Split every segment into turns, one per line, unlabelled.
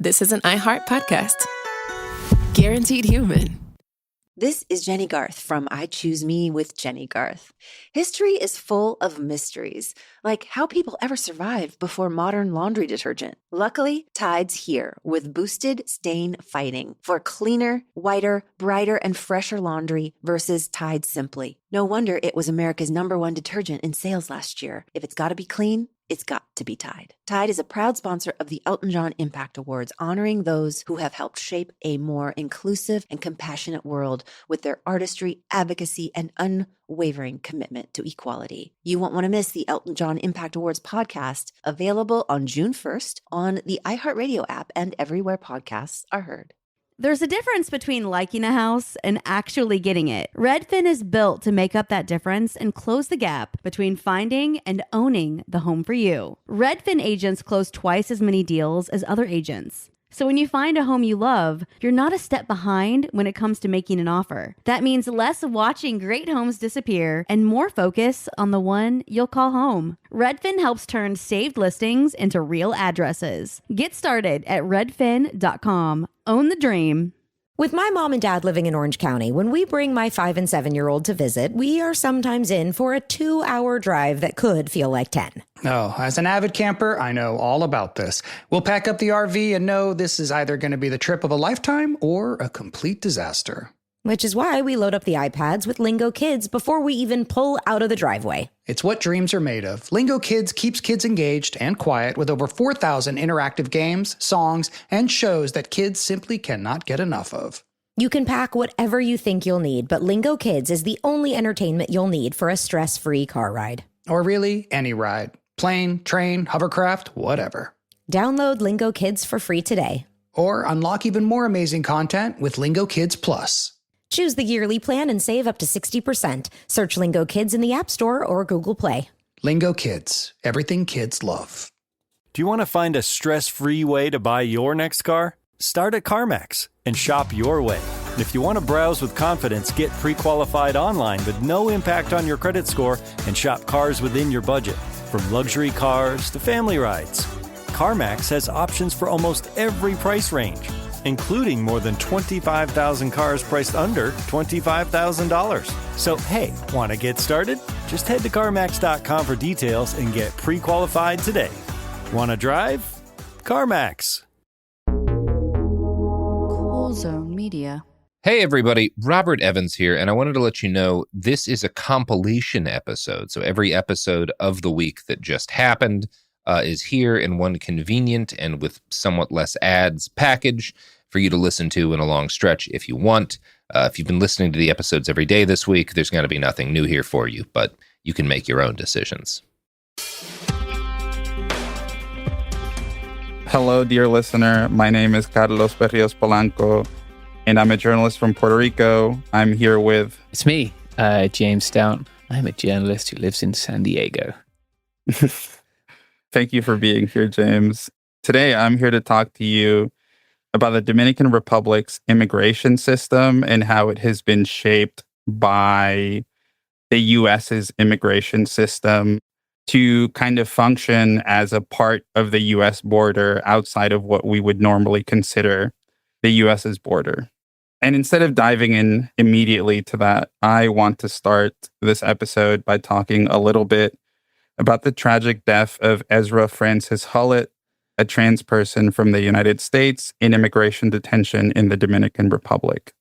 this is an iHeart podcast. Guaranteed human.
This is Jenny Garth from I Choose Me with Jenny Garth. History is full of mysteries, like how people ever survived before modern laundry detergent. Luckily, Tide's here with boosted stain fighting for cleaner, whiter, brighter, and fresher laundry versus Tide Simply. No wonder it was America's #1 detergent in sales last year. If it's got to be clean, it's got to be Tide. Tide is a proud sponsor of the Elton John Impact Awards, honoring those who have helped shape a more inclusive and compassionate world with their artistry, advocacy, and unwavering commitment to equality. You won't want to miss the Elton John Impact Awards podcast, available on June 1st on the iHeartRadio app and everywhere podcasts are heard.
There's a difference between liking a house and actually getting it. Redfin is built to make up that difference and close the gap between finding and owning the home for you. Redfin agents close twice as many deals as other agents. So when you find a home you love, you're not a step behind when it comes to making an offer. That means less watching great homes disappear and more focus on the one you'll call home. Redfin helps turn saved listings into real addresses. Get started at redfin.com. Own the dream.
With my mom and dad living in Orange County, when we bring my 5 and 7-year-old to visit, we are sometimes in for a 2-hour drive that could feel like 10.
Oh, as an avid camper, I know all about this. We'll pack up the RV and know this is either going to be the trip of a lifetime or a complete disaster.
Which is why we load up the iPads with Lingo Kids before we even pull out of the driveway.
It's what dreams are made of. Lingo Kids keeps kids engaged and quiet with over 4,000 interactive games, songs, and shows that kids simply cannot get enough of.
You can pack whatever you think you'll need, but Lingo Kids is the only entertainment you'll need for a stress-free car ride.
Or really, any ride. Plane, train, hovercraft, whatever.
Download Lingo Kids for free today.
Or unlock even more amazing content with Lingo Kids Plus.
Choose the yearly plan and save up to 60%. Search Lingo Kids in the App Store or Google Play.
Lingo Kids. Everything kids love.
Do you want to find a stress-free way to buy your next car? Start at CarMax and shop your way. And if you want to browse with confidence, get pre-qualified online with no impact on your credit score and shop cars within your budget. From luxury cars to family rides, CarMax has options for almost every price range, including more than 25,000 cars priced under $25,000. So, hey, want to get started? Just head to CarMax.com for details and get pre-qualified today. Want to drive? CarMax.
Cool Zone Media.
Hey everybody, Robert Evans here, and I wanted to let you know this is a compilation episode. So every episode of the week that just happened is here in one convenient and with somewhat less ads package for you to listen to in a long stretch if you want. If you've been listening to the episodes every day this week, there's going to be nothing new here for you, but you can make your own decisions.
Hello, dear listener. My name is Carlos Berrios Polanco, and I'm a journalist from Puerto Rico. I'm here with...
It's me, James Stout. I'm a journalist who lives in San Diego.
Thank you for being here, James. Today, I'm here to talk to you about the Dominican Republic's immigration system and how it has been shaped by the U.S.'s immigration system to kind of function as a part of the U.S. border outside of what we would normally consider the U.S.'s border. And instead of diving in immediately to that, I want to start this episode by talking a little bit about the tragic death of Ezra Francis Hullett, a trans person from the United States in immigration detention in the Dominican Republic.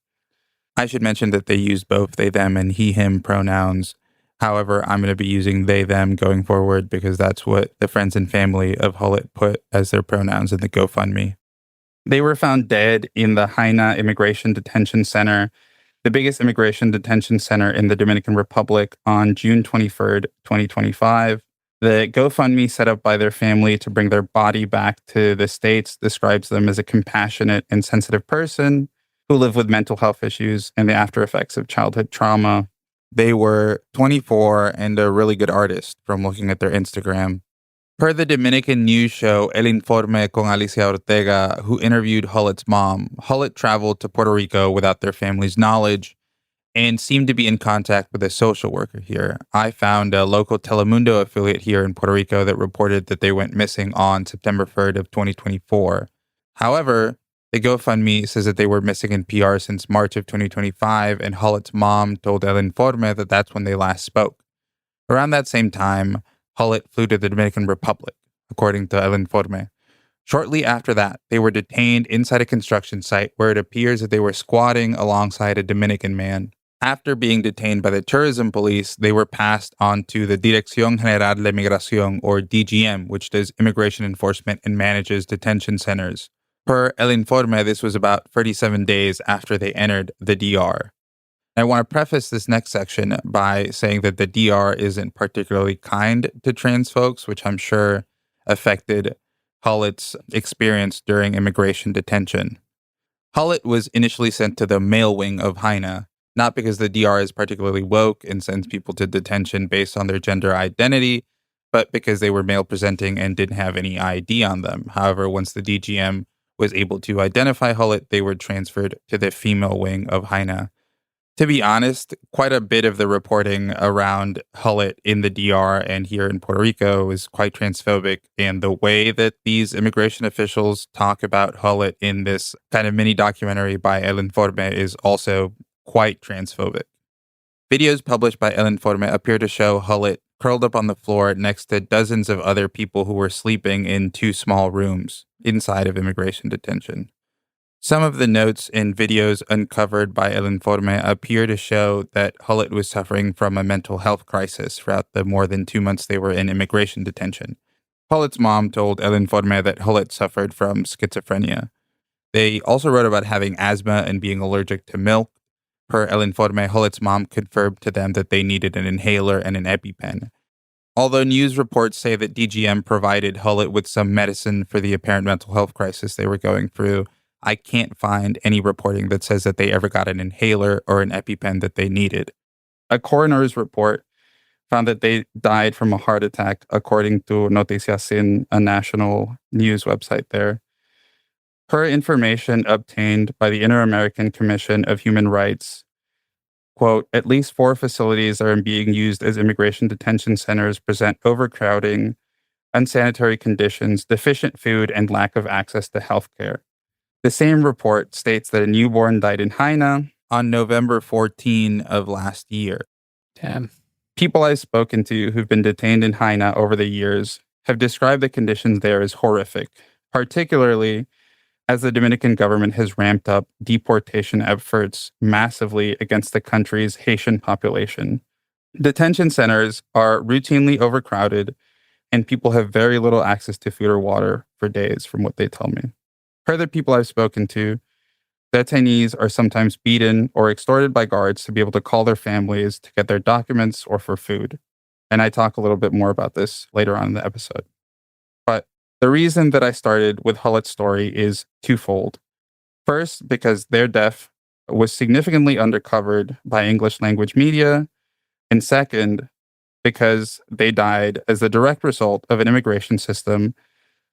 I should mention that they use both they, them, and he, him pronouns. However, I'm going to be using they, them going forward because that's what the friends and family of Hullett put as their pronouns in the GoFundMe. They were found dead in the Haina Immigration Detention Center, the biggest immigration detention center in the Dominican Republic, on June 23rd, 2025. The GoFundMe set up by their family to bring their body back to the States describes them as a compassionate and sensitive person who live with mental health issues and the after effects of childhood trauma. They were 24 and a really good artist from looking at their Instagram. Per the Dominican news show El Informe con Alicia Ortega, who interviewed Hullett's mom, Hullett traveled to Puerto Rico without their family's knowledge and seemed to be in contact with a social worker here. I found a local Telemundo affiliate here in Puerto Rico that reported that they went missing on September 3rd of 2024. However, the GoFundMe says that they were missing in PR since March of 2025, and Hullett's mom told El Informe that that's when they last spoke. Around that same time, Hullett flew to the Dominican Republic, according to El Informe. Shortly after that, they were detained inside a construction site where it appears that they were squatting alongside a Dominican man. After being detained by the tourism police, they were passed on to the Dirección General de Migración, or DGM, which does immigration enforcement and manages detention centers. Per El Informe, this was about 37 days after they entered the DR. I want to preface this next section by saying that the DR isn't particularly kind to trans folks, which I'm sure affected Hullett's experience during immigration detention. Hullett was initially sent to the male wing of Haina, not because the DR is particularly woke and sends people to detention based on their gender identity, but because they were male presenting and didn't have any ID on them. However, once the DGM was able to identify Hullett, they were transferred to the female wing of Haina. To be honest, quite a bit of the reporting around Hullett in the DR and here in Puerto Rico is quite transphobic, and the way that these immigration officials talk about Hullett in this kind of mini documentary by El Informe is also quite transphobic. Videos published by El Informe appear to show Hullett curled up on the floor next to dozens of other people who were sleeping in two small rooms inside of immigration detention. Some of the notes and videos uncovered by El Informe appear to show that Hullett was suffering from a mental health crisis throughout the more than 2 months they were in immigration detention. Hullett's mom told El Informe that Hullett suffered from schizophrenia. They also wrote about having asthma and being allergic to milk. Per El Informe, Hullett's mom confirmed to them that they needed an inhaler and an EpiPen. Although news reports say that DGM provided Hullett with some medicine for the apparent mental health crisis they were going through, I can't find any reporting that says that they ever got an inhaler or an EpiPen that they needed. A coroner's report found that they died from a heart attack, according to Noticiasin, a national news website there. Per information obtained by the Inter-American Commission of Human Rights, quote, at least 4 facilities that are being used as immigration detention centers present overcrowding, unsanitary conditions, deficient food, and lack of access to health care. The same report states that a newborn died in Haina on November 14 of last year.
Damn.
People I've spoken to who've been detained in Haina over the years have described the conditions there as horrific, particularly as the Dominican government has ramped up deportation efforts massively against the country's Haitian population. Detention centers are routinely overcrowded, and people have very little access to food or water for days, from what they tell me. Per the people I've spoken to, detainees are sometimes beaten or extorted by guards to be able to call their families to get their documents or for food. And I talk a little bit more about this later on in the episode. But the reason that I started with Hullett's story is twofold. First, because their death was significantly undercovered by English language media. And second, because they died as a direct result of an immigration system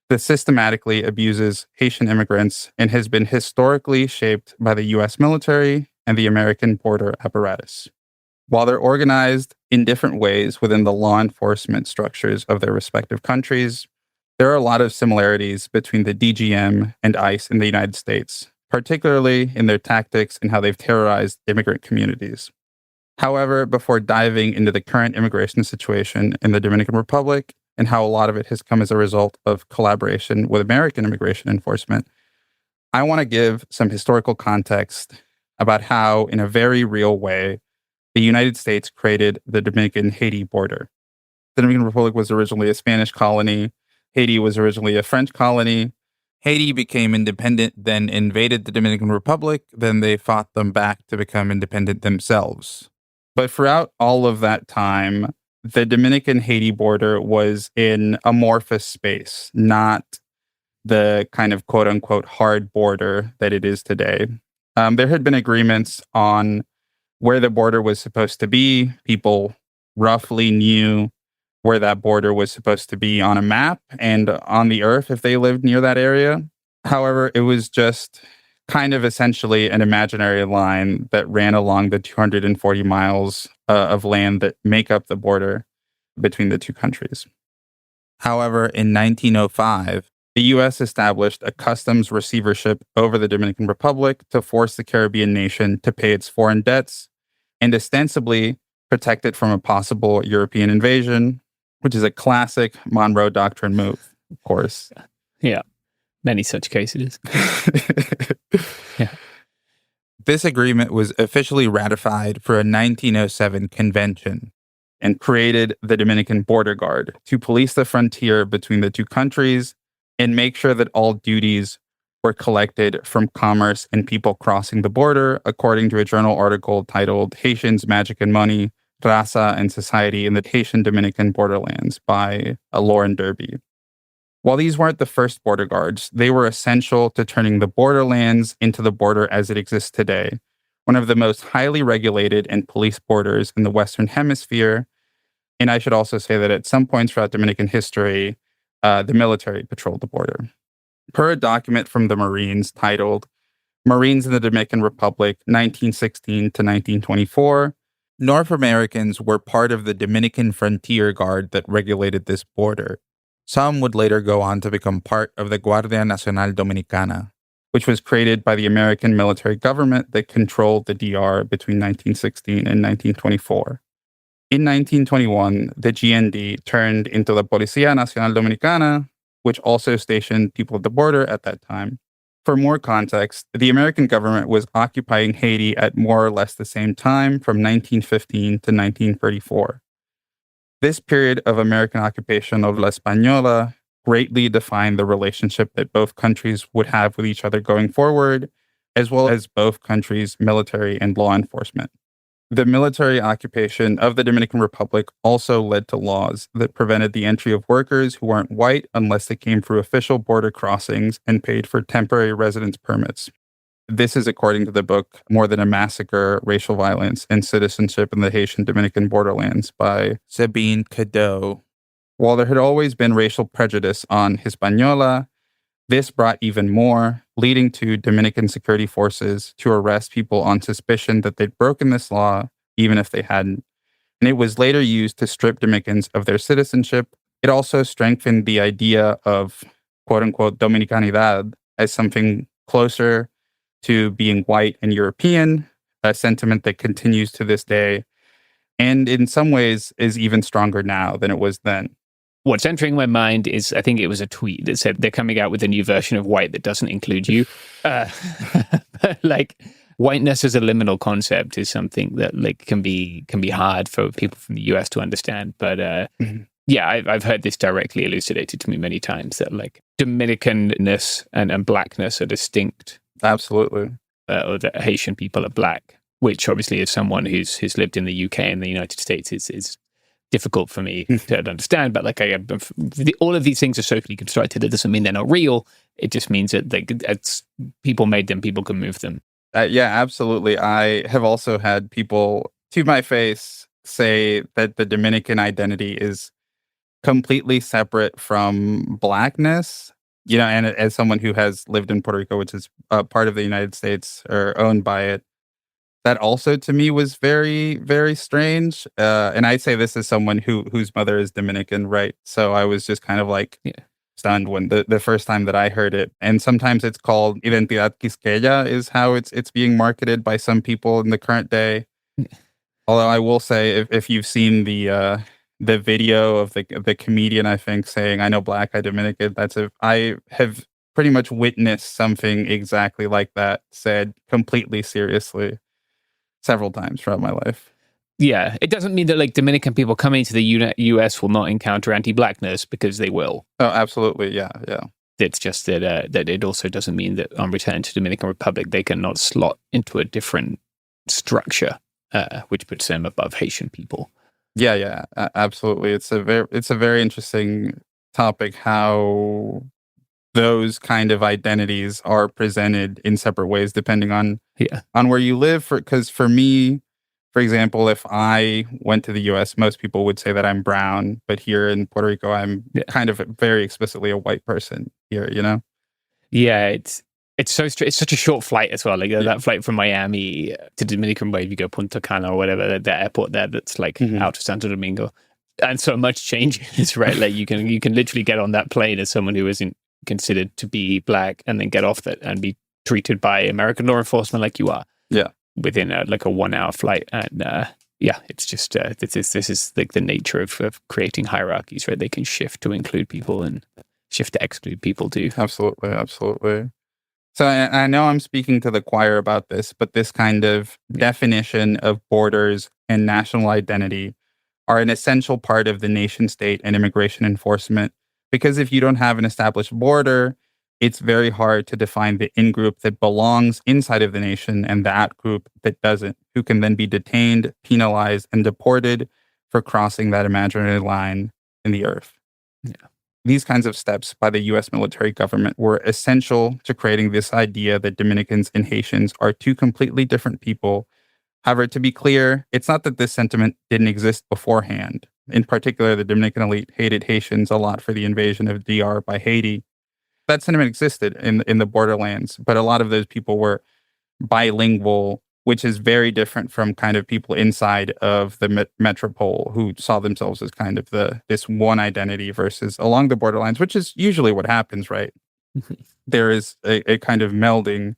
that systematically abuses Haitian immigrants and has been historically shaped by the U.S. military and the American border apparatus. While they're organized in different ways within the law enforcement structures of their respective countries, there are a lot of similarities between the DGM and ICE in the United States, particularly in their tactics and how they've terrorized immigrant communities. However, before diving into the current immigration situation in the Dominican Republic and how a lot of it has come as a result of collaboration with American immigration enforcement, I want to give some historical context about how, in a very real way, the United States created the Dominican-Haiti border. The Dominican Republic was originally a Spanish colony. Haiti was originally a French colony. Haiti became independent, then invaded the Dominican Republic. Then they fought them back to become independent themselves. But throughout all of that time, the Dominican-Haiti border was in amorphous space, not the kind of quote-unquote hard border that it is today. There had been agreements on where the border was supposed to be. People roughly knew where that border was supposed to be on a map and on the earth if they lived near that area. However, it was just kind of essentially an imaginary line that ran along the 240 miles of land that make up the border between the two countries. However, in 1905, the U.S. established a customs receivership over the Dominican Republic to force the Caribbean nation to pay its foreign debts and ostensibly protect it from a possible European invasion, which is a classic Monroe Doctrine move, of course.
Yeah, many such cases. Yeah.
This agreement was officially ratified for a 1907 convention and created the Dominican Border Guard to police the frontier between the two countries and make sure that all duties were collected from commerce and people crossing the border, according to a journal article titled Haitians, Magic and Money, Raza and Society in the Haitian-Dominican Borderlands by Lauren Derby. While these weren't the first border guards, they were essential to turning the borderlands into the border as it exists today, one of the most highly regulated and policed borders in the Western Hemisphere. And I should also say that at some points throughout Dominican history, the military patrolled the border. Per a document from the Marines titled Marines in the Dominican Republic, 1916 to 1924, North Americans were part of the Dominican Frontier Guard that regulated this border. Some would later go on to become part of the Guardia Nacional Dominicana, which was created by the American military government that controlled the DR between 1916 and 1924. In 1921, the GND turned into the Policía Nacional Dominicana, which also stationed people at the border at that time. For more context, the American government was occupying Haiti at more or less the same time from 1915 to 1934. This period of American occupation of La Española greatly defined the relationship that both countries would have with each other going forward, as well as both countries' military and law enforcement. The military occupation of the Dominican Republic also led to laws that prevented the entry of workers who weren't white unless they came through official border crossings and paid for temporary residence permits. This is according to the book More Than a Massacre, Racial Violence and Citizenship in the Haitian-Dominican Borderlands by Sabine Cadeu. While there had always been racial prejudice on Hispaniola, this brought even more, leading to Dominican security forces to arrest people on suspicion that they'd broken this law, even if they hadn't. And it was later used to strip Dominicans of their citizenship. It also strengthened the idea of, quote-unquote, Dominicanidad as something closer to being white and European, a sentiment that continues to this day, and in some ways is even stronger now than it was then.
What's entering my mind is, I think it was a tweet that said they're coming out with a new version of white that doesn't include you. Like, whiteness as a liminal concept is something that can be hard for people from the US to understand. But yeah, I've heard this directly elucidated to me many times that Dominicanness and blackness are distinct.
Absolutely.
Or that Haitian people are black, which obviously as someone who's lived in the UK and the United States is difficult for me to understand, but all of these things are socially constructed. It doesn't mean they're not real. It just means that people made them, people can move them.
Yeah, absolutely. I have also had people to my face say that the Dominican identity is completely separate from blackness. And as someone who has lived in Puerto Rico, which is part of the United States or owned by it, that also to me was very, very strange. And I say this as someone whose mother is Dominican, right? So I was just kind of stunned when the first time that I heard it. And sometimes it's called Identidad Quisqueya is how it's being marketed by some people in the current day. Although I will say, if you've seen the video of the comedian, I think, saying, "I know black, I Dominican," I have pretty much witnessed something exactly like that said completely seriously several times throughout my life.
Yeah, it doesn't mean that Dominican people coming to the US will not encounter anti-blackness, because they will.
Oh, absolutely, yeah.
It's just that it also doesn't mean that on return to Dominican Republic they cannot slot into a different structure, which puts them above Haitian people.
Yeah, absolutely. It's a very interesting topic how those kind of identities are presented in separate ways depending on where you live. Because for me, for example, if I went to the U.S., most people would say that I'm brown, but here in Puerto Rico, I'm kind of very explicitly a white person here.
Yeah, it's such a short flight as well. That flight from Miami to Dominican Republic, you go Punta Cana or whatever, the airport there that's out of Santo Domingo, and so much changes, right? You can literally get on that plane as someone who isn't considered to be black and then get off that and be treated by American law enforcement like you are.
Yeah.
Within a 1 hour flight. And it's just, this is like the nature of creating hierarchies, right? They can shift to include people and shift to exclude people too.
Absolutely, absolutely. So I know I'm speaking to the choir about this, but this kind of definition of borders and national identity are an essential part of the nation state and immigration enforcement. Because if you don't have an established border, it's very hard to define the in-group that belongs inside of the nation and the out-group that doesn't, who can then be detained, penalized, and deported for crossing that imaginary line in the earth.
Yeah.
These kinds of steps by the U.S. military government were essential to creating this idea that Dominicans and Haitians are two completely different people. However, to be clear, it's not that this sentiment didn't exist beforehand. In particular, the Dominican elite hated Haitians a lot for the invasion of DR by Haiti. That sentiment existed in the borderlands, but a lot of those people were bilingual, which is very different from kind of people inside of the metropole who saw themselves as kind of this one identity versus along the borderlines, which is usually what happens, right? There is a kind of melding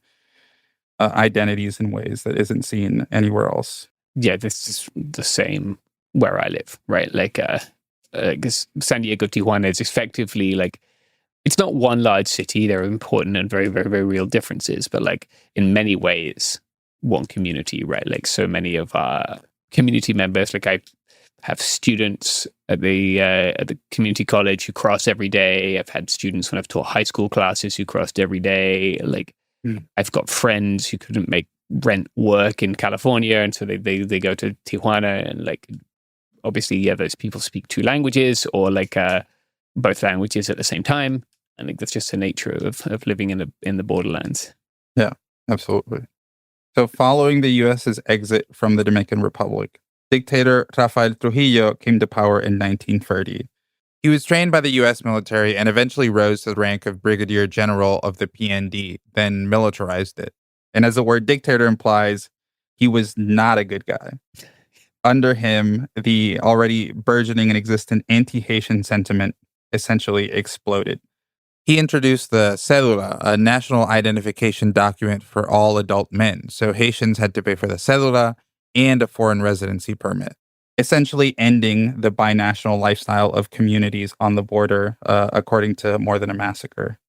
identities in ways that isn't seen anywhere else.
Yeah, this is the same where I live, right? Like, because San Diego, Tijuana is effectively like, it's not one large city. There are important and very, very, very real differences, but like in many ways, one community, right? Like so many of our community members, like I have students at the community college who cross every day. I've had students when I've taught high school classes who crossed every day. Like I've got friends who couldn't make rent work in California, and so they go to Tijuana, and like obviously, those people speak two languages or like both languages at the same time. I think that's just the nature of living in the borderlands.
Yeah, absolutely. So following the U.S.'s exit from the Dominican Republic, dictator Rafael Trujillo came to power in 1930. He was trained by the U.S. military and eventually rose to the rank of Brigadier General of the PND, then militarized it. And as the word dictator implies, he was not a good guy. Under him, the already burgeoning and existent anti-Haitian sentiment essentially exploded. He introduced the cédula, a national identification document for all adult men. So Haitians had to pay for the cédula and a foreign residency permit, essentially ending the binational lifestyle of communities on the border, according to More Than a Massacre.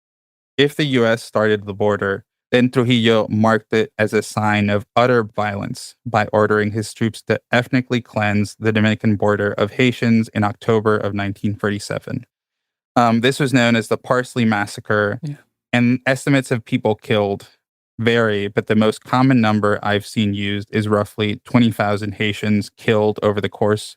If the U.S. started the border, then Trujillo marked it as a sign of utter violence by ordering his troops to ethnically cleanse the Dominican border of Haitians in October of 1937. This was known as the Parsley Massacre, and estimates of people killed vary, but the most common number I've seen used is roughly 20,000 Haitians killed over the course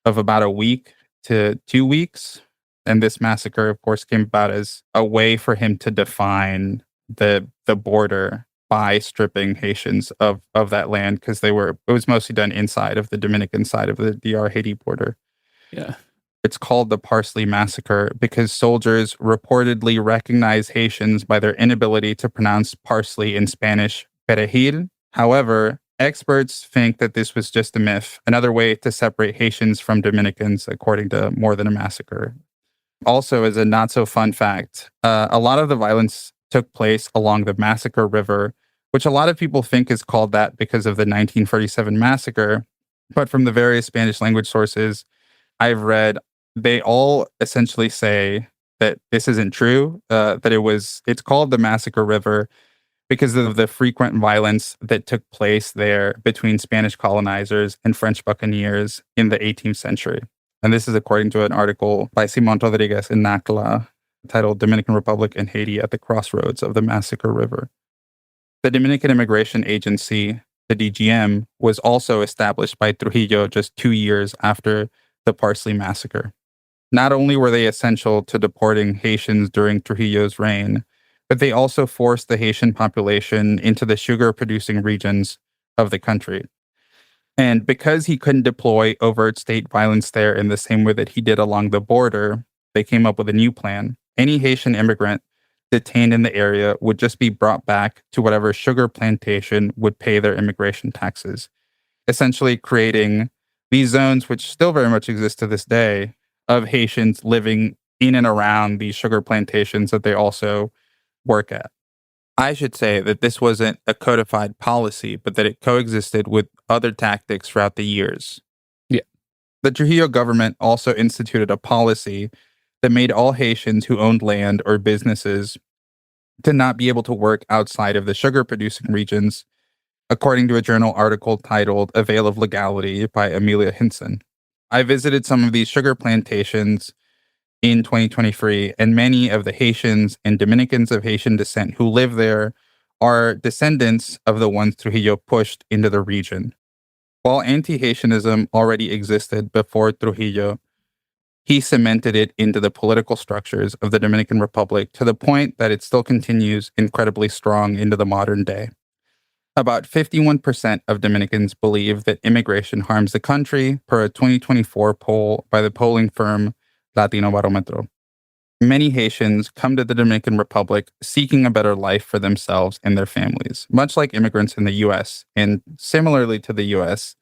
of about a week to 2 weeks. And this massacre, of course, came about as a way for him to define the border by stripping Haitians of that land, because it was mostly done inside of the Dominican side of the DR Haiti border.
Yeah.
It's called the Parsley Massacre because soldiers reportedly recognize Haitians by their inability to pronounce parsley in Spanish, perejil. However, experts think that this was just a myth, another way to separate Haitians from Dominicans, according to More Than a Massacre. Also, as a not-so-fun fact, a lot of the violence took place along the Massacre River, which a lot of people think is called that because of the 1947 massacre. But from the various Spanish language sources I've read, they all essentially say that this isn't true, that it's called the Massacre River because of the frequent violence that took place there between Spanish colonizers and French buccaneers in the 18th century. And this is according to an article by Simon Rodriguez in NACLA titled Dominican Republic and Haiti at the Crossroads of the Massacre River. The Dominican Immigration Agency, the DGM, was also established by Trujillo just 2 years after the Parsley Massacre. Not only were they essential to deporting Haitians during Trujillo's reign, but they also forced the Haitian population into the sugar-producing regions of the country. And because he couldn't deploy overt state violence there in the same way that he did along the border, they came up with a new plan. Any Haitian immigrant detained in the area would just be brought back to whatever sugar plantation would pay their immigration taxes, essentially creating these zones, which still very much exist to this day, of Haitians living in and around these sugar plantations that they also work at. I should say that this wasn't a codified policy, but that it coexisted with other tactics throughout the years.
Yeah.
The Trujillo government also instituted a policy that made all Haitians who owned land or businesses to not be able to work outside of the sugar-producing regions, according to a journal article titled A Veil of Legality by Amelia Hinson. I visited some of these sugar plantations in 2023, and many of the Haitians and Dominicans of Haitian descent who live there are descendants of the ones Trujillo pushed into the region. While anti-Haitianism already existed before Trujillo, he cemented it into the political structures of the Dominican Republic to the point that it still continues incredibly strong into the modern day. About 51% of Dominicans believe that immigration harms the country, per a 2024 poll by the polling firm Latino Barometro. Many Haitians come to the Dominican Republic seeking a better life for themselves and their families, much like immigrants in the U.S. And similarly to the U.S.,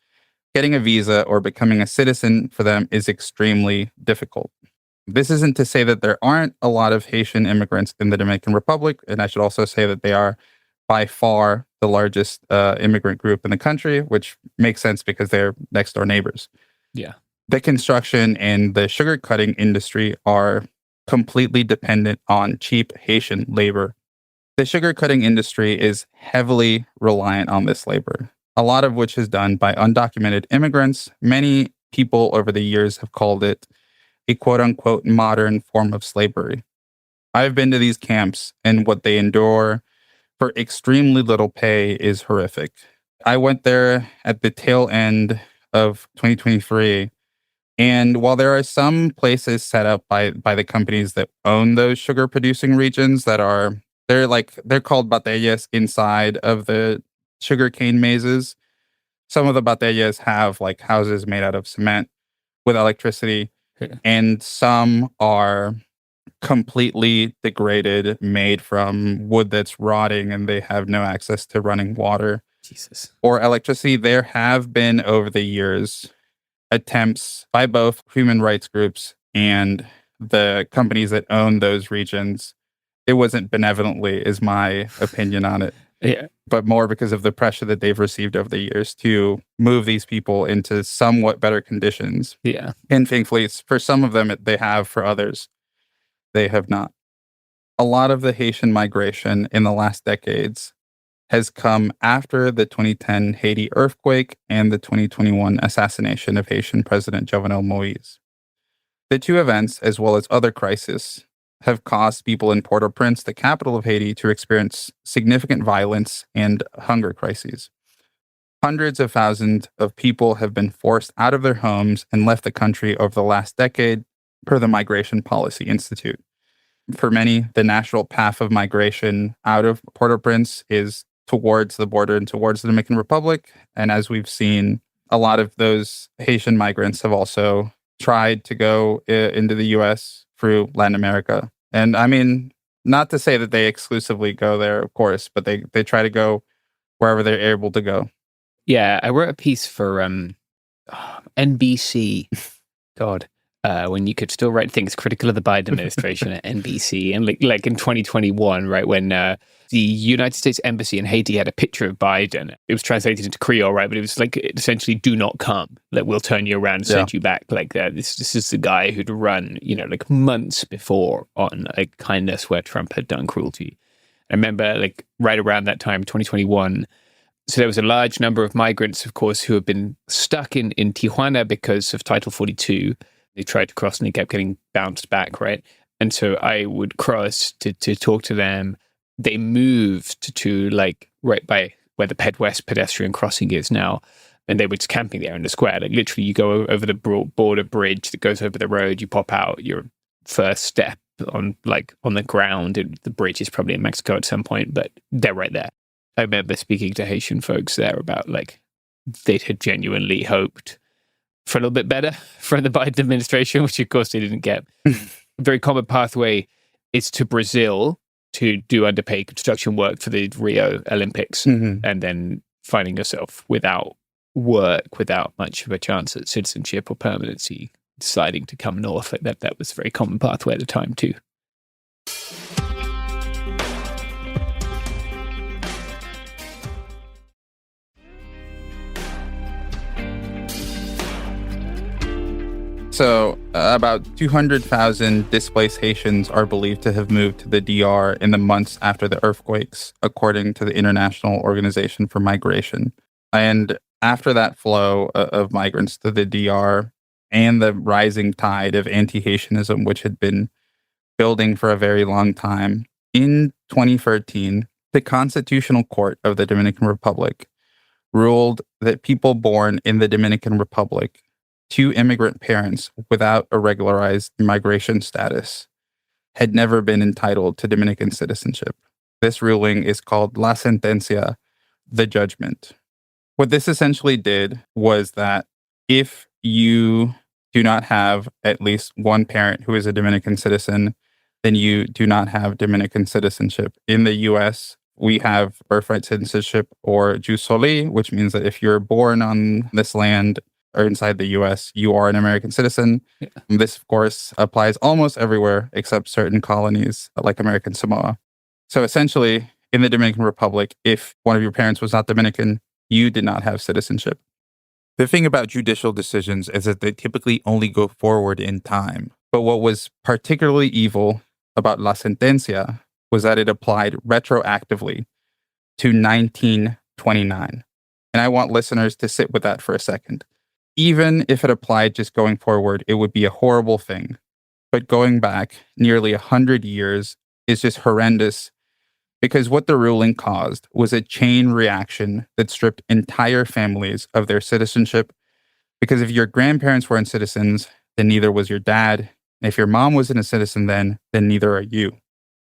getting a visa or becoming a citizen for them is extremely difficult. This isn't to say that there aren't a lot of Haitian immigrants in the Dominican Republic, and I should also say that they are by far the largest immigrant group in the country, which makes sense because they're next door neighbors.
Yeah.
The construction and the sugar cutting industry are completely dependent on cheap Haitian labor. The sugar cutting industry is heavily reliant on this labor, a lot of which is done by undocumented immigrants. Many people over the years have called it a quote-unquote modern form of slavery. I've been to these camps, and what they endure for extremely little pay is horrific. I went there at the tail end of 2023, and while there are some places set up by the companies that own those sugar producing regions they're called batallas inside of the sugarcane mazes. Some of the batallas have like houses made out of cement with electricity, and some are completely degraded, made from wood that's rotting, and they have no access to running water.
Jesus.
Or electricity. There have been over the years attempts by both human rights groups and the companies that own those regions. It wasn't benevolently, is my opinion on it.
Yeah.
But more because of the pressure that they've received over the years to move these people into somewhat better conditions.
Yeah.
And thankfully, for some of them, they have. For others, they have not. A lot of the Haitian migration in the last decades has come after the 2010 Haiti earthquake and the 2021 assassination of Haitian President Jovenel Moïse. The two events, as well as other crises, have caused people in Port-au-Prince, the capital of Haiti, to experience significant violence and hunger crises. Hundreds of thousands of people have been forced out of their homes and left the country over the last decade, per the Migration Policy Institute. For many, the natural path of migration out of Port-au-Prince is towards the border and towards the Dominican Republic. And as we've seen, a lot of those Haitian migrants have also tried to go into the U.S. through Latin America. And I mean, not to say that they exclusively go there, of course, but they try to go wherever they're able to go.
Yeah, I wrote a piece for NBC, Todd, when you could still write things critical of the Biden administration at NBC. And like in 2021, right, when the United States Embassy in Haiti had a picture of Biden. It was translated into Creole, right? But it was like, essentially, do not come. Like, we'll turn you around and send you back. Like, this is the guy who'd run, like months before on like kindness where Trump had done cruelty. I remember like right around that time, 2021, so there was a large number of migrants, of course, who have been stuck in Tijuana because of Title 42. They tried to cross and they kept getting bounced back, right? And so I would cross to talk to them. They moved to like right by where the Ped West pedestrian crossing is now. And they were just camping there in the square. Like literally you go over the border bridge that goes over the road, you pop out, your first step on the ground. And the bridge is probably in Mexico at some point, but they're right there. I remember speaking to Haitian folks there about like they had genuinely hoped for a little bit better from the Biden administration, which of course they didn't get. A very common pathway is to Brazil to do underpaid construction work for the Rio Olympics, and then finding yourself without work, without much of a chance at citizenship or permanency deciding to come north. Like that was a very common pathway at the time too.
So, about 200,000 displaced Haitians are believed to have moved to the DR in the months after the earthquakes, according to the International Organization for Migration. And after that flow of migrants to the DR and the rising tide of anti-Haitianism, which had been building for a very long time, in 2013, the Constitutional Court of the Dominican Republic ruled that people born in the Dominican Republic to immigrant parents without a regularized migration status had never been entitled to Dominican citizenship. This ruling is called La Sentencia, the judgment. What this essentially did was that if you do not have at least one parent who is a Dominican citizen, then you do not have Dominican citizenship. In the U.S., we have birthright citizenship or jus soli, which means that if you're born on this land or inside the U.S., you are an American citizen. Yeah. This, of course, applies almost everywhere except certain colonies like American Samoa. So essentially, in the Dominican Republic, if one of your parents was not Dominican, you did not have citizenship. The thing about judicial decisions is that they typically only go forward in time. But what was particularly evil about La Sentencia was that it applied retroactively to 1929. And I want listeners to sit with that for a second. Even if it applied just going forward, it would be a horrible thing. But going back nearly 100 years is just horrendous, because what the ruling caused was a chain reaction that stripped entire families of their citizenship. Because if your grandparents weren't citizens, then neither was your dad. And if your mom wasn't a citizen then neither are you.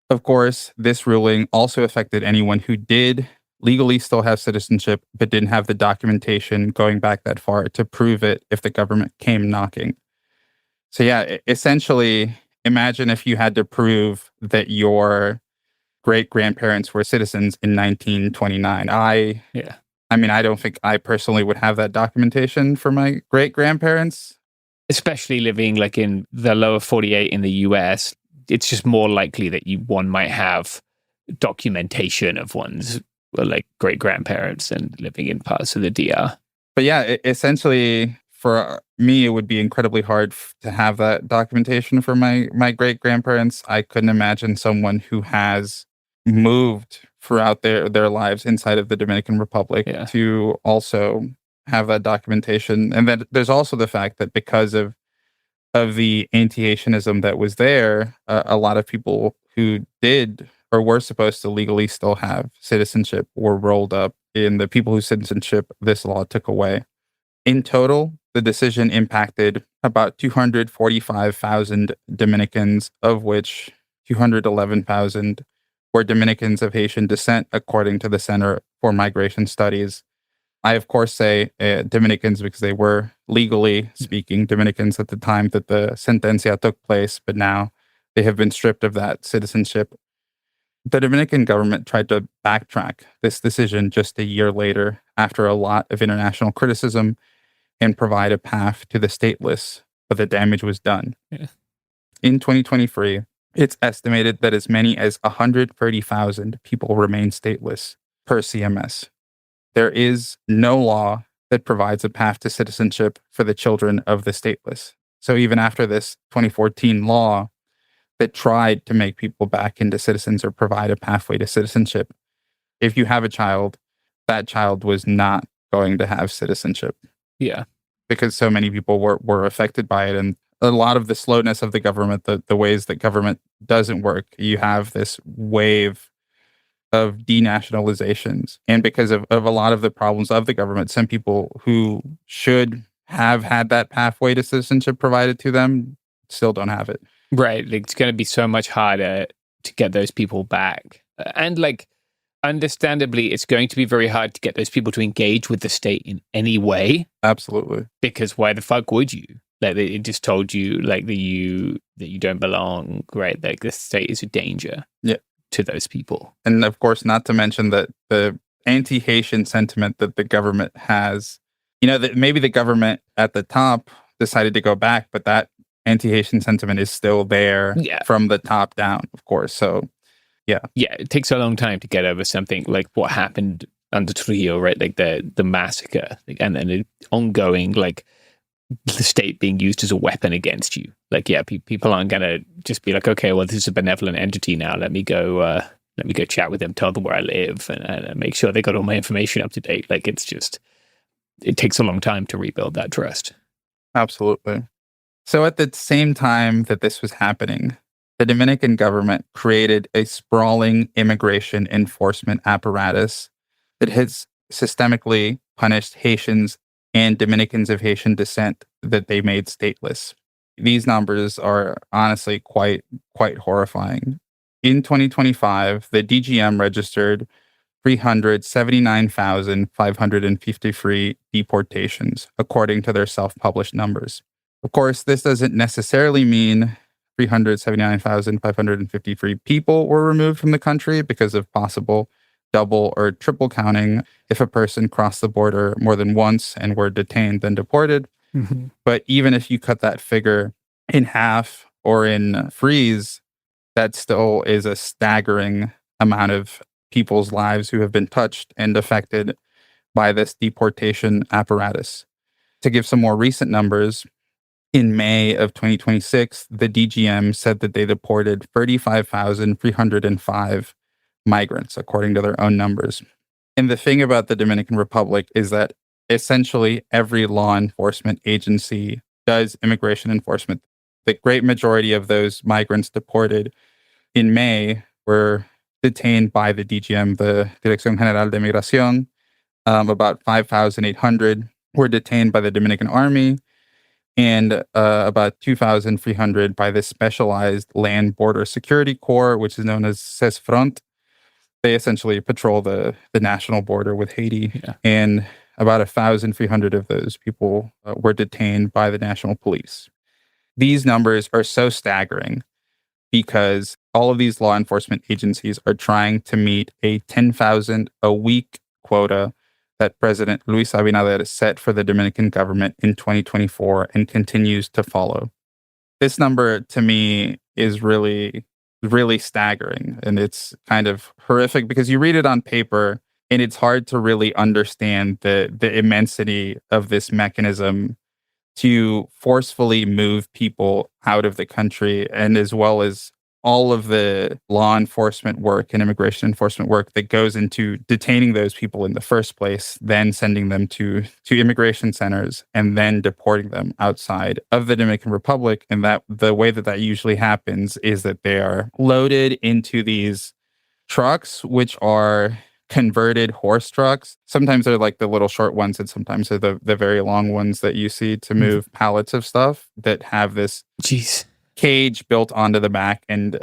Of course, this ruling also affected anyone who did legally still have citizenship, but didn't have the documentation going back that far to prove it if the government came knocking. So yeah, essentially, imagine if you had to prove that your great-grandparents were citizens in 1929. I mean, I don't think I personally would have that documentation for my great-grandparents.
Especially living like in the lower 48 in the US, it's just more likely that one might have documentation of one's like great-grandparents and living in parts of the DR.
But yeah, essentially for me, it would be incredibly hard to have that documentation for my great-grandparents. I couldn't imagine someone who has moved throughout their lives inside of the Dominican Republic to also have that documentation. And then there's also the fact that because of the anti-Haitianism that was there, a lot of people who did or were supposed to legally still have citizenship were rolled up in the people whose citizenship this law took away. In total, the decision impacted about 245,000 Dominicans, of which 211,000 were Dominicans of Haitian descent, according to the Center for Migration Studies. I, of course, say Dominicans because they were legally speaking Dominicans at the time that the sentencia took place, but now they have been stripped of that citizenship. The Dominican government tried to backtrack this decision just a year later after a lot of international criticism and provide a path to the stateless, but the damage was done. Yeah. In 2023, it's estimated that as many as 130,000 people remain stateless per CMS. There is no law that provides a path to citizenship for the children of the stateless. So even after this 2014 law that tried to make people back into citizens or provide a pathway to citizenship, if you have a child, that child was not going to have citizenship.
Yeah.
Because so many people were affected by it. And a lot of the slowness of the government, the ways that government doesn't work, you have this wave of denationalizations. And because of a lot of the problems of the government, some people who should have had that pathway to citizenship provided to them still don't have it.
Right. It's going to be so much harder to get those people back. And like, understandably, it's going to be very hard to get those people to engage with the state in any way.
Absolutely.
Because why the fuck would you? Like, it just told you like that you don't belong, right? Like the state is a danger.
Yeah.
To those people.
And of course, not to mention that the anti-Haitian sentiment that the government has, that maybe the government at the top, decided to go back, but that anti-Haitian sentiment is still there from the top down, of course. So, yeah.
Yeah, it takes a long time to get over something like what happened under Trujillo, right? Like the massacre, and then the ongoing, like, the state being used as a weapon against you. Like, yeah, people aren't going to just be like, okay, well, this is a benevolent entity now. Let me go chat with them, tell them where I live, and make sure they got all my information up to date. Like, it takes a long time to rebuild that trust.
Absolutely. So at the same time that this was happening, the Dominican government created a sprawling immigration enforcement apparatus that has systemically punished Haitians and Dominicans of Haitian descent that they made stateless. These numbers are honestly quite horrifying. In 2025, the DGM registered 379,553 deportations, according to their self-published numbers. Of course, this doesn't necessarily mean 379,553 people were removed from the country because of possible double or triple counting if a person crossed the border more than once and were detained then deported.
Mm-hmm.
But even if you cut that figure in half or in freeze, that still is a staggering amount of people's lives who have been touched and affected by this deportation apparatus. To give some more recent numbers, in May of 2026, the DGM said that they deported 35,305 migrants, according to their own numbers. And the thing about the Dominican Republic is that essentially every law enforcement agency does immigration enforcement. The great majority of those migrants deported in May were detained by the DGM, the Dirección General de Migración. About 5,800 were detained by the Dominican Army, and about 2,300 by the Specialized Land Border Security Corps, which is known as CESFRONT. They essentially patrol the national border with Haiti. Yeah. And about 1,300 of those people were detained by the national police. These numbers are so staggering because all of these law enforcement agencies are trying to meet a 10,000 a week quota that President Luis Abinader set for the Dominican government in 2024 and continues to follow. This number, to me, is really, really staggering. And it's kind of horrific because you read it on paper and it's hard to really understand the immensity of this mechanism to forcefully move people out of the country, and as well as all of the law enforcement work and immigration enforcement work that goes into detaining those people in the first place, then sending them to immigration centers, and then deporting them outside of the Dominican Republic. And that the way that usually happens is that they are loaded into these trucks, which are converted horse trucks. Sometimes they're like the little short ones, and sometimes they're the very long ones that you see to move pallets of stuff that have this cage built onto the back, and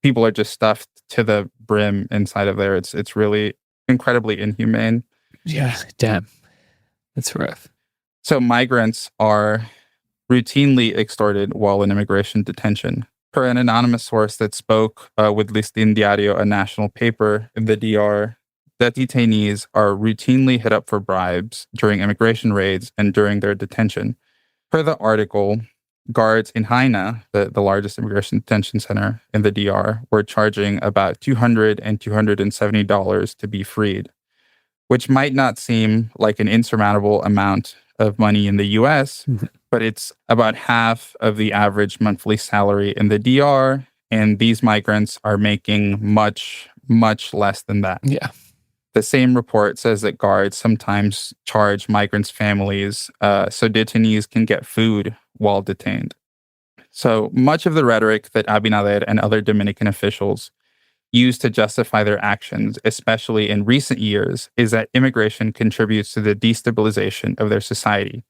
people are just stuffed to the brim inside of there. It's really incredibly inhumane.
Yeah, damn. That's rough.
So migrants are routinely extorted while in immigration detention. Per an anonymous source that spoke with Listín Diario, a national paper in the DR, that detainees are routinely hit up for bribes during immigration raids and during their detention. Per the article, guards in Haina, the largest immigration detention center in the DR, were charging about $200 and $270 to be freed, which might not seem like an insurmountable amount of money in the US, but it's about half of the average monthly salary in the DR, and these migrants are making much, much less than that.
Yeah.
The same report says that guards sometimes charge migrants' families so detainees can get food while detained. So much of the rhetoric that Abinader and other Dominican officials use to justify their actions, especially in recent years, is that immigration contributes to the destabilization of their society.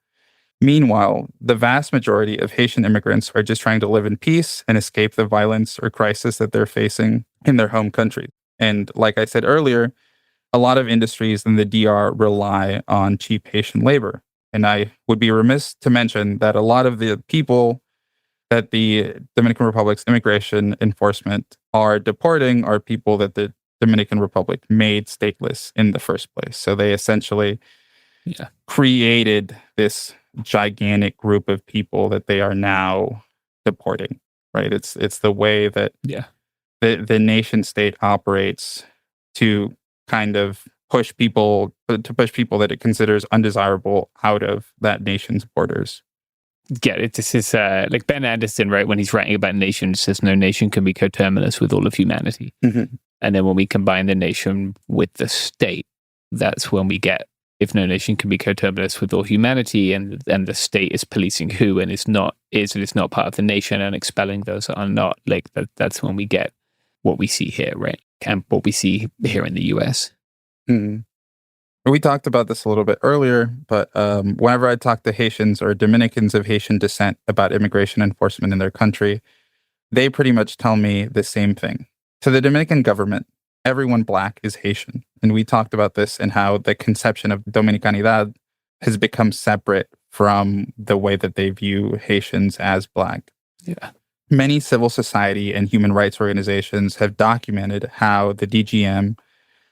Meanwhile, the vast majority of Haitian immigrants are just trying to live in peace and escape the violence or crisis that they're facing in their home country. And like I said earlier, a lot of industries in the DR rely on cheap Haitian labor. And I would be remiss to mention that a lot of the people that the Dominican Republic's immigration enforcement are deporting are people that the Dominican Republic made stateless in the first place. So they essentially created this gigantic group of people that they are now deporting, right? It's the way that the nation state operates to kind of push people that it considers undesirable out of that nation's borders.
This is like Ben Anderson, right? When he's writing about nations, says no nation can be coterminous with all of humanity.
Mm-hmm.
And then when we combine the nation with the state, that's when we get, if no nation can be coterminous with all humanity, and the state is policing who and is not part of the nation and expelling those that are not, like that's when we get what we see here, right? And what we see here in the US.
Mm-hmm. We talked about this a little bit earlier, but whenever I talk to Haitians or Dominicans of Haitian descent about immigration enforcement in their country, they pretty much tell me the same thing. To the Dominican government, everyone Black is Haitian. And we talked about this and how the conception of Dominicanidad has become separate from the way that they view Haitians as Black.
Yeah.
Many civil society and human rights organizations have documented how the DGM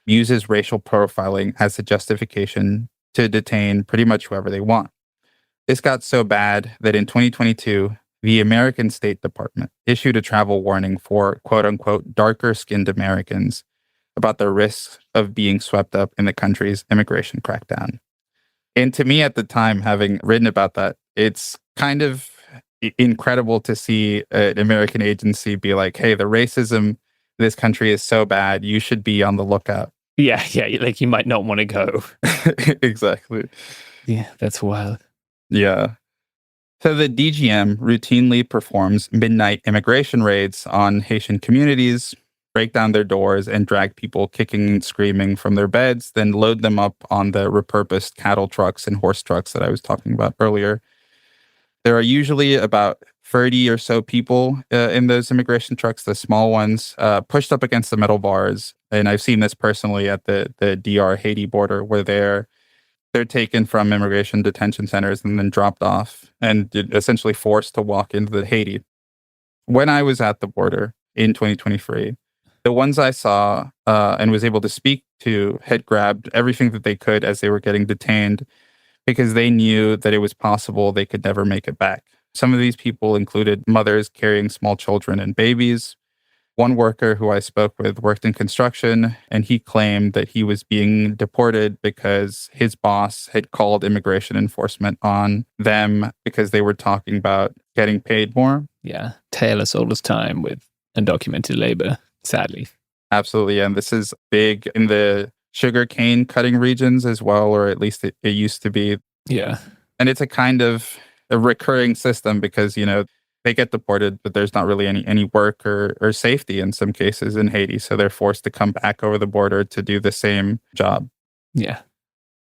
uses racial profiling as a justification to detain pretty much whoever they want. This got so bad that in 2022, the American State Department issued a travel warning for quote-unquote darker-skinned Americans about the risks of being swept up in the country's immigration crackdown. And to me at the time, having written about that, it's kind of incredible to see an American agency be like, hey, the racism in this country is so bad, you should be on the lookout.
Yeah, like you might not want to go.
Exactly.
Yeah, that's wild.
Yeah. So the DGM routinely performs midnight immigration raids on Haitian communities, break down their doors, and drag people kicking and screaming from their beds, then load them up on the repurposed cattle trucks and horse trucks that I was talking about earlier. There are usually about 30 or so people in those immigration trucks, the small ones, pushed up against the metal bars. And I've seen this personally at the DR-Haiti border, where they're taken from immigration detention centers and then dropped off and essentially forced to walk into Haiti. When I was at the border in 2023, the ones I saw and was able to speak to had grabbed everything that they could as they were getting detained, because they knew that it was possible they could never make it back. Some of these people included mothers carrying small children and babies. One worker who I spoke with worked in construction, and he claimed that he was being deported because his boss had called immigration enforcement on them because they were talking about getting paid more.
Yeah, tail us all this time with undocumented labor, sadly.
Absolutely, and this is big in the sugarcane cutting regions as well, or at least it used to be.
Yeah.
And it's a kind of a recurring system because, they get deported, but there's not really any work or safety in some cases in Haiti. So they're forced to come back over the border to do the same job.
Yeah.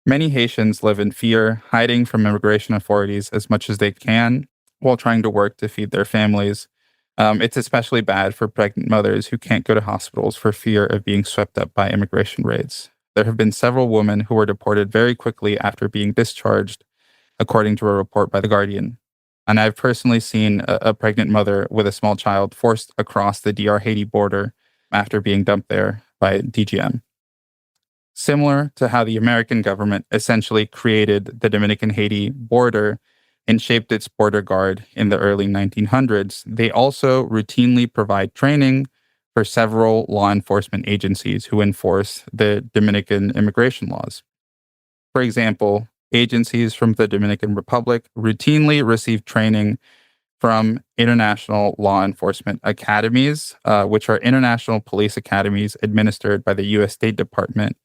Many Haitians live in fear, hiding from immigration authorities as much as they can while trying to work to feed their families. It's especially bad for pregnant mothers who can't go to hospitals for fear of being swept up by immigration raids. There have been several women who were deported very quickly after being discharged, according to a report by The Guardian. And I've personally seen a pregnant mother with a small child forced across the DR-Haiti border after being dumped there by DGM. Similar to how the American government essentially created the Dominican-Haiti border and shaped its border guard in the early 1900s, they also routinely provide training for several law enforcement agencies who enforce the Dominican immigration laws. For example, agencies from the Dominican Republic routinely receive training from international law enforcement academies, which are international police academies administered by the U.S. State Department,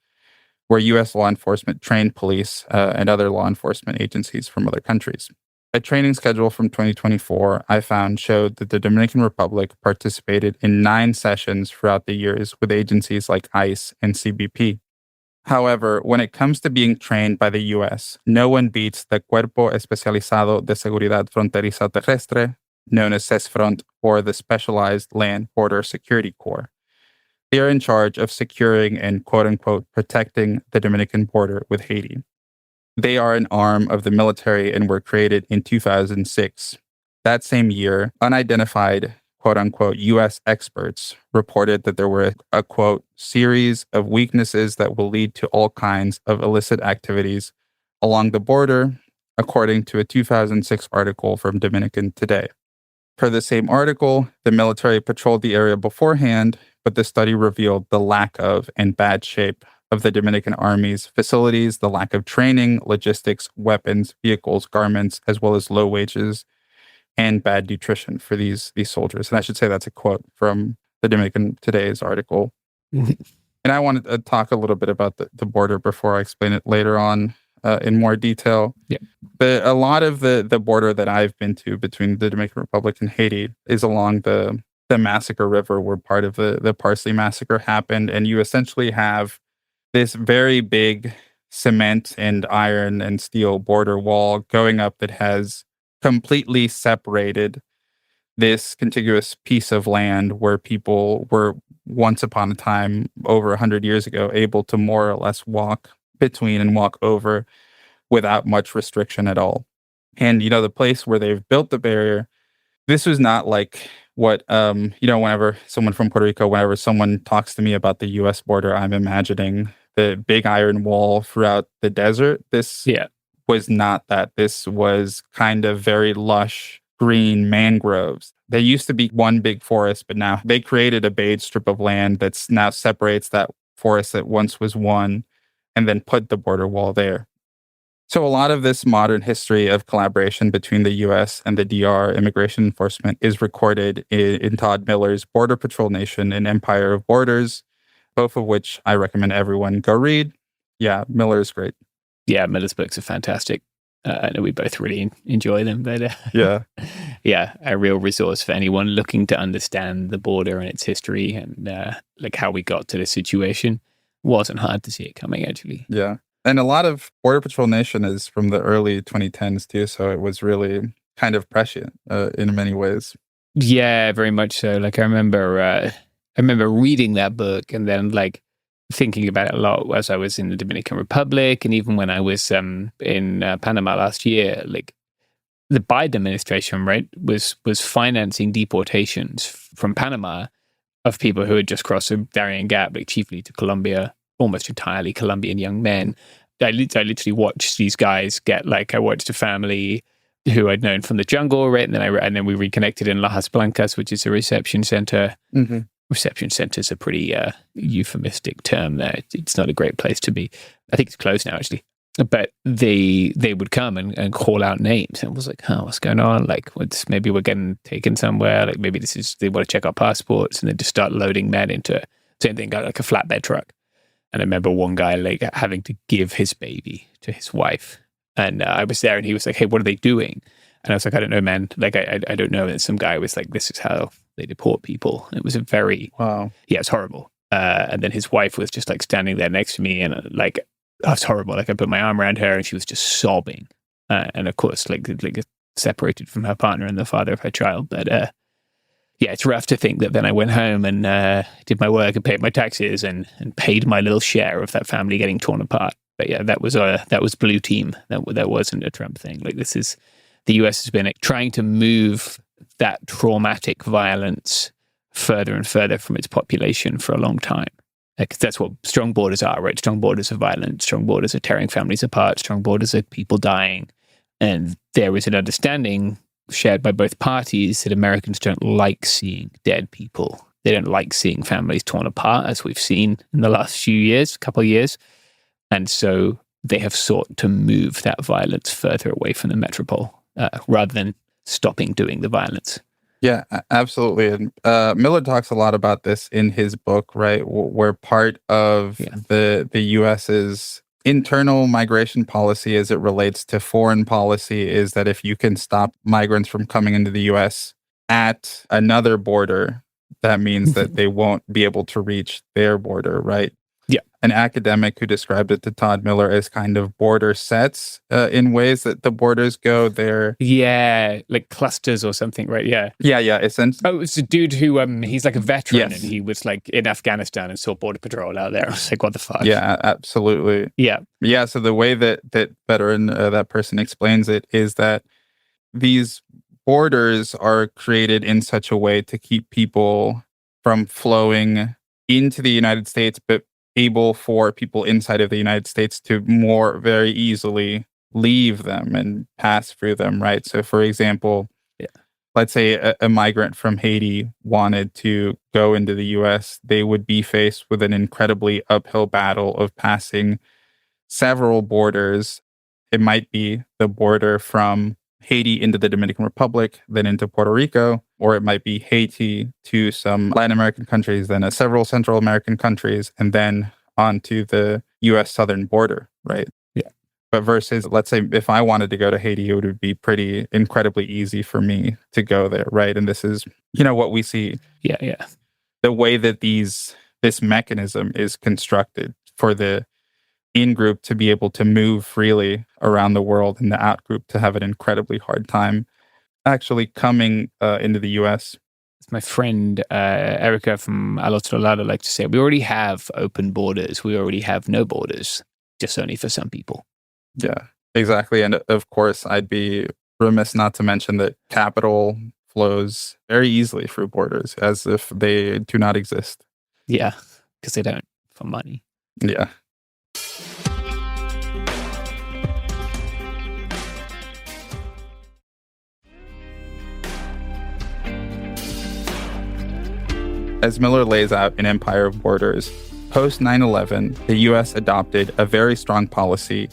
where U.S. law enforcement train police and other law enforcement agencies from other countries. A training schedule from 2024 I found showed that the Dominican Republic participated in 9 sessions throughout the years with agencies like ICE and CBP. However, when it comes to being trained by the U.S., no one beats the Cuerpo Especializado de Seguridad Fronteriza Terrestre, known as CESFRONT, or the Specialized Land Border Security Corps. They are in charge of securing and quote-unquote protecting the Dominican border with Haiti. They are an arm of the military and were created in 2006. That same year, unidentified quote-unquote U.S. experts reported that there were a, quote, series of weaknesses that will lead to all kinds of illicit activities along the border, according to a 2006 article from Dominican Today. Per the same article, the military patrolled the area beforehand, but the study revealed the lack of and bad shape of the Dominican Army's facilities, the lack of training, logistics, weapons, vehicles, garments, as well as low wages and bad nutrition for these soldiers. And I should say that's a quote from the Dominican Today's article. And I wanted to talk a little bit about the border before I explain it later on in more detail.
Yeah.
But a lot of the border that I've been to between the Dominican Republic and Haiti is along the Massacre River, where part of the Parsley Massacre happened. And you essentially have this very big cement and iron and steel border wall going up that has completely separated this contiguous piece of land where people were once upon a time, over 100 years ago, able to more or less walk between and walk over without much restriction at all. And, the place where they've built the barrier, this was not like what, whenever someone from Puerto Rico, whenever someone talks to me about the U.S. border, I'm imagining the big iron wall throughout the desert. This was not that. This was kind of very lush green mangroves. They used to be one big forest, but now they created a beige strip of land that's now separates that forest that once was one, and then put the border wall there. So a lot of this modern history of collaboration between the U.S. and the DR immigration enforcement is recorded in Todd Miller's Border Patrol Nation and Empire of Borders, both of which I recommend everyone go read. Yeah, Miller is great.
Yeah, Miller's books are fantastic. I know we both really enjoy them, but yeah, a real resource for anyone looking to understand the border and its history and like how we got to this situation. Wasn't hard to see it coming, actually.
Yeah. And a lot of Border Patrol Nation is from the early 2010s too, so it was really kind of prescient in many ways.
Yeah, very much so. Like I remember reading that book and then like thinking about it a lot as I was in the Dominican Republic, and even when I was in Panama last year. Like the Biden administration, right, was financing deportations from Panama of people who had just crossed the Darien Gap, like chiefly to Colombia, almost entirely Colombian young men. I literally watched these guys get, like, I watched a family who I'd known from the jungle, right? And then we reconnected in Lajas Blancas, which is a reception center. Mm-hmm. Reception center is a pretty euphemistic term there. It's not a great place to be. I think it's closed now, actually. But they would come and call out names. And it was like, oh, what's going on? Like, maybe we're getting taken somewhere. Like, maybe they want to check our passports. And they just start loading men into, same thing, got like a flatbed truck. And I remember one guy like having to give his baby to his wife. And I was there and he was like, hey, what are they doing? And I was like, I don't know, man. Like, I don't know. And some guy was like, this is how they deport people. And it was a very,
wow. Yeah,
it's horrible. And then his wife was just like standing there next to me and like, oh, it's horrible. Like I put my arm around her and she was just sobbing. And of course, like separated from her partner and the father of her child. But yeah, it's rough to think that then I went home and did my work and paid my taxes and paid my little share of that family getting torn apart. But yeah, that was blue team. That wasn't a Trump thing. Like the US has been trying to move that traumatic violence further and further from its population for a long time. Because that's what strong borders are, right? Strong borders are violent. Strong borders are tearing families apart. Strong borders are people dying. And there is an understanding shared by both parties that Americans don't like seeing dead people. They don't like seeing families torn apart, as we've seen in the last couple of years. And so they have sought to move that violence further away from the metropole rather than stopping doing the violence.
Yeah, absolutely. And Miller talks a lot about this in his book, right? Where part of the US's internal migration policy as it relates to foreign policy is that if you can stop migrants from coming into the US at another border, that means that they won't be able to reach their border, right?
Yeah.
An academic who described it to Todd Miller as kind of border sets in ways that the borders go there.
Yeah, like clusters or something, right? Yeah.
Yeah. Essentially.
Oh, it's a dude who, he's like a veteran and he was like in Afghanistan and saw Border Patrol out there. I was like, what the fuck?
Yeah, absolutely.
Yeah.
Yeah, so the way that veteran, that person explains it is that these borders are created in such a way to keep people from flowing into the United States, but able for people inside of the United States to more very easily leave them and pass through them, right? So, for example, let's say a migrant from Haiti wanted to go into the U.S., they would be faced with an incredibly uphill battle of passing several borders. It might be the border from Haiti into the Dominican Republic, then into Puerto Rico, or it might be Haiti to some Latin American countries, then several Central American countries, and then onto the U.S. southern border, right?
Yeah.
But versus, let's say, if I wanted to go to Haiti, it would be pretty incredibly easy for me to go there, right? And this is, what we see.
Yeah.
The way that this mechanism is constructed for the in-group to be able to move freely around the world and the out-group to have an incredibly hard time actually coming into the U.S.
My friend Erica from Al Otro Lado likes to say, we already have open borders. We already have no borders, just only for some people.
Yeah, exactly. And of course, I'd be remiss not to mention that capital flows very easily through borders as if they do not exist.
Yeah, because they don't for money.
Yeah. As Miller lays out in Empire of Borders, post 9/11, the U.S. adopted a very strong policy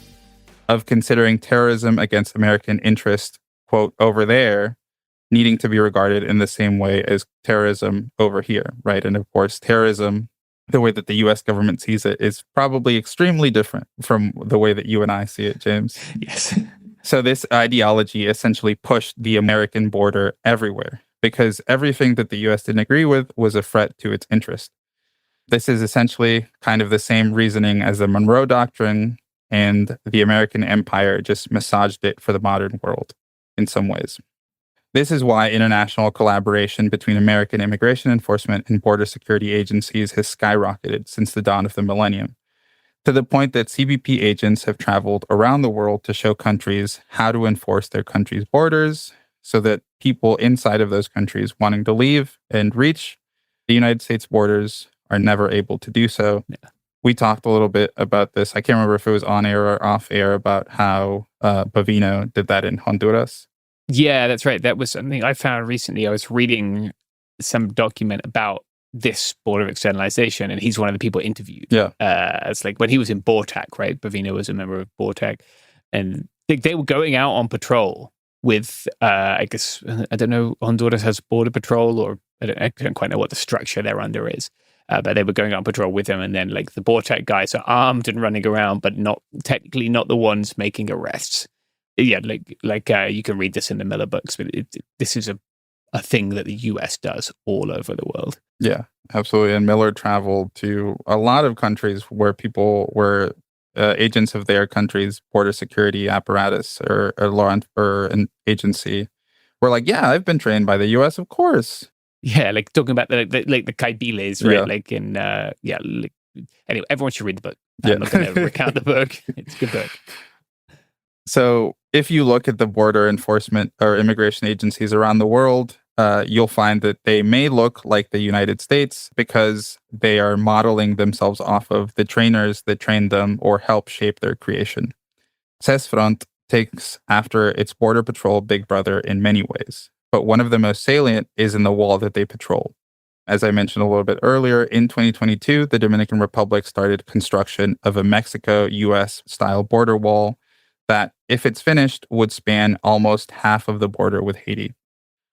of considering terrorism against American interest, quote, over there, needing to be regarded in the same way as terrorism over here, right? And of course, terrorism, the way that the U.S. government sees it, is probably extremely different from the way that you and I see it, James.
Yes.
So this ideology essentially pushed the American border everywhere, because everything that the U.S. didn't agree with was a threat to its interest. This is essentially kind of the same reasoning as the Monroe Doctrine, and the American empire just massaged it for the modern world in some ways. This is why international collaboration between American immigration enforcement and border security agencies has skyrocketed since the dawn of the millennium, to the point that CBP agents have traveled around the world to show countries how to enforce their country's borders, so that people inside of those countries wanting to leave and reach the United States borders are never able to do so.
Yeah.
We talked a little bit about this. I can't remember if it was on air or off air about how Bovino did that in Honduras.
Yeah, that's right. That was something I found recently. I was reading some document about this border externalization, and he's one of the people interviewed.
Yeah.
It's like when he was in BORTAC, right? Bovino was a member of BORTAC, and they were going out on patrol with, I guess, I don't know, Honduras has border patrol, or I don't quite know what the structure they're under is. But they were going on patrol with him, and then like the BORTAC guys are armed and running around, but not technically not the ones making arrests. Yeah, like you can read this in the Miller books, but this is a thing that the U.S. does all over the world.
Yeah, absolutely. And Miller traveled to a lot of countries where people were agents of their country's border security apparatus or law or an agency were like, yeah, I've been trained by the U.S., of course.
Yeah, like talking about the Caibiles, right? Yeah. Like in, anyway, everyone should read the book. I'm not going to recount the book. It's a good book.
So if you look at the border enforcement or immigration agencies around the world, you'll find that they may look like the United States because they are modeling themselves off of the trainers that trained them or help shape their creation. CESFRONT takes after its border patrol big brother in many ways, but one of the most salient is in the wall that they patrol. As I mentioned a little bit earlier, in 2022, the Dominican Republic started construction of a Mexico-U.S. style border wall that, if it's finished, would span almost half of the border with Haiti.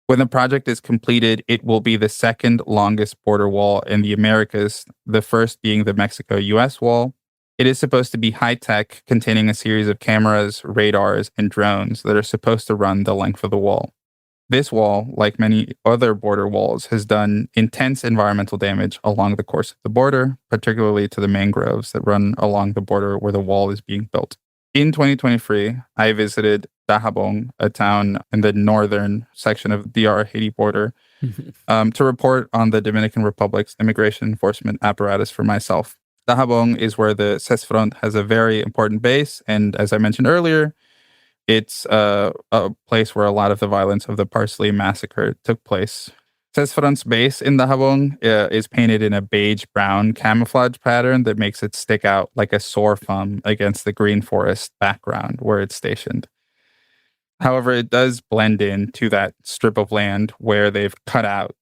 When the project is completed, it will be the second longest border wall in the Americas, the first being the Mexico-U.S. wall. It is supposed to be high-tech, containing a series of cameras, radars, and drones that are supposed to run the length of the wall. This wall, like many other border walls, has done intense environmental damage along the course of the border, particularly to the mangroves that run along the border where the wall is being built. In 2023, I visited Dajabon, a town in the northern section of the DR-Haiti border, to report on the Dominican Republic's immigration enforcement apparatus for myself. Dajabon is where the CESFRONT has a very important base, and as I mentioned earlier, it's a place where a lot of the violence of the Parsley Massacre took place. Cesfront's base in the Habong is painted in a beige-brown camouflage pattern that makes it stick out like a sore thumb against the green forest background where it's stationed. However, it does blend in to that strip of land where they've cut out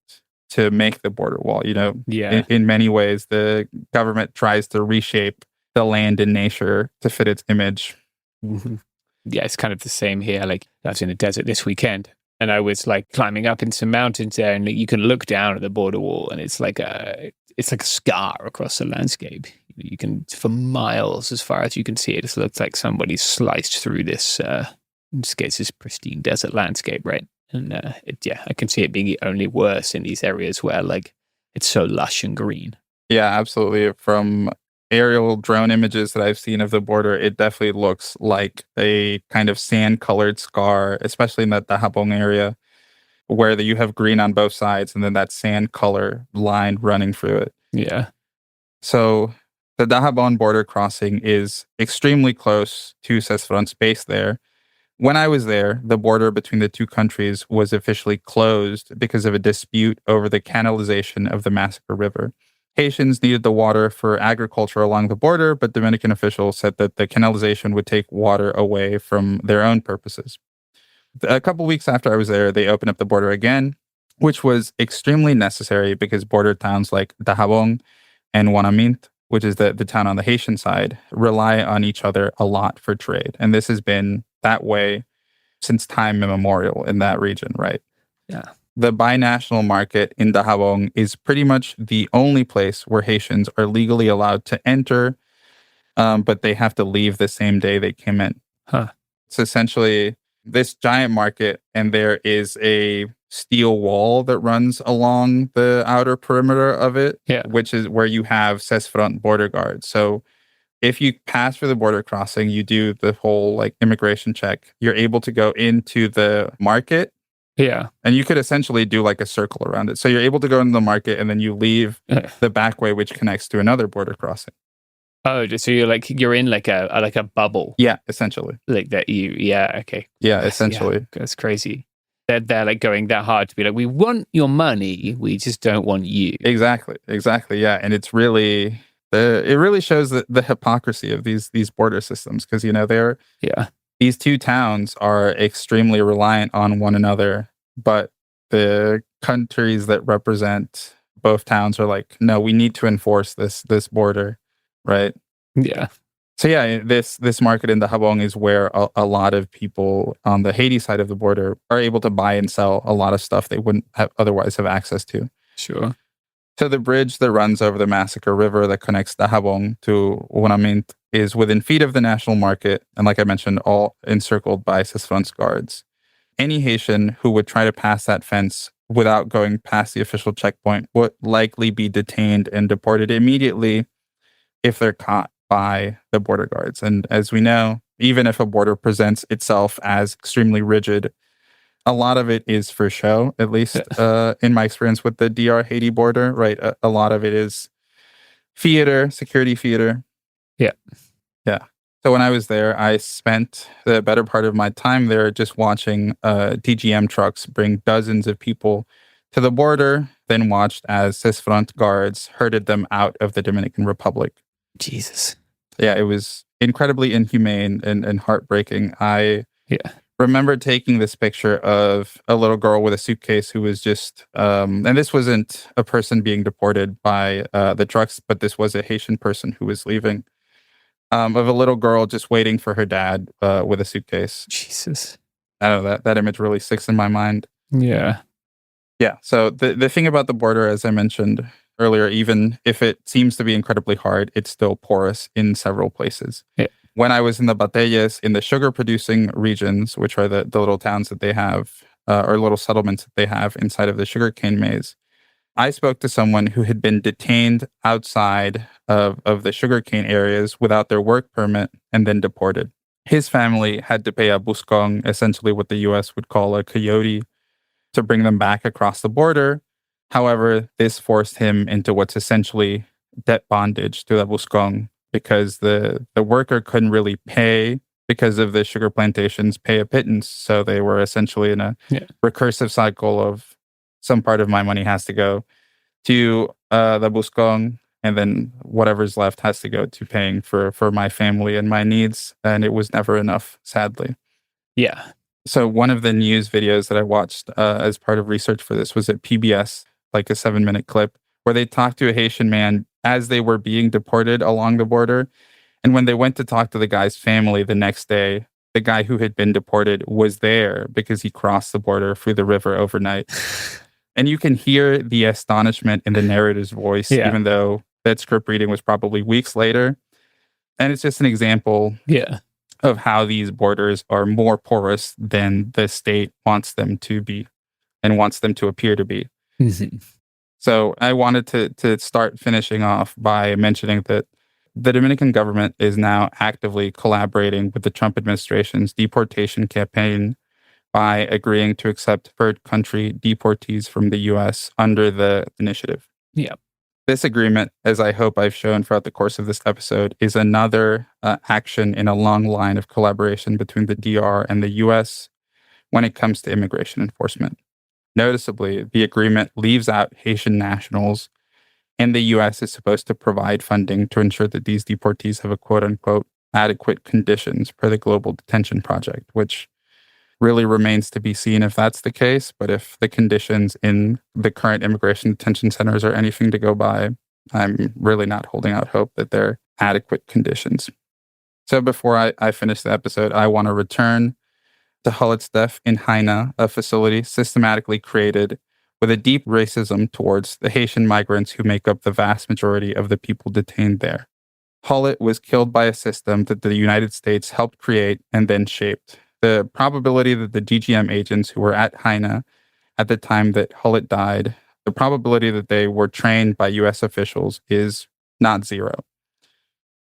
to make the border wall. In many ways, the government tries to reshape the land and nature to fit its image.
Mm-hmm. Yeah, it's kind of the same here. Like, I was in the desert this weekend, and I was like climbing up in some mountains there, and you can look down at the border wall, and it's like a scar across the landscape. You can, for miles, as far as you can see it, it looks like somebody sliced through this. In this case, this pristine desert landscape, right? And I can see it being only worse in these areas where like it's so lush and green.
Yeah, absolutely. From aerial drone images that I've seen of the border, it definitely looks like a kind of sand-colored scar, especially in the Habong area, where you have green on both sides and then that sand color line running through it.
Yeah.
So the Dahabon border crossing is extremely close to Cesfront's base there. When I was there, the border between the two countries was officially closed because of a dispute over the canalization of the Massacre River. Haitians needed the water for agriculture along the border, but Dominican officials said that the canalization would take water away from their own purposes. A couple weeks after I was there, they opened up the border again, which was extremely necessary because border towns like Dahabong and Wanamint, which is the town on the Haitian side, rely on each other a lot for trade. And this has been that way since time immemorial in that region, right?
Yeah.
The binational market in Dahabong is pretty much the only place where Haitians are legally allowed to enter, but they have to leave the same day they came in.
Huh.
It's essentially this giant market, and there is a steel wall that runs along the outer perimeter of it, which is where you have Cesfront border guards. So if you pass through the border crossing, you do the whole like immigration check, you're able to go into the market.
Yeah.
And you could essentially do like a circle around it. So you're able to go into the market and then you leave the back way, which connects to another border crossing.
Oh, so you're in like a bubble.
Yeah, essentially.
Like that okay.
Yeah, essentially.
Yeah, that's crazy. They're like going that hard to be like, we want your money, we just don't want you.
Exactly. Yeah. And it's really it really shows the hypocrisy of these border systems, because these two towns are extremely reliant on one another, but the countries that represent both towns are like, no, we need to enforce this border, right?
Yeah.
So yeah, this market in the Habong is where a lot of people on the Haiti side of the border are able to buy and sell a lot of stuff they wouldn't otherwise have access to.
Sure.
So the bridge that runs over the Massacre River that connects Dahabong to Wanamint is within feet of the national market, and like I mentioned, all encircled by Cesfront's guards. Any Haitian who would try to pass that fence without going past the official checkpoint would likely be detained and deported immediately if they're caught by the border guards. And as we know, even if a border presents itself as extremely rigid, a lot of it is for show, at least in my experience with the DR Haiti border, right? A lot of it is security theater.
Yeah.
So when I was there, I spent the better part of my time there just watching DGM trucks bring dozens of people to the border, then watched as Cesfront guards herded them out of the Dominican Republic.
Jesus.
Yeah, it was incredibly inhumane and heartbreaking. I remember taking this picture of a little girl with a suitcase who was just, and this wasn't a person being deported by the trucks, but this was a Haitian person who was leaving, of a little girl just waiting for her dad with a suitcase.
Jesus.
I don't know, that image really sticks in my mind.
Yeah.
Yeah, so the thing about the border, as I mentioned earlier, even if it seems to be incredibly hard, it's still porous in several places.
Yeah.
When I was in the Batallas, in the sugar-producing regions, which are the little towns that they have, or little settlements that they have inside of the sugarcane maize, I spoke to someone who had been detained outside of the sugarcane areas without their work permit and then deported. His family had to pay a buscong, essentially what the U.S. would call a coyote, to bring them back across the border. However, this forced him into what's essentially debt bondage to the buscong, because the worker couldn't really pay because of the sugar plantations pay a pittance. So they were essentially in a recursive cycle of some part of my money has to go to the Buscong, and then whatever's left has to go to paying for my family and my needs. And it was never enough, sadly.
Yeah.
So one of the news videos that I watched as part of research for this was at PBS, like a 7-minute clip, where they talked to a Haitian man as they were being deported along the border. And when they went to talk to the guy's family the next day, the guy who had been deported was there because he crossed the border through the river overnight. And you can hear the astonishment in the narrator's voice, even though that script reading was probably weeks later. And it's just an example of how these borders are more porous than the state wants them to be and wants them to appear to be.
Mm-hmm.
So I wanted to start finishing off by mentioning that the Dominican government is now actively collaborating with the Trump administration's deportation campaign by agreeing to accept third country deportees from the U.S. under the initiative.
Yeah.
This agreement, as I hope I've shown throughout the course of this episode, is another action in a long line of collaboration between the DR and the U.S. when it comes to immigration enforcement. Noticeably, the agreement leaves out Haitian nationals, and the U.S. is supposed to provide funding to ensure that these deportees have a quote-unquote adequate conditions per the Global Detention Project, which really remains to be seen if that's the case. But if the conditions in the current immigration detention centers are anything to go by, I'm really not holding out hope that they're adequate conditions. So before I finish the episode, I want to return to Hullet's death in Haina, a facility systematically created with a deep racism towards the Haitian migrants who make up the vast majority of the people detained there. Hullet was killed by a system that the United States helped create and then shaped. The probability that the DGM agents who were at Haina at the time that Hullet died, the probability that they were trained by U.S. officials is not zero.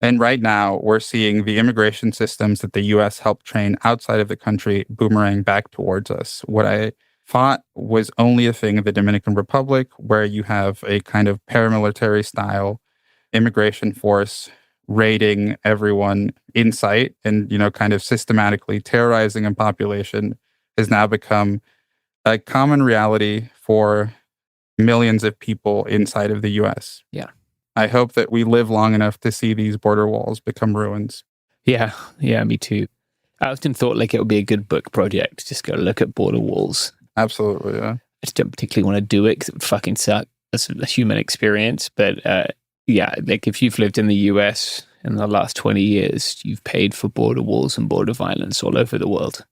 And right now, we're seeing the immigration systems that the U.S. helped train outside of the country boomerang back towards us. What I thought was only a thing in the Dominican Republic, where you have a kind of paramilitary style immigration force raiding everyone in sight and, kind of systematically terrorizing a population, has now become a common reality for millions of people inside of the U.S.
Yeah.
I hope that we live long enough to see these border walls become ruins.
Yeah, me too. I often thought like it would be a good book project, just go look at border walls.
Absolutely, yeah.
I just don't particularly want to do it because it would fucking suck. That's a human experience. But like if you've lived in the US in the last 20 years, you've paid for border walls and border violence all over the world.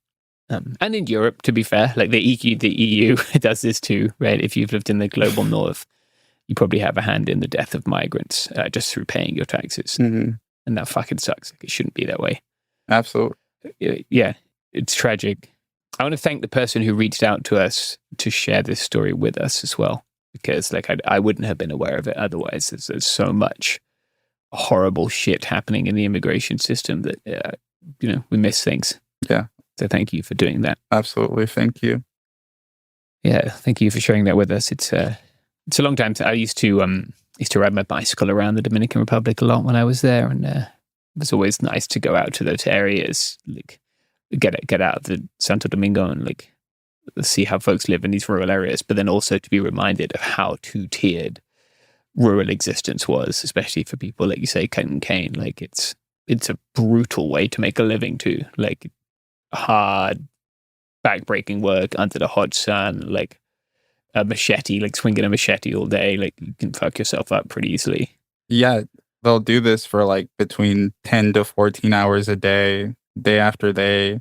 And in Europe, to be fair, like the EU does this too, right? If you've lived in the global north, you probably have a hand in the death of migrants just through paying your taxes.
Mm-hmm.
And that fucking sucks. Like, it shouldn't be that way.
Absolutely.
Yeah, it's tragic. I want to thank the person who reached out to us to share this story with us as well, because like I wouldn't have been aware of it otherwise. There's so much horrible shit happening in the immigration system that we miss things.
Yeah.
So thank you for doing that.
Absolutely, thank you.
Yeah, thank you for sharing that with us. It's a long time. I used to ride my bicycle around the Dominican Republic a lot when I was there, and it was always nice to go out to those areas, like get out of the Santo Domingo and like see how folks live in these rural areas, but then also to be reminded of how two-tiered rural existence was, especially for people like you say, Ken Kane. Like it's a brutal way to make a living too. Like hard, back-breaking work under the hot sun, like a machete, like swinging a machete all day. Like you can fuck yourself up pretty easily.
Yeah, they'll do this for like between 10 to 14 hours a day after day.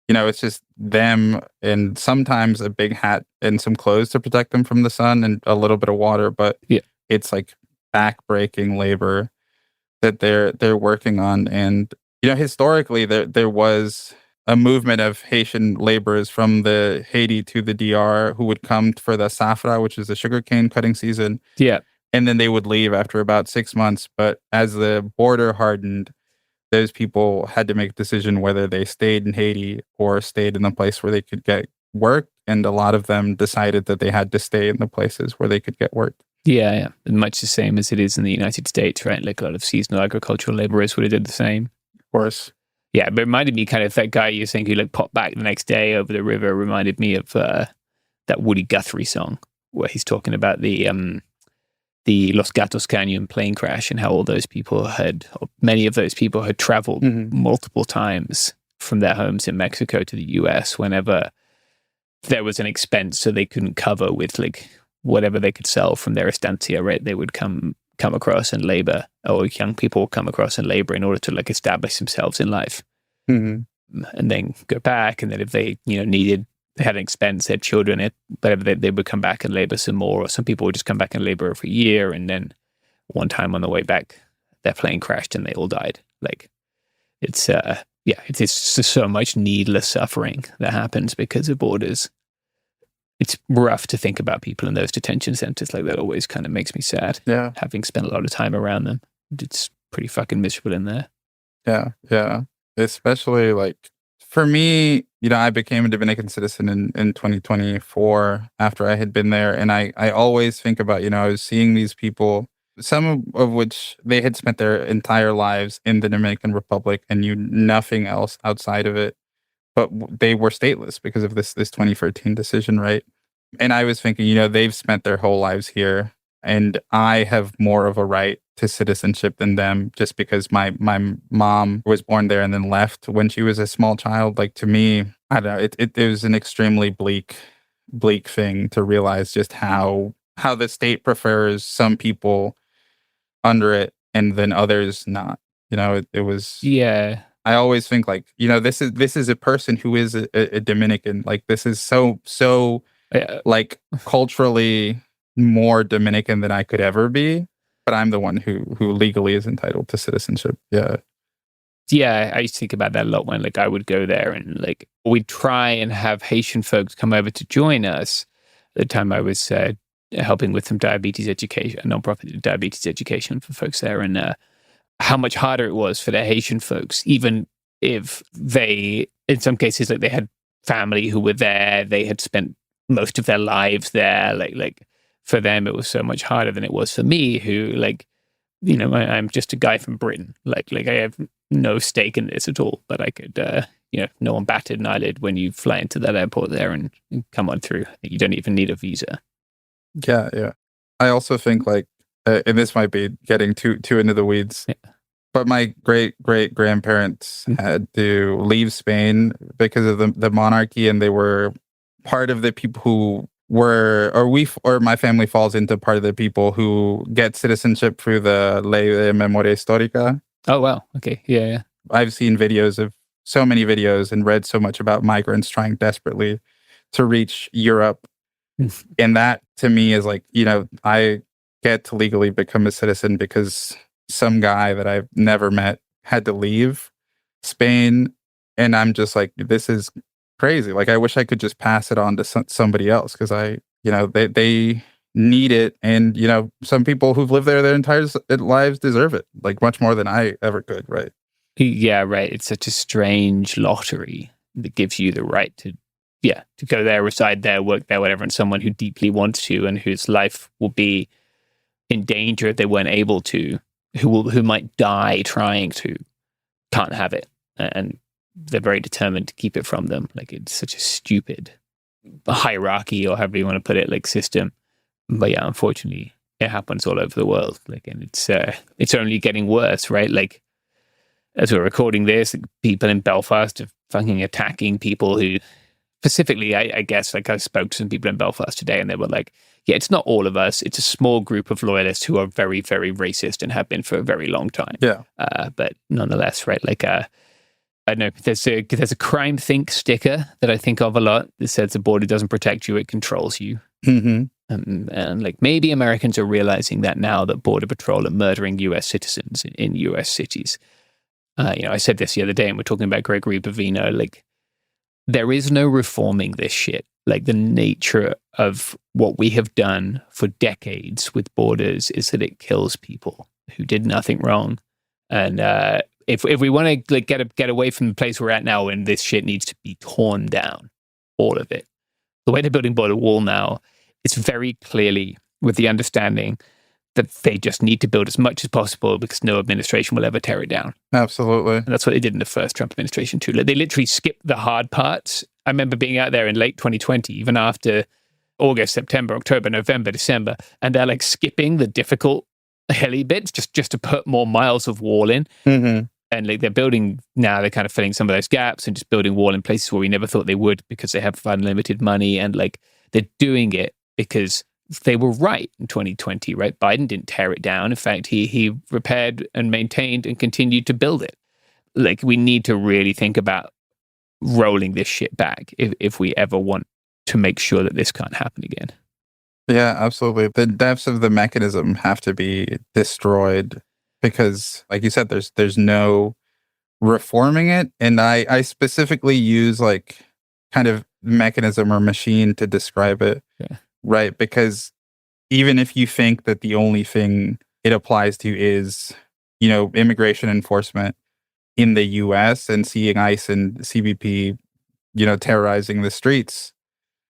It's just them and sometimes a big hat and some clothes to protect them from the sun and a little bit of water. But it's like back-breaking labor that they're working on. And, historically, there was a movement of Haitian laborers from the Haiti to the DR who would come for the safra, which is the sugarcane cutting season.
Yeah.
And then they would leave after about 6 months. But as the border hardened, those people had to make a decision whether they stayed in Haiti or stayed in the place where they could get work. And a lot of them decided that they had to stay in the places where they could get work.
Yeah. And much the same as it is in the United States, right? Like a lot of seasonal agricultural laborers would have did the same.
Of course.
Yeah, but it reminded me kind of that guy you think who like popped back the next day over the river reminded me of that Woody Guthrie song where he's talking about the Los Gatos Canyon plane crash and how all those people many of those people had traveled multiple times from their homes in Mexico to the US whenever there was an expense so they couldn't cover with like whatever they could sell from their estancia, right? They would come across and labor, or young people would come across and labor in order to like establish themselves in life. And then go back, and then if they, they had an expense, they had children, whatever, they would come back and labor some more, or some people would just come back and labor for a year, and then one time on the way back, their plane crashed and they all died. Like, it's just so much needless suffering that happens because of borders. It's rough to think about people in those detention centers. Like, that always kind of makes me sad. Yeah. Having spent a lot of time around them. It's pretty fucking miserable in there.
Yeah. Especially like, for me, I became a Dominican citizen in 2024 after I had been there. And I always think about, I was seeing these people, some of which they had spent their entire lives in the Dominican Republic and knew nothing else outside of it. But they were stateless because of this 2013 decision, right? And I was thinking, they've spent their whole lives here, and I have more of a right to citizenship than them just because my mom was born there and then left when she was a small child. Like, to me, I don't know, it was an extremely bleak thing to realize just how the state prefers some people under it and then others not. It was... Yeah. I always think like, this is a person who is a Dominican. Like, this is so like culturally more Dominican than I could ever be. But I'm the one who legally is entitled to citizenship. Yeah.
Yeah, I used to think about that a lot when like I would go there and like we'd try and have Haitian folks come over to join us. At the time I was helping with some diabetes education, a nonprofit diabetes education for folks there, and how much harder it was for the Haitian folks, even if they, in some cases, like they had family who were there, they had spent most of their lives there. Like for them, it was so much harder than it was for me, who like, I'm just a guy from Britain. Like I have no stake in this at all, but I could, no one batted an eyelid when you fly into that airport there and come on through. You don't even need a visa.
Yeah. I also think like, and this might be getting too into the weeds, but my great-great-grandparents had to leave Spain because of the monarchy, and they were part of the people who were, or my family falls into part of the people who get citizenship through the Ley de Memoria Histórica.
Oh, wow. Okay. Yeah.
I've seen so many videos and read so much about migrants trying desperately to reach Europe. And that to me is like, I get to legally become a citizen because some guy that I've never met had to leave Spain. And I'm just like, this is crazy. Like, I wish I could just pass it on to somebody else because they need it. And, some people who've lived there their entire lives deserve it, like much more than I ever could. Right.
Yeah, right. It's such a strange lottery that gives you the right to go there, reside there, work there, whatever. And someone who deeply wants to and whose life will be in danger if they weren't able to, who might die trying to, can't have it, and they're very determined to keep it from them. Like, it's such a stupid hierarchy, or however you want to put it, like system. But yeah, unfortunately, it happens all over the world. Like, and it's only getting worse, right? Like, as we're recording this, people in Belfast are fucking attacking people who, specifically, I guess, like I spoke to some people in Belfast today, and they were like, yeah, it's not all of us. It's a small group of loyalists who are very, very racist and have been for a very long time.
Yeah.
But nonetheless, right, like, I don't know, there's a crime think sticker that I think of a lot that says the border doesn't protect you, it controls you.
Mm-hmm.
And like, maybe Americans are realizing that now, that Border Patrol are murdering U.S. citizens in U.S. cities. I said this the other day, and we're talking about Gregory Bavino, like, there is no reforming this shit. Like, the nature of what we have done for decades with borders is that it kills people who did nothing wrong. And if we want to like get away from the place we're at now, and this shit needs to be torn down, all of it. The way they're building Border Wall now is very clearly with the understanding that they just need to build as much as possible because no administration will ever tear it down.
Absolutely.
And that's what they did in the first Trump administration too. They literally skipped the hard parts. I remember being out there in late 2020, even after August, September, October, November, December, and they're like skipping the difficult hilly bits just to put more miles of wall in.
Mm-hmm.
And like they're building now, they're kind of filling some of those gaps and just building wall in places where we never thought they would because they have unlimited money, and like they're doing it because they were right in 2020, right? Biden didn't tear it down. In fact, he repaired and maintained and continued to build it. Like, we need to really think about rolling this shit back if we ever want to make sure that this can't happen again.
Yeah, absolutely. The depths of the mechanism have to be destroyed because, like you said, there's no reforming it. And I specifically use like kind of mechanism or machine to describe it.
Yeah.
Right? Because even if you think that the only thing it applies to is, immigration enforcement in the US and seeing ICE and CBP, terrorizing the streets,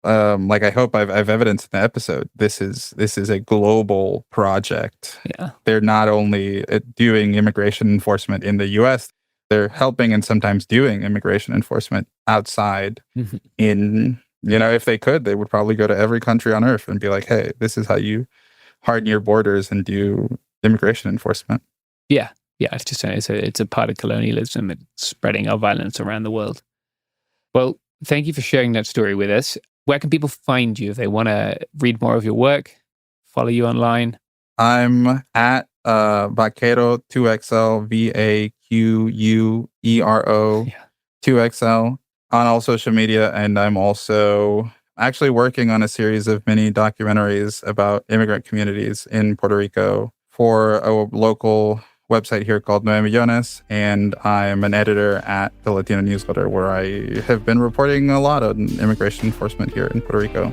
like I hope I've evidenced in the episode, this is a global project.
Yeah.
They're not only doing immigration enforcement in the US, they're helping and sometimes doing immigration enforcement outside in, if they could, they would probably go to every country on earth and be like, hey, this is how you harden your borders and do immigration enforcement.
Yeah. Yeah. It's just it's a part of colonialism and spreading our violence around the world. Well, thank you for sharing that story with us. Where can people find you if they want to read more of your work, follow you online?
I'm at Vaquero 2XL, VAQUERO 2XL on all social media. And I'm also actually working on a series of mini documentaries about immigrant communities in Puerto Rico for a local website here called 9 Millones, and I'm an editor at the Latino newsletter where I have been reporting a lot on immigration enforcement here in Puerto Rico.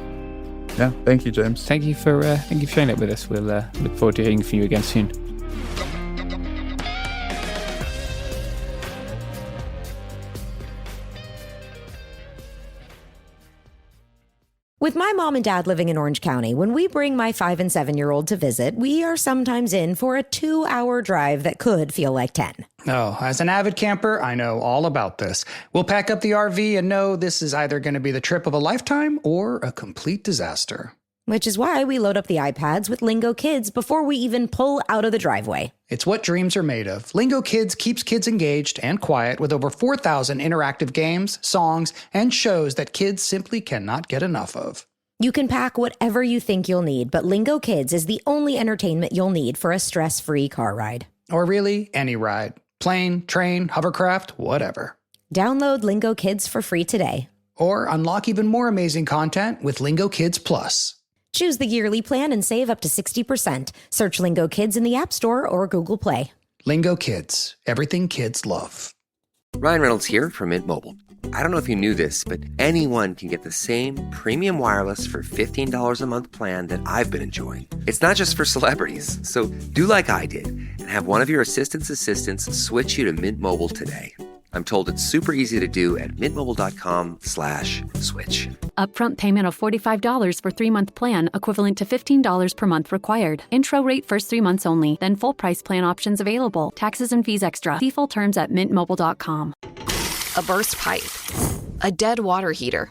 Yeah, thank you, James.
Thank you for sharing it with us. We'll look forward to hearing from you again soon.
With my mom and dad living in Orange County, when we bring my 5 and 7-year-old to visit, we are sometimes in for a 2-hour drive that could feel like 10.
Oh, as an avid camper, I know all about this. We'll pack up the RV and know this is either going to be the trip of a lifetime or a complete disaster.
Which is why we load up the iPads with Lingo Kids before we even pull out of the driveway.
It's what dreams are made of. Lingo Kids keeps kids engaged and quiet with over 4,000 interactive games, songs, and shows that kids simply cannot get enough of.
You can pack whatever you think you'll need, but Lingo Kids is the only entertainment you'll need for a stress-free car ride.
Or really, any ride. Plane, train, hovercraft, whatever.
Download Lingo Kids for free today.
Or unlock even more amazing content with Lingo Kids Plus.
Choose the yearly plan and save up to 60%. Search Lingo Kids in the App Store or Google Play.
Lingo Kids. Everything kids love.
Ryan Reynolds here from Mint Mobile. I don't know if you knew this, but anyone can get the same premium wireless for $15 a month plan that I've been enjoying. It's not just for celebrities. So do like I did and have one of your assistants switch you to Mint Mobile today. I'm told it's super easy to do at mintmobile.com/switch.
Upfront payment of $45 for 3-month plan, equivalent to $15 per month required. Intro rate first 3 months only, then full price plan options available. Taxes and fees extra. See full terms at mintmobile.com.
A burst pipe. A dead water heater.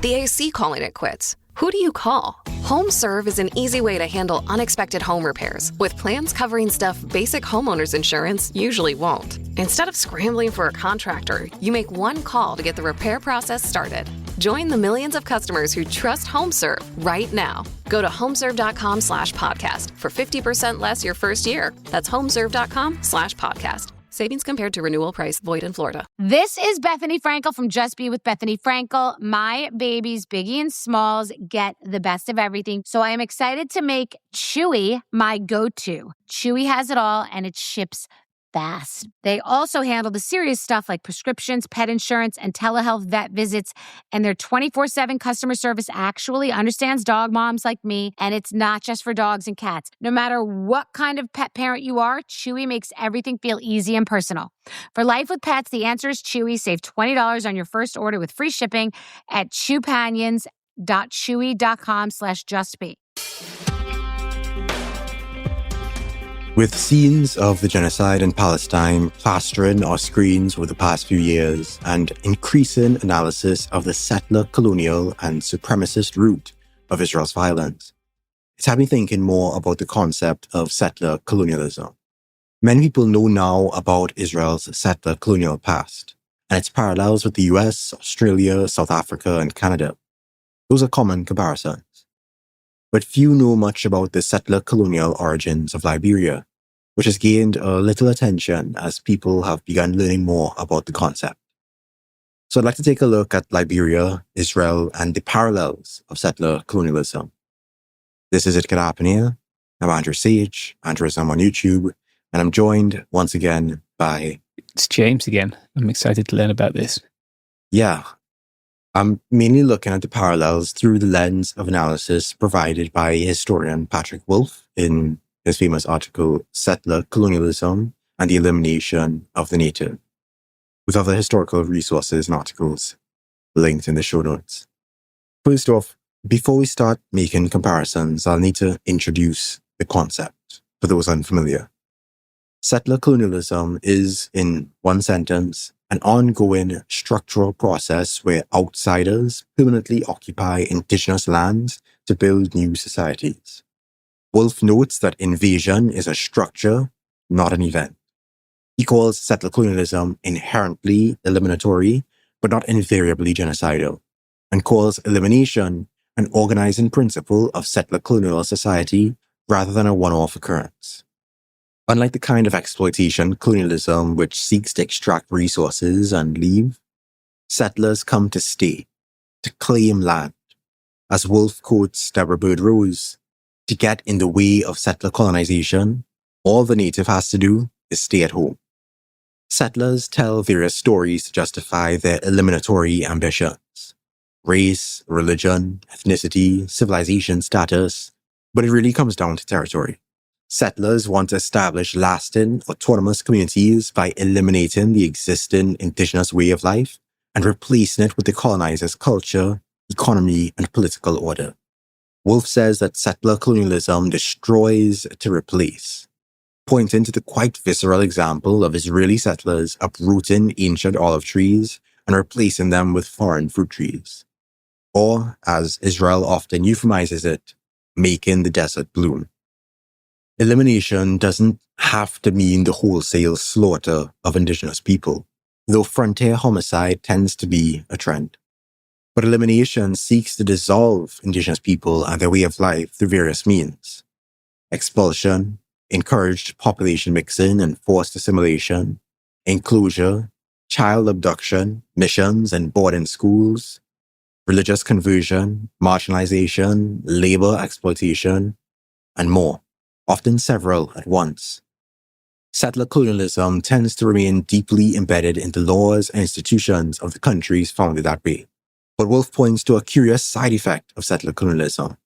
The AC calling it quits. Who do you call? HomeServe is an easy way to handle unexpected home repairs with plans covering stuff basic homeowners insurance usually won't. Instead of scrambling for a contractor, you make one call to get the repair process started. Join the millions of customers who trust HomeServe right now. Go to homeserve.com/podcast for 50% less your first year. That's homeserve.com/podcast. Savings compared to renewal price. Void in Florida.
This is Bethany Frankel from Just Be with Bethany Frankel. My babies, Biggie and Smalls, get the best of everything. So I am excited to make Chewy my go-to. Chewy has it all and it ships fast. They also handle the serious stuff like prescriptions, pet insurance, and telehealth vet visits. And their 24/7 customer service actually understands dog moms like me. And it's not just for dogs and cats. No matter what kind of pet parent you are, Chewy makes everything feel easy and personal. For life with pets, the answer is Chewy. Save $20 on your first order with free shipping at chewpanions.chewy.com/justbe.
With scenes of the genocide in Palestine plastering our screens over the past few years and increasing analysis of the settler, colonial, and supremacist route of Israel's violence, it's had me thinking more about the concept of settler colonialism. Many people know now about Israel's settler colonial past and its parallels with the US, Australia, South Africa, and Canada. Those are common comparisons. But few know much about the settler colonial origins of Liberia, which has gained a little attention as people have begun learning more about the concept. So I'd like to take a look at Liberia, Israel, and the parallels of settler colonialism. This is It Could Happen Here. I'm Andrew Sage, Andrewism on YouTube, and I'm joined once again by...
It's James again. I'm excited to learn about this.
Yeah. I'm mainly looking at the parallels through the lens of analysis provided by historian Patrick Wolfe in his famous article, Settler Colonialism and the Elimination of the Native, with other historical resources and articles linked in the show notes. First off, before we start making comparisons, I'll need to introduce the concept for those unfamiliar. Settler colonialism is, in one sentence, an ongoing structural process where outsiders permanently occupy indigenous lands to build new societies. Wolfe notes that invasion is a structure, not an event. He calls settler colonialism inherently eliminatory, but not invariably genocidal, and calls elimination an organizing principle of settler colonial society rather than a one-off occurrence. Unlike the kind of exploitation colonialism which seeks to extract resources and leave, settlers come to stay, to claim land. As Wolfe quotes Deborah Bird Rose, to get in the way of settler colonization, all the native has to do is stay at home. Settlers tell various stories to justify their eliminatory ambitions. Race, religion, ethnicity, civilization status, but it really comes down to territory. Settlers want to establish lasting, autonomous communities by eliminating the existing indigenous way of life and replacing it with the colonizer's culture, economy, and political order. Wolfe says that settler colonialism destroys to replace, pointing to the quite visceral example of Israeli settlers uprooting ancient olive trees and replacing them with foreign fruit trees. Or, as Israel often euphemizes it, making the desert bloom. Elimination doesn't have to mean the wholesale slaughter of indigenous people, though frontier homicide tends to be a trend. But elimination seeks to dissolve indigenous people and their way of life through various means. Expulsion, encouraged population mixing and forced assimilation, enclosure, child abduction, missions and boarding schools, religious conversion, marginalization, labor exploitation, and more, often several at once. Settler colonialism tends to remain deeply embedded in the laws and institutions of the countries founded that way. But Wolfe points to a curious side effect of settler colonialism,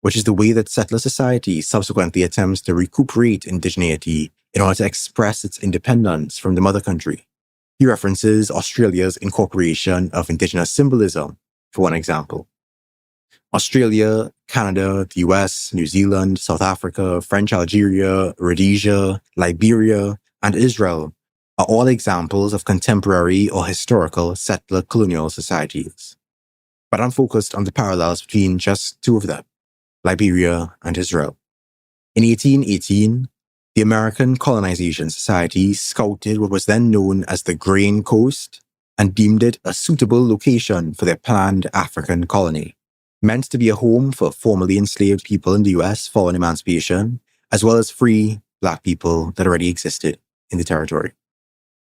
which is the way that settler society subsequently attempts to recuperate indigeneity in order to express its independence from the mother country. He references Australia's incorporation of indigenous symbolism, for one example. Australia, Canada, the US, New Zealand, South Africa, French Algeria, Rhodesia, Liberia, and Israel are all examples of contemporary or historical settler colonial societies. But I'm focused on the parallels between just two of them, Liberia and Israel. In 1818, the American Colonization Society scouted what was then known as the Grain Coast and deemed it a suitable location for their planned African colony, meant to be a home for formerly enslaved people in the US following emancipation, as well as free Black people that already existed in the territory.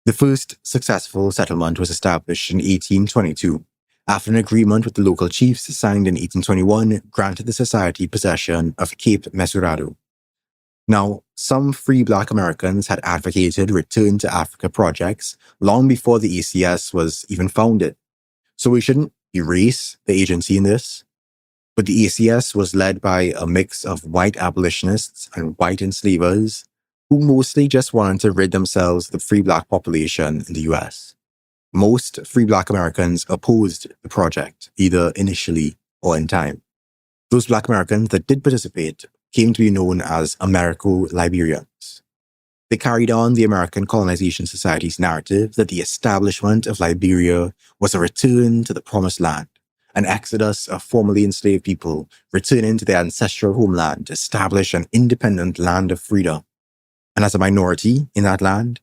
The first successful settlement was established in 1822, after an agreement with the local chiefs signed in 1821 granted the society possession of Cape Mesurado. Now, some free Black Americans had advocated return to Africa projects long before the ACS was even founded, so we shouldn't erase the agency in this. But the ACS was led by a mix of white abolitionists and white enslavers who mostly just wanted to rid themselves of the free Black population in the US. Most free Black Americans opposed the project, either initially or in time. Those Black Americans that did participate came to be known as Americo-Liberians. They carried on the American Colonization Society's narrative that the establishment of Liberia was a return to the Promised Land, an exodus of formerly enslaved people returning to their ancestral homeland to establish an independent land of freedom. And as a minority in that land,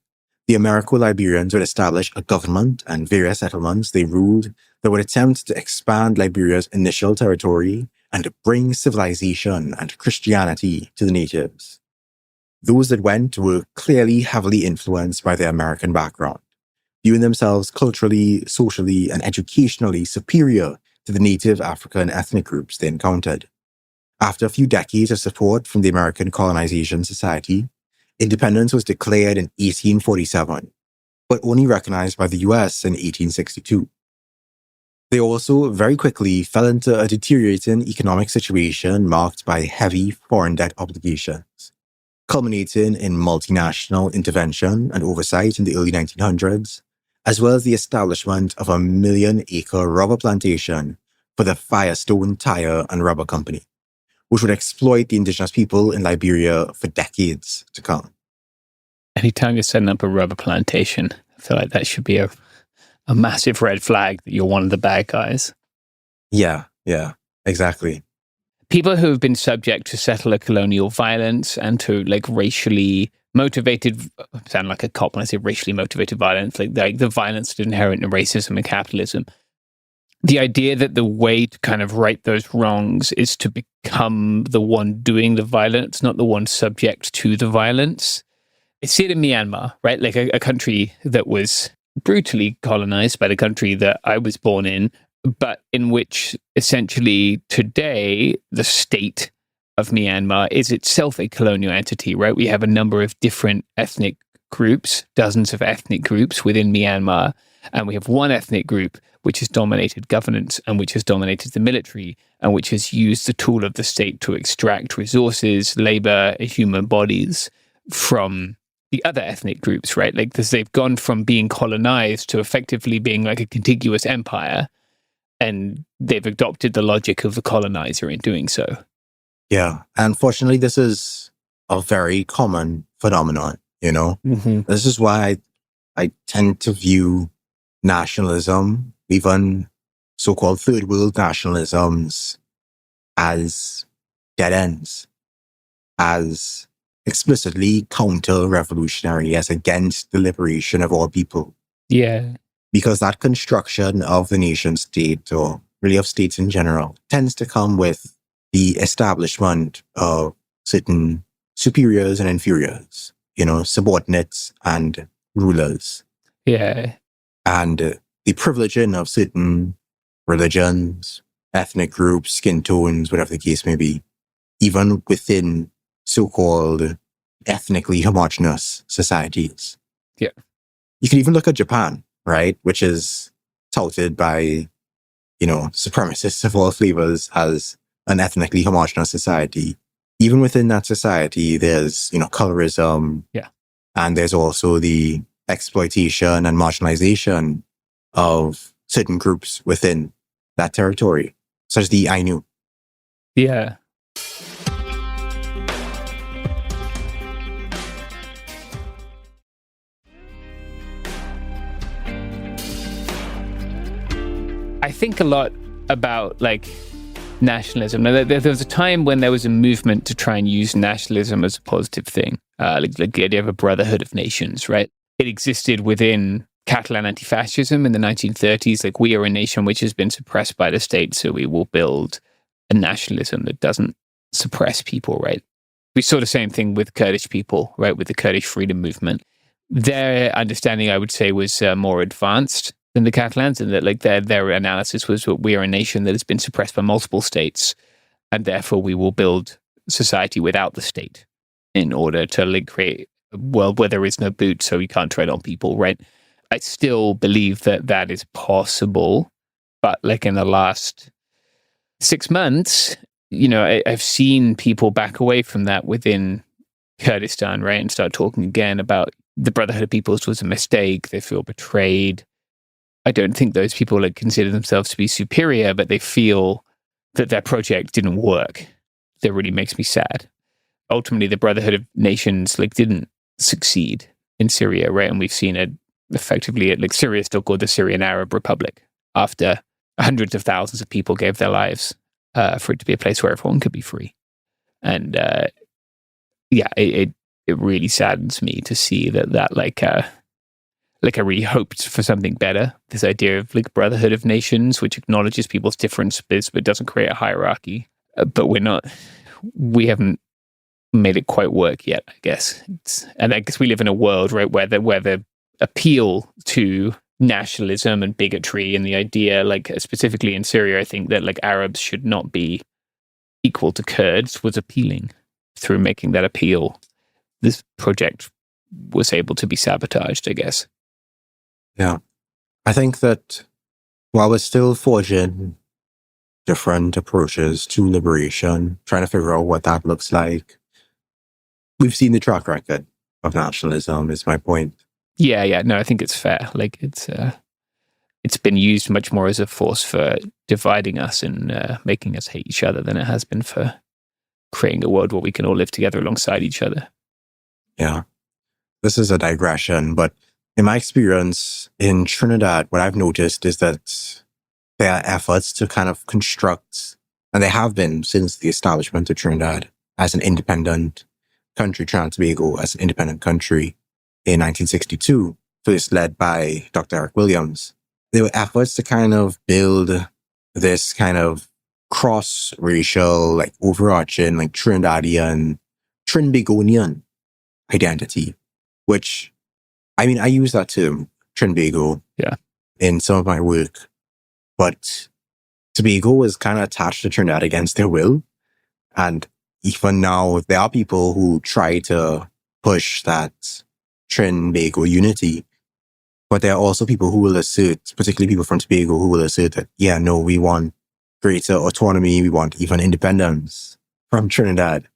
the Americo-Liberians would establish a government and various settlements they ruled that would attempt to expand Liberia's initial territory and to bring civilization and Christianity to the natives. Those that went were clearly heavily influenced by their American background, viewing themselves culturally, socially, and educationally superior to the native African ethnic groups they encountered. After a few decades of support from the American Colonization Society, independence was declared in 1847, but only recognized by the US in 1862. They also very quickly fell into a deteriorating economic situation marked by heavy foreign debt obligations, culminating in multinational intervention and oversight in the early 1900s, as well as the establishment of a 1 million-acre rubber plantation for the Firestone Tire and Rubber Company, which would exploit the indigenous people in Liberia for decades to come.
Anytime you're setting up a rubber plantation, I feel like that should be a massive red flag that you're one of the bad guys.
Yeah, exactly.
People who have been subject to settler colonial violence and to like racially motivated, I sound like a cop when I say racially motivated violence, like the violence that's inherent in racism and capitalism. The idea that the way to kind of right those wrongs is to become the one doing the violence, not the one subject to the violence. I see it in Myanmar, right? Like a country that was brutally colonized by the country that I was born in, but in which essentially today the state of Myanmar is itself a colonial entity, right? We have a number of different ethnic groups, dozens of ethnic groups within Myanmar, and we have one ethnic group which has dominated governance and which has dominated the military and which has used the tool of the state to extract resources, labor, human bodies from the other ethnic groups, right? Like they've gone from being colonized to effectively being like a contiguous empire, and they've adopted the logic of the colonizer in doing so.
Yeah. Unfortunately, this is a very common phenomenon, you know?
Mm-hmm.
This is why I tend to view nationalism, even so-called third world nationalisms, as dead ends, as explicitly counter-revolutionary, as against the liberation of all people.
Yeah.
Because that construction of the nation state, or really of states in general, tends to come with the establishment of certain superiors and inferiors, you know, subordinates and rulers.
Yeah.
And the privileging of certain religions, ethnic groups, skin tones, whatever the case may be, even within so-called ethnically homogenous societies.
Yeah.
You can even look at Japan, right? Which is touted by, you know, supremacists of all flavors as an ethnically homogenous society. Even within that society, there's, you know, colorism.
Yeah.
And there's also the exploitation and marginalization of certain groups within that territory, such as the Ainu.
Yeah. I think a lot about like nationalism. Now, there was a time when there was a movement to try and use nationalism as a positive thing, like the idea of a brotherhood of nations, right? It existed within Catalan anti-fascism in the 1930s. Like, we are a nation which has been suppressed by the state, so we will build a nationalism that doesn't suppress people, right? We saw the same thing with Kurdish people, right? With the Kurdish freedom movement. Their understanding, I would say, was more advanced than the Catalans, and that like their analysis was that we are a nation that has been suppressed by multiple states, and therefore we will build society without the state in order to like create a world where there is no boot, so you can't tread on people, right? I still believe that that is possible, but like in the last 6 months, you know, I've seen people back away from that within Kurdistan, right, and start talking again about the Brotherhood of Peoples was a mistake. They feel betrayed. I don't think those people like consider themselves to be superior, but they feel that their project didn't work. That really makes me sad. Ultimately, the Brotherhood of Nations like didn't succeed in Syria, right? And we've seen it effectively. Like, Syria is still called the Syrian Arab Republic after hundreds of thousands of people gave their lives for it to be a place where everyone could be free. And it really saddens me to see that like I really hoped for something better. This idea of like brotherhood of nations, which acknowledges people's differences but doesn't create a hierarchy. But we haven't made it quite work yet, I guess. And I guess we live in a world, right, where the appeal to nationalism and bigotry and the idea, like specifically in Syria, I think that like Arabs should not be equal to Kurds was appealing. Through making that appeal, this project was able to be sabotaged, I guess.
Yeah. I think that while we're still forging different approaches to liberation, trying to figure out what that looks like, we've seen the track record of nationalism, is my point.
Yeah. No, I think it's fair. Like it's been used much more as a force for dividing us and making us hate each other than it has been for creating a world where we can all live together alongside each other.
Yeah. This is a digression, but in my experience in Trinidad, what I've noticed is that there are efforts to kind of construct, and they have been since the establishment of Trinidad as an independent country, Trinidad and Tobago as an independent country in 1962, first led by Dr. Eric Williams. There were efforts to kind of build this kind of cross-racial, like overarching, like Trinidadian, Trinbagonian identity, which, I mean, I use that term, Trinbago, in some of my work, but Tobago was kind of attached to Trinidad against their will. And even now, there are people who try to push that Trinbago unity, but there are also people who will assert, particularly people from Tobago, who will assert that, yeah, no, we want greater autonomy, we want even independence from Trinidad.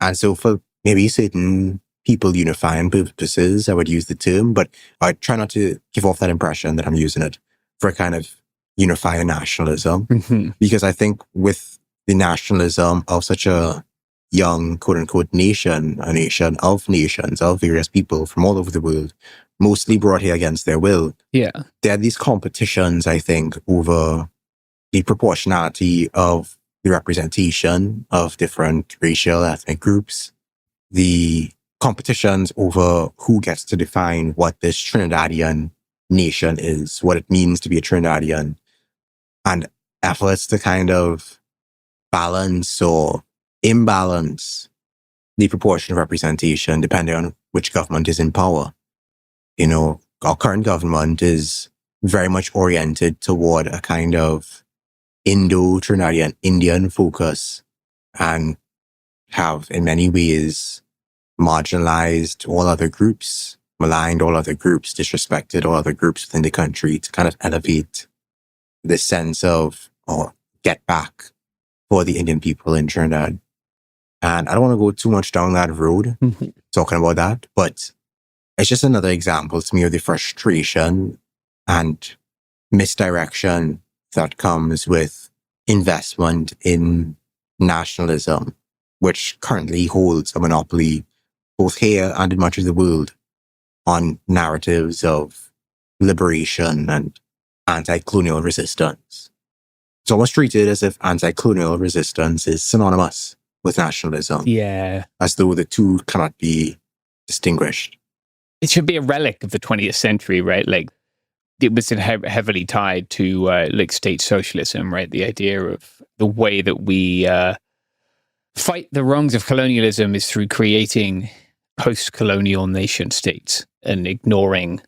And so for maybe certain people unifying purposes, I would use the term, but I try not to give off that impression that I'm using it for a kind of unifying nationalism. Mm-hmm. Because I think with the nationalism of such a young, quote unquote, nation, a nation of nations, of various people from all over the world, mostly brought here against their will.
Yeah.
There are these competitions, I think, over the proportionality of the representation of different racial, ethnic groups, the competitions over who gets to define what this Trinidadian nation is, what it means to be a Trinidadian, and efforts to kind of balance or imbalance the proportion of representation depending on which government is in power. You know, our current government is very much oriented toward a kind of Indo-Trinidadian Indian focus and have in many ways marginalized all other groups, maligned all other groups, disrespected all other groups within the country to kind of elevate this sense of, or get back for the Indian people in Trinidad. And I don't want to go too much down that road talking about that, but it's just another example to me of the frustration and misdirection that comes with investment in nationalism, which currently holds a monopoly both here and in much of the world on narratives of liberation and anti-colonial resistance. It's almost treated as if anti-colonial resistance is synonymous with nationalism.
Yeah.
As though the two cannot be distinguished.
It should be a relic of the 20th century, right? Like, it was heavily tied to like state socialism, right? The idea of the way that we fight the wrongs of colonialism is through creating post-colonial nation states and ignoring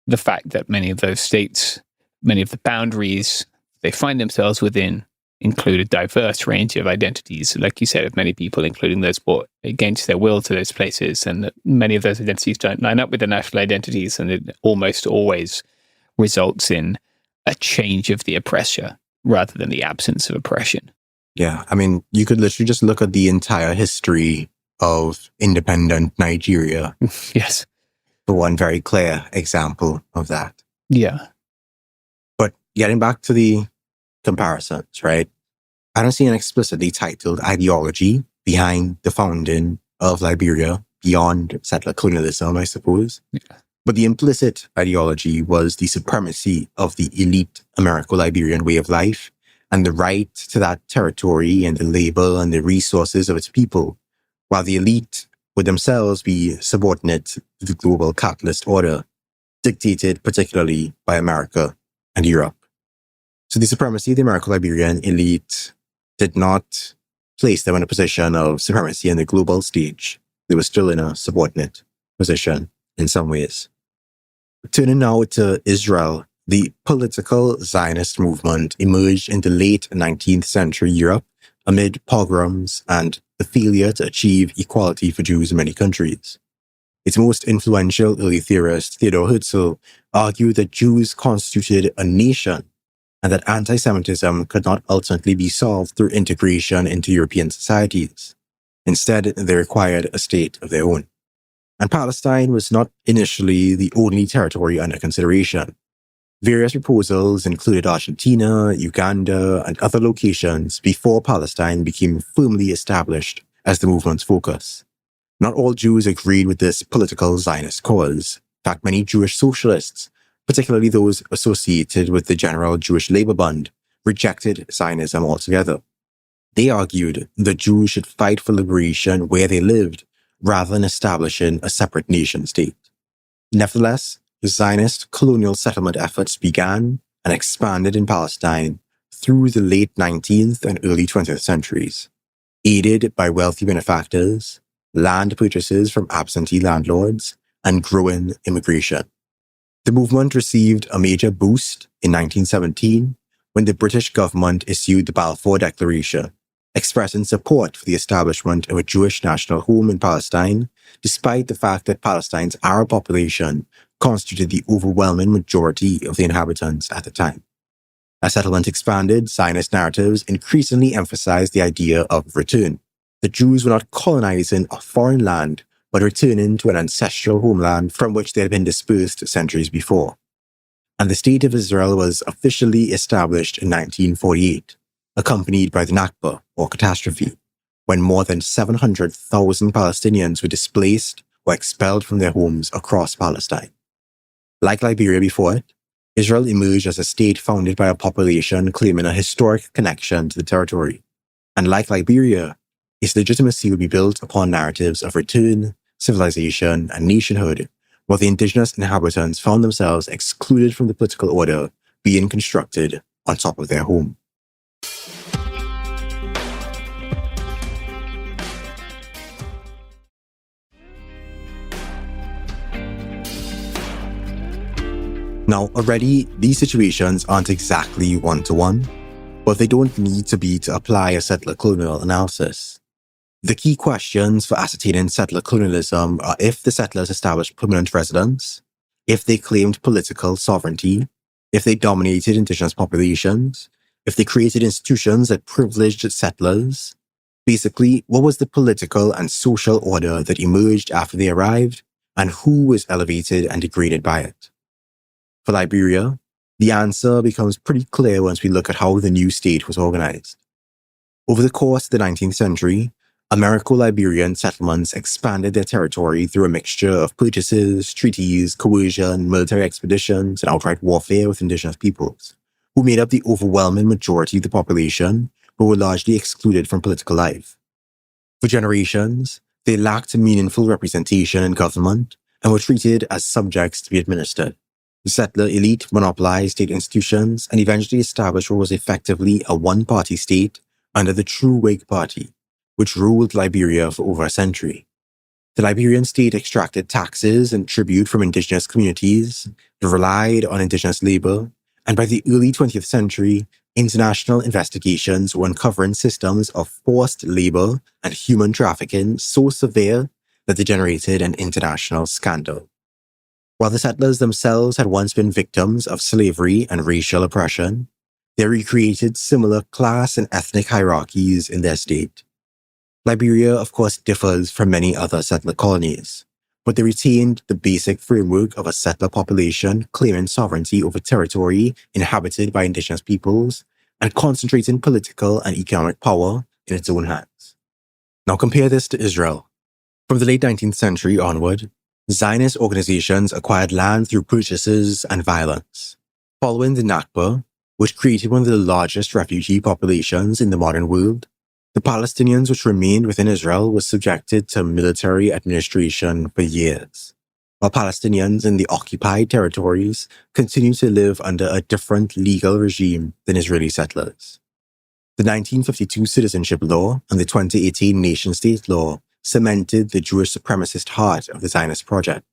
the fact that many of those states, many of the boundaries they find themselves within include a diverse range of identities, like you said, of many people, including those brought against their will to those places, and that many of those identities don't line up with the national identities, and it almost always results in a change of the oppressor rather than the absence of oppression.
Yeah, I mean, you could literally just look at the entire history of independent Nigeria.
Yes.
For one very clear example of that.
Yeah.
But getting back to the comparisons, right? I don't see an explicitly titled ideology behind the founding of Liberia beyond settler colonialism, I suppose.
Yeah.
But the implicit ideology was the supremacy of the elite Americo-Liberian way of life and the right to that territory and the labor and the resources of its people, while the elite would themselves be subordinate to the global capitalist order, dictated particularly by America and Europe. So the supremacy of the Americo-Liberian elite did not place them in a position of supremacy in the global stage. They were still in a subordinate position in some ways. Turning now to Israel, the political Zionist movement emerged in the late 19th century Europe amid pogroms and the failure to achieve equality for Jews in many countries. Its most influential early theorist, Theodor Herzl, argued that Jews constituted a nation and that anti-Semitism could not ultimately be solved through integration into European societies. Instead, they required a state of their own. And Palestine was not initially the only territory under consideration. Various proposals included Argentina, Uganda, and other locations before Palestine became firmly established as the movement's focus. Not all Jews agreed with this political Zionist cause. In fact, many Jewish socialists, particularly those associated with the General Jewish Labor Bund, rejected Zionism altogether. They argued that Jews should fight for liberation where they lived, rather than establishing a separate nation state. Nevertheless, the Zionist colonial settlement efforts began and expanded in Palestine through the late 19th and early 20th centuries, aided by wealthy benefactors, land purchases from absentee landlords, and growing immigration. The movement received a major boost in 1917 when the British government issued the Balfour Declaration, expressing support for the establishment of a Jewish national home in Palestine, despite the fact that Palestine's Arab population constituted the overwhelming majority of the inhabitants at the time. As settlement expanded, Zionist narratives increasingly emphasized the idea of return. The Jews were not colonizing a foreign land, but returning to an ancestral homeland from which they had been dispersed centuries before. And the State of Israel was officially established in 1948, accompanied by the Nakba, or catastrophe, when more than 700,000 Palestinians were displaced or expelled from their homes across Palestine. Like Liberia before it, Israel emerged as a state founded by a population claiming a historic connection to the territory. And like Liberia, its legitimacy would be built upon narratives of return, civilization, and nationhood, while the indigenous inhabitants found themselves excluded from the political order being constructed on top of their home. Now, already, these situations aren't exactly one-to-one, but they don't need to be to apply a settler colonial analysis. The key questions for ascertaining settler colonialism are if the settlers established permanent residence, if they claimed political sovereignty, if they dominated indigenous populations, if they created institutions that privileged settlers. Basically, what was the political and social order that emerged after they arrived, and who was elevated and degraded by it? For Liberia, the answer becomes pretty clear once we look at how the new state was organized. Over the course of the 19th century, Americo-Liberian settlements expanded their territory through a mixture of purchases, treaties, coercion, military expeditions, and outright warfare with indigenous peoples, who made up the overwhelming majority of the population, but were largely excluded from political life. For generations, they lacked meaningful representation in government and were treated as subjects to be administered. The settler elite monopolized state institutions and eventually established what was effectively a one-party state under the true Whig Party, which ruled Liberia for over a century. The Liberian state extracted taxes and tribute from indigenous communities, it relied on indigenous labor, and by the early 20th century, international investigations were uncovering systems of forced labor and human trafficking so severe that they generated an international scandal. While the settlers themselves had once been victims of slavery and racial oppression, they recreated similar class and ethnic hierarchies in their state. Liberia, of course, differs from many other settler colonies, but they retained the basic framework of a settler population claiming sovereignty over territory inhabited by indigenous peoples and concentrating political and economic power in its own hands. Now compare this to Israel. From the late 19th century onward, Zionist organizations acquired land through purchases and violence. Following the Nakba, which created one of the largest refugee populations in the modern world, the Palestinians which remained within Israel were subjected to military administration for years, while Palestinians in the occupied territories continued to live under a different legal regime than Israeli settlers. The 1952 Citizenship Law and the 2018 Nation-State Law cemented the Jewish supremacist heart of the Zionist project.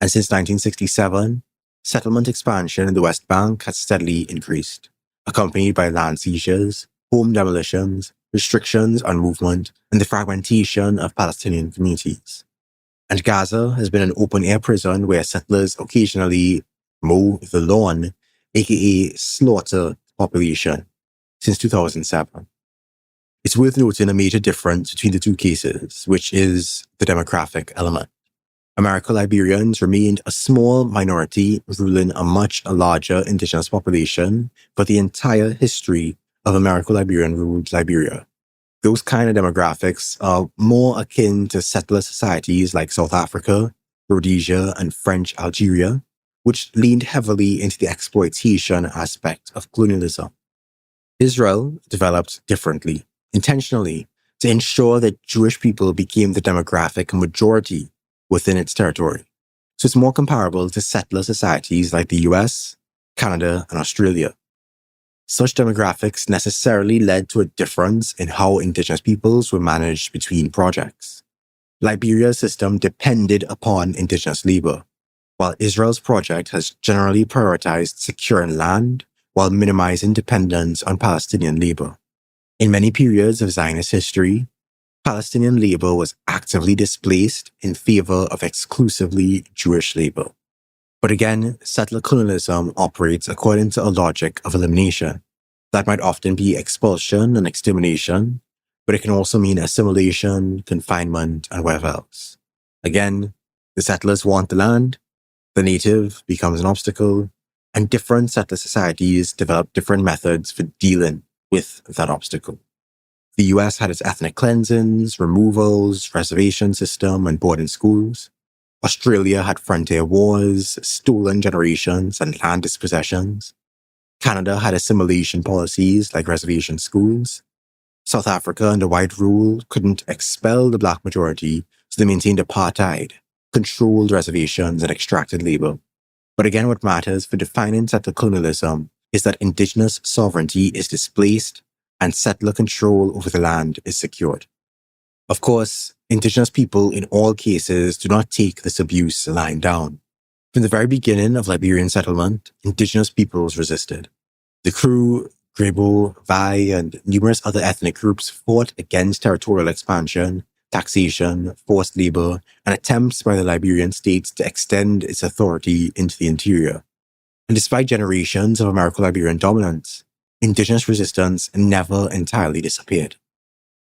And since 1967, settlement expansion in the West Bank has steadily increased, accompanied by land seizures, home demolitions, restrictions on movement, and the fragmentation of Palestinian communities. And Gaza has been an open-air prison where settlers occasionally mow the lawn, aka slaughter the population, since 2007. It's worth noting a major difference between the two cases, which is the demographic element. Americo-Liberians remained a small minority ruling a much larger indigenous population for the entire history of Americo-Liberian-ruled Liberia. Those kind of demographics are more akin to settler societies like South Africa, Rhodesia, and French Algeria, which leaned heavily into the exploitation aspect of colonialism. Israel developed differently, intentionally, to ensure that Jewish people became the demographic majority within its territory. So it's more comparable to settler societies like the US, Canada, and Australia. Such demographics necessarily led to a difference in how indigenous peoples were managed between projects. Liberia's system depended upon indigenous labor, while Israel's project has generally prioritized securing land while minimizing dependence on Palestinian labor. In many periods of Zionist history, Palestinian labor was actively displaced in favor of exclusively Jewish labor. But again, settler colonialism operates according to a logic of elimination. That might often be expulsion and extermination, but it can also mean assimilation, confinement, and whatever else. Again, the settlers want the land, the native becomes an obstacle, and different settler societies develop different methods for dealing with that obstacle. The US had its ethnic cleansings, removals, reservation system, and boarding schools. Australia had frontier wars, stolen generations, and land dispossessions. Canada had assimilation policies like reservation schools. South Africa under white rule couldn't expel the black majority, so they maintained apartheid, controlled reservations, and extracted labor. But again, what matters for defining settler colonialism is that indigenous sovereignty is displaced and settler control over the land is secured. Of course, indigenous people in all cases do not take this abuse lying down. From the very beginning of Liberian settlement, indigenous peoples resisted. The Kru, Grebo, Vai, and numerous other ethnic groups fought against territorial expansion, taxation, forced labor, and attempts by the Liberian state to extend its authority into the interior. And despite generations of Americo-Liberian dominance, indigenous resistance never entirely disappeared.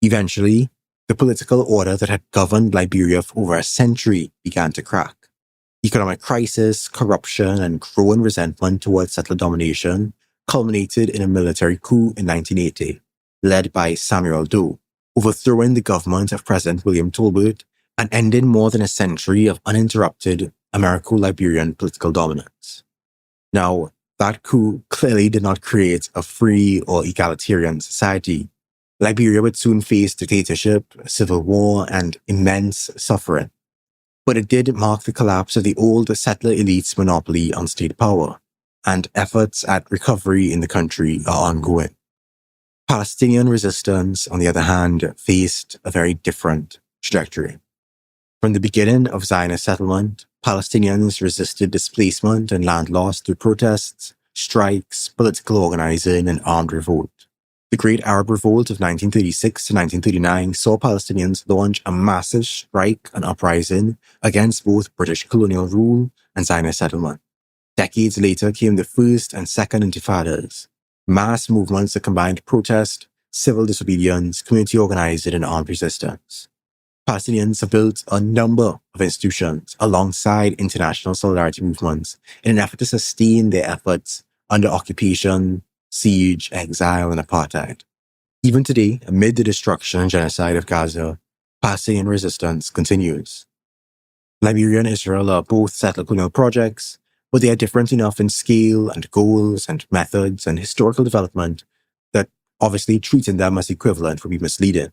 Eventually, the political order that had governed Liberia for over a century began to crack. Economic crisis, corruption, and growing resentment towards settler domination culminated in a military coup in 1980, led by Samuel Doe, overthrowing the government of President William Tolbert and ending more than a century of uninterrupted Americo-Liberian political dominance. Now, that coup clearly did not create a free or egalitarian society. Liberia would soon face dictatorship, civil war, and immense suffering. But it did mark the collapse of the old settler elite's monopoly on state power, and efforts at recovery in the country are ongoing. Palestinian resistance, on the other hand, faced a very different trajectory. From the beginning of Zionist settlement, Palestinians resisted displacement and land loss through protests, strikes, political organizing, and armed revolt. The Great Arab Revolt of 1936 to 1939 saw Palestinians launch a massive strike and uprising against both British colonial rule and Zionist settlement. Decades later came the First and Second Intifadas, mass movements that combined protest, civil disobedience, community organizing, and armed resistance. Palestinians have built a number of institutions alongside international solidarity movements in an effort to sustain their efforts under occupation, siege, exile, and apartheid. Even today, amid the destruction and genocide of Gaza, Palestinian resistance continues. Liberia and Israel are both settler colonial projects, but they are different enough in scale and goals and methods and historical development that obviously treating them as equivalent would be misleading.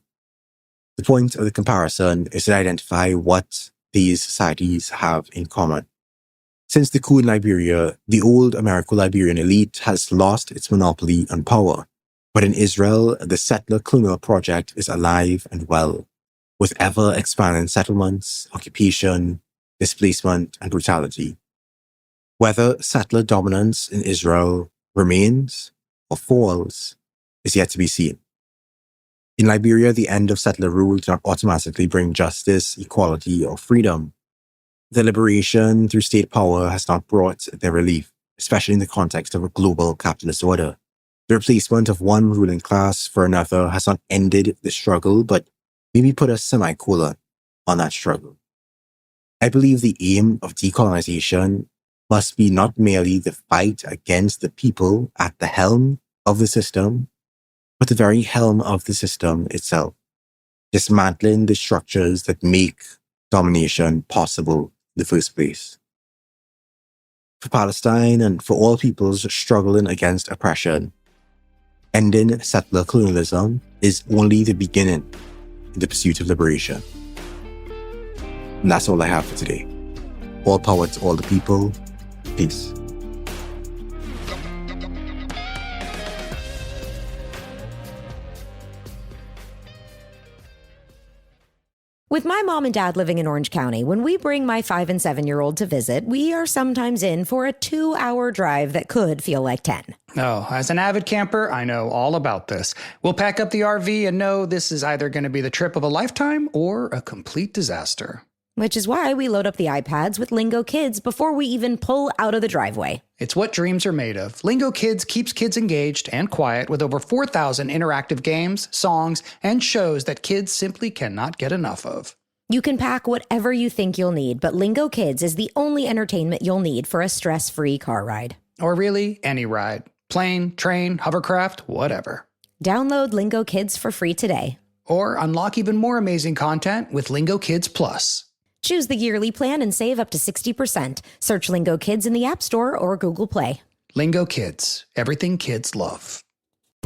The point of the comparison is to identify what these societies have in common. Since the coup in Liberia, the old Americo-Liberian elite has lost its monopoly on power. But in Israel, the settler colonial project is alive and well, with ever-expanding settlements, occupation, displacement, and brutality. Whether settler dominance in Israel remains or falls is yet to be seen. In Liberia, the end of settler rule did not automatically bring justice, equality, or freedom. The liberation through state power has not brought their relief, especially in the context of a global capitalist order. The replacement of one ruling class for another has not ended the struggle, but maybe put a semicolon on that struggle. I believe the aim of decolonization must be not merely the fight against the people at the helm of the system, but the very helm of the system itself, dismantling the structures that make domination possible in the first place. For Palestine and for all peoples struggling against oppression, ending settler colonialism is only the beginning in the pursuit of liberation. And that's all I have for today. All power to all the people. Peace.
With my mom and dad living in Orange County, when we bring my 5 and 7-year-old to visit, we are sometimes in for a 2-hour drive that could feel like 10.
Oh, as an avid camper, I know all about this. We'll pack up the RV and know this is either going to be the trip of a lifetime or a complete disaster.
Which is why we load up the iPads with Lingo Kids before we even pull out of the driveway.
It's what dreams are made of. Lingo Kids keeps kids engaged and quiet with over 4,000 interactive games, songs, and shows that kids simply cannot get enough of.
You can pack whatever you think you'll need, but Lingo Kids is the only entertainment you'll need for a stress-free car ride.
Or really, any ride. Plane, train, hovercraft, whatever.
Download Lingo Kids for free today.
Or unlock even more amazing content with Lingo Kids Plus.
Choose the yearly plan and save up to 60%. Search Lingo Kids in the App Store or Google Play.
Lingo Kids. Everything kids love.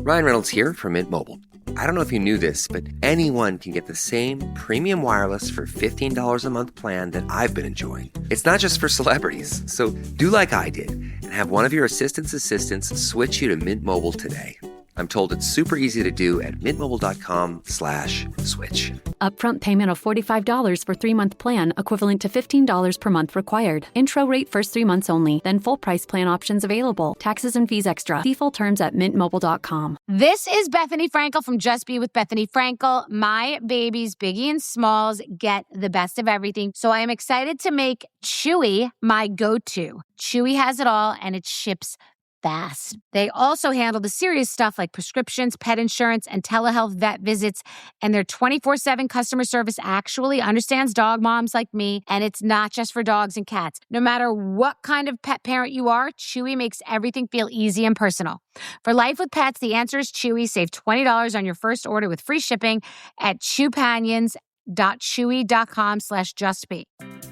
Ryan Reynolds here from Mint Mobile. I don't know if you knew this, but anyone can get the same premium wireless for $15 a month plan that I've been enjoying. It's not just for celebrities. So do like I did and have one of your assistant's assistants switch you to Mint Mobile today. I'm told it's super easy to do at mintmobile.com/switch.
Upfront payment of $45 for 3-month plan, equivalent to $15 per month required. Intro rate first 3 months only, then full price plan options available. Taxes and fees extra. See full terms at mintmobile.com.
This is Bethany Frankel from Just Be with Bethany Frankel. My babies, Biggie and Smalls, get the best of everything. So I am excited to make Chewy my go-to. Chewy has it all and it ships fast. They also handle the serious stuff like prescriptions, pet insurance, and telehealth vet visits. And their 24/7 customer service actually understands dog moms like me. And it's not just for dogs and cats. No matter what kind of pet parent you are, Chewy makes everything feel easy and personal. For life with pets, the answer is Chewy. Save $20 on your first order with free shipping at chewpanions.chewy.com/justbe.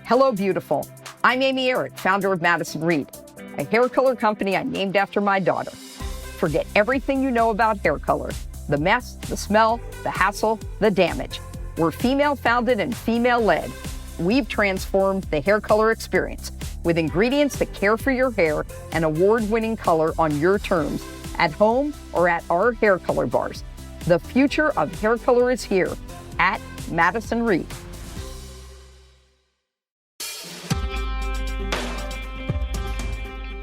Hello, beautiful. I'm Amy Eric, founder of Madison Reed, a hair color company I named after my daughter. Forget everything you know about hair color. The mess, the smell, the hassle, the damage. We're female-founded and female-led. We've transformed the hair color experience with ingredients that care for your hair and award-winning color on your terms, at home or at our hair color bars. The future of hair color is here at Madison Reed.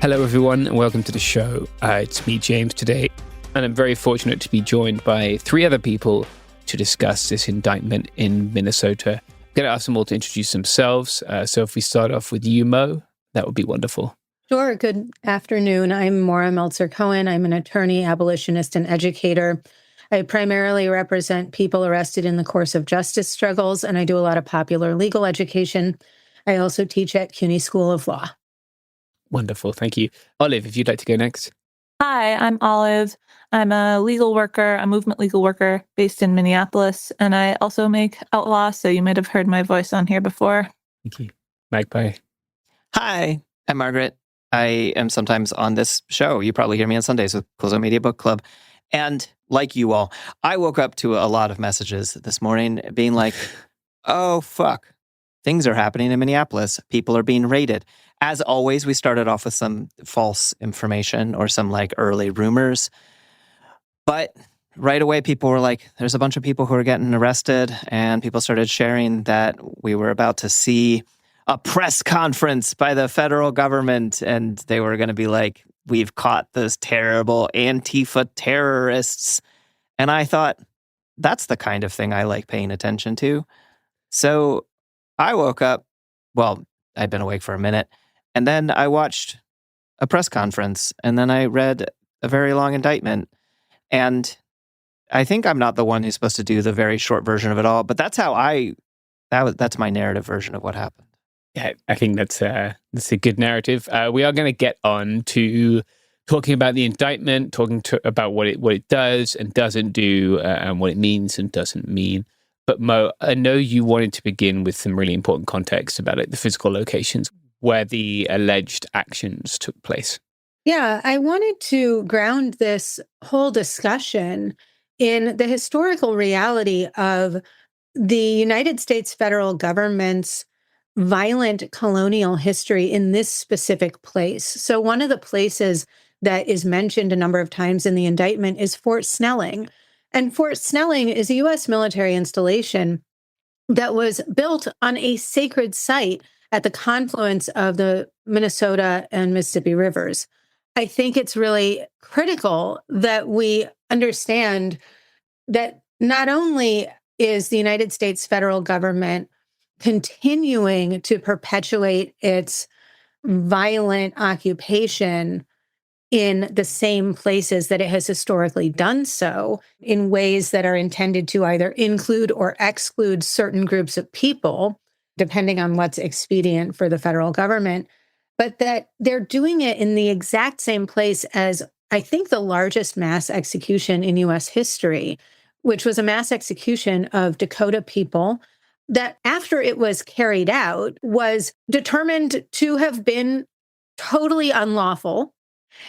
Hello, everyone, and welcome to the show. It's me, James, today, and I'm very fortunate to be joined by 3 other people to discuss this indictment in Minnesota. I'm going to ask them all to introduce themselves. So if we start off with you, Mo, that would be wonderful.
Sure. Good afternoon. I'm Maura Meltzer-Cohen. I'm an attorney, abolitionist, and educator. I primarily represent people arrested in the course of justice struggles, and I do a lot of popular legal education. I also teach at CUNY School of Law.
Wonderful. Thank you. Olive, if you'd like to go next.
Hi, I'm Olive. I'm a legal worker, a movement legal worker based in Minneapolis, and I also make Outlaw, so you might have heard my voice on here before.
Thank you. Magpie.
Hi, I'm Margaret. I am sometimes on this show. You probably hear me on Sundays with Clozo Media Book Club. And like you all, I woke up to a lot of messages this morning being like, oh, fuck. Things are happening in Minneapolis. People are being raided. As always, we started off with some false information or some like early rumors. But right away, people were like, there's a bunch of people who are getting arrested. And people started sharing that we were about to see a press conference by the federal government. And they were going to be like, we've caught those terrible Antifa terrorists. And I thought, that's the kind of thing I like paying attention to. So I woke up, well, I'd been awake for a minute, and then I watched a press conference, and then I read a very long indictment. And I think I'm not the one who's supposed to do the very short version of it all, but that's how that's my narrative version of what happened.
Yeah, I think that's a good narrative. We are going to get on to talking about the indictment, about what it does and doesn't do, and what it means and doesn't mean. But Mo, I know you wanted to begin with some really important context about it, the physical locations where the alleged actions took place.
Yeah, I wanted to ground this whole discussion in the historical reality of the United States federal government's violent colonial history in this specific place. So one of the places that is mentioned a number of times in the indictment is Fort Snelling. And Fort Snelling is a U.S. military installation that was built on a sacred site at the confluence of the Minnesota and Mississippi rivers. I think it's really critical that we understand that not only is the United States federal government continuing to perpetuate its violent occupation in the same places that it has historically done so, in ways that are intended to either include or exclude certain groups of people, depending on what's expedient for the federal government, but that they're doing it in the exact same place as, I think, the largest mass execution in U.S. history, which was a mass execution of Dakota people that, after it was carried out, was determined to have been totally unlawful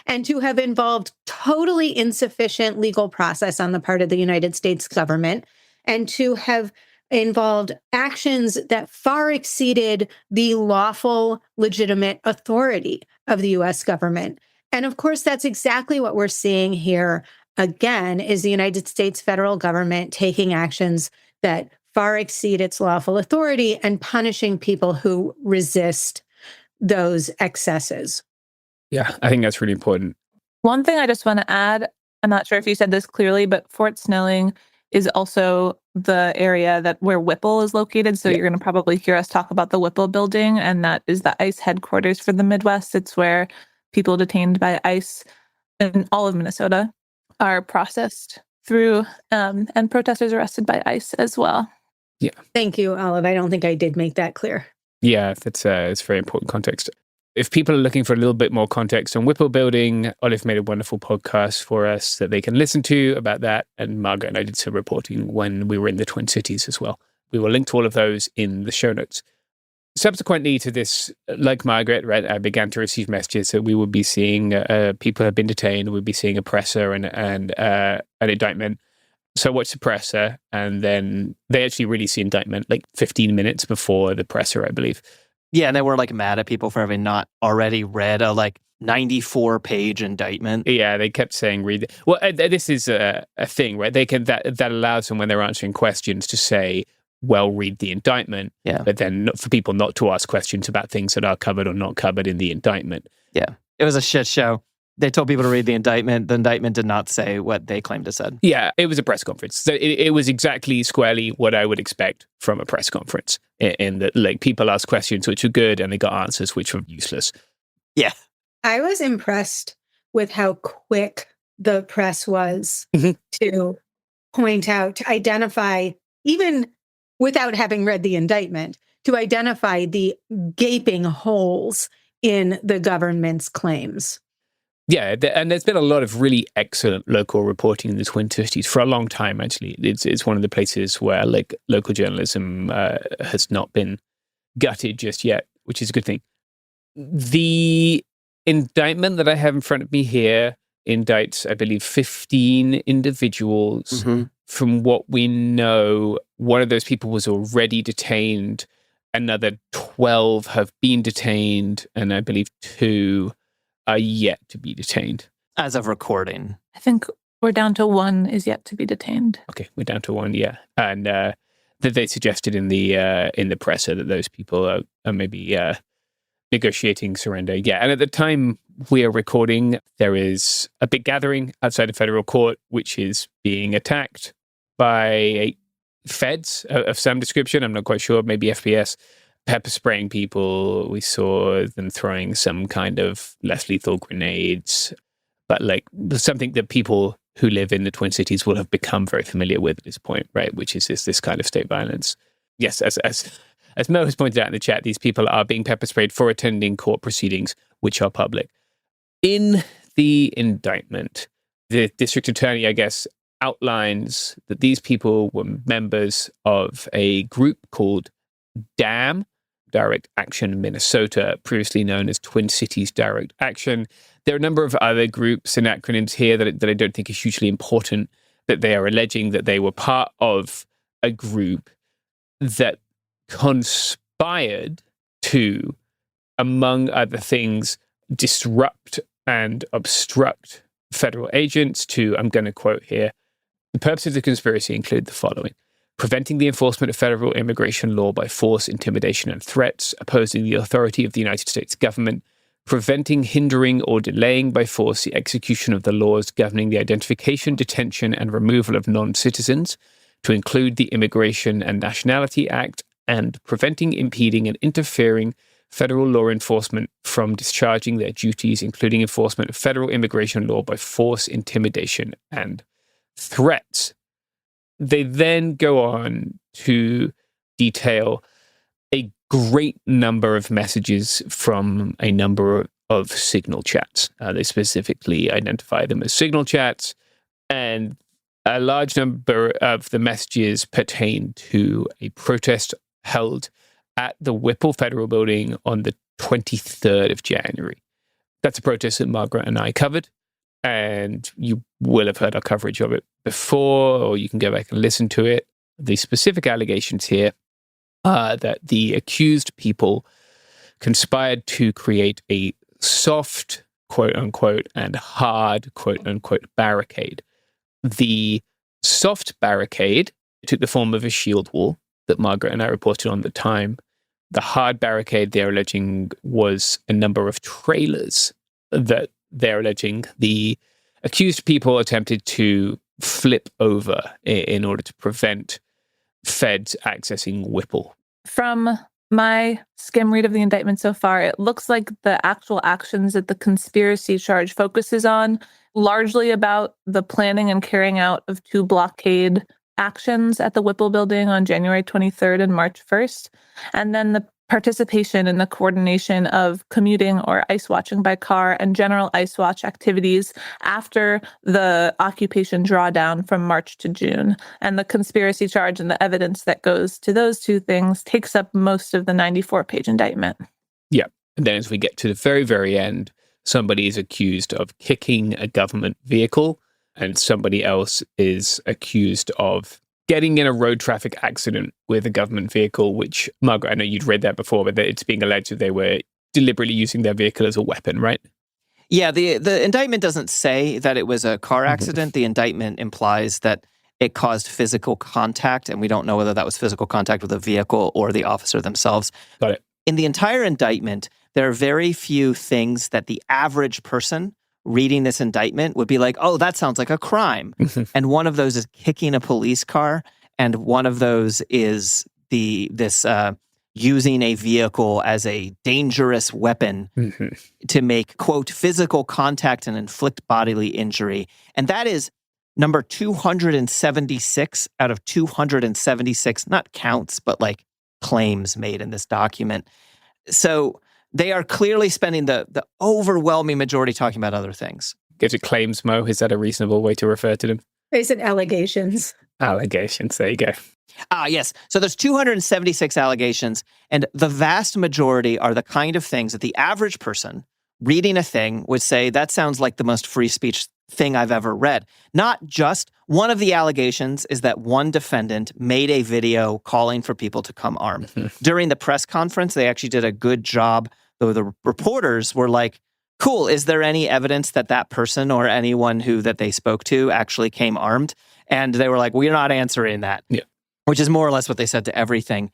and to have involved totally insufficient legal process on the part of the United States government, and to have involved actions that far exceeded the lawful, legitimate authority of the U.S. government. And of course, that's exactly what we're seeing here again, is the United States federal government taking actions that far exceed its lawful authority and punishing people who resist those excesses.
Yeah, I think that's really important.
One thing I just want to add, I'm not sure if you said this clearly, but Fort Snelling is also the area where Whipple is located. So You're going to probably hear us talk about the Whipple building, and that is the ICE headquarters for the Midwest. It's where people detained by ICE in all of Minnesota are processed through, and protesters arrested by ICE as well.
Yeah.
Thank you, Olive. I don't think I did make that clear.
Yeah, it's very important context. If people are looking for a little bit more context on Whipple building, Olive made a wonderful podcast for us that they can listen to about that. And Margaret and I did some reporting when we were in the Twin Cities as well. We will link to all of those in the show notes. Subsequently to this, like Margaret, right, I began to receive messages that we would be seeing people have been detained. We'd be seeing a presser and an indictment. So I watched the presser, and then they actually released the indictment like 15 minutes before the presser, I believe.
Yeah, and they were like mad at people for having not already read a 94-page indictment.
Yeah, they kept saying read it. Well, this is a thing, right? They can that allows them when they're answering questions to say, well, read the indictment.
Yeah.
But then for people not to ask questions about things that are covered or not covered in the indictment.
Yeah, it was a shit show. They told people to read the indictment. The indictment did not say what they claimed it said.
Yeah, it was a press conference. So it was exactly squarely what I would expect from a press conference. In that, people asked questions which were good, and they got answers which were useless.
Yeah.
I was impressed with how quick the press was to point out, to identify, even without having read the indictment, to identify the gaping holes in the government's claims.
Yeah, and there's been a lot of really excellent local reporting in the Twin Cities for a long time, actually. It's one of the places where local journalism has not been gutted just yet. which is a good thing. The indictment that I have in front of me here indicts, I believe, 15 individuals. From what we know, one of those people was already detained. Another 12 have been detained, and I believe 2 are yet to be detained.
As of recording.
I think we're down to 1 is yet to be detained.
Okay, we're down to 1, yeah. And that they suggested in the presser that those people are maybe negotiating surrender. Yeah, and at the time we are recording, there is a big gathering outside the federal court, which is being attacked by feds of some description. I'm not quite sure, maybe FPS, pepper spraying people. We saw them throwing some kind of less lethal grenades, but like something that people who live in the Twin Cities will have become very familiar with at this point, right? Which is this kind of state violence. Yes, as Mo has pointed out in the chat, these people are being pepper sprayed for attending court proceedings, which are public. In the indictment, the district attorney, I guess, outlines that these people were members of a group called DAM, Direct Action Minnesota, previously known as Twin Cities Direct Action. There are a number of other groups and acronyms here that I don't think is hugely important, that they are alleging that they were part of a group that conspired to, among other things, disrupt and obstruct federal agents to, I'm going to quote here, the purposes of the conspiracy include the following: preventing the enforcement of federal immigration law by force, intimidation, and threats, opposing the authority of the United States government, preventing, hindering, or delaying by force the execution of the laws governing the identification, detention, and removal of non-citizens, to include the Immigration and Nationality Act, and preventing, impeding, and interfering federal law enforcement from discharging their duties, including enforcement of federal immigration law by force, intimidation, and threats. They then go on to detail a great number of messages from a number of signal chats. They specifically identify them as signal chats, and a large number of the messages pertain to a protest held at the Whipple Federal Building on the 23rd of January. That's a protest that Margaret and I covered, and you will have heard our coverage of it before, or you can go back and listen to it. The specific allegations here are that the accused people conspired to create a soft, quote-unquote, and hard, quote-unquote, barricade. The soft barricade took the form of a shield wall that Margaret and I reported on at the time. The hard barricade, they're alleging, was a number of trailers that they're alleging the accused people attempted to flip over in order to prevent feds accessing Whipple.
From my skim read of the indictment so far, it looks like the actual actions that the conspiracy charge focuses on largely about the planning and carrying out of 2 blockade actions at the Whipple building on January 23rd and March 1st, and then the participation in the coordination of commuting or ice watching by car and general ice watch activities after the occupation drawdown from March to June. And the conspiracy charge and the evidence that goes to those 2 things takes up most of the 94-page indictment.
Yeah. And then as we get to the very, very end, somebody is accused of kicking a government vehicle, and somebody else is accused of getting in a road traffic accident with a government vehicle, which, Margaret, I know you'd read that before, but it's being alleged that they were deliberately using their vehicle as a weapon, right?
Yeah, the indictment doesn't say that it was a car accident. The indictment implies that it caused physical contact, and we don't know whether that was physical contact with a vehicle or the officer themselves.
Got it.
In the entire indictment, there are very few things that the average person reading this indictment would be like, oh, that sounds like a crime. And one of those is kicking a police car, and one of those is using a vehicle as a dangerous weapon to make, quote, physical contact and inflict bodily injury. And that is number 276 out of 276, not counts, but like claims made in this document. So they are clearly spending the overwhelming majority talking about other things.
Gives it claims, Mo. Is that a reasonable way to refer to them?
They said allegations.
Allegations. There you go.
Yes. So there's 276 allegations, and the vast majority are the kind of things that the average person reading a thing would say, that sounds like the most free speech thing I've ever read. Not just one of the allegations is that one defendant made a video calling for people to come armed. During the press conference, they actually did a good job, though the reporters were like, cool, is there any evidence that that person or anyone that they spoke to actually came armed? And they were like, we're not answering that.
Yeah.
Which is more or less what they said to everything.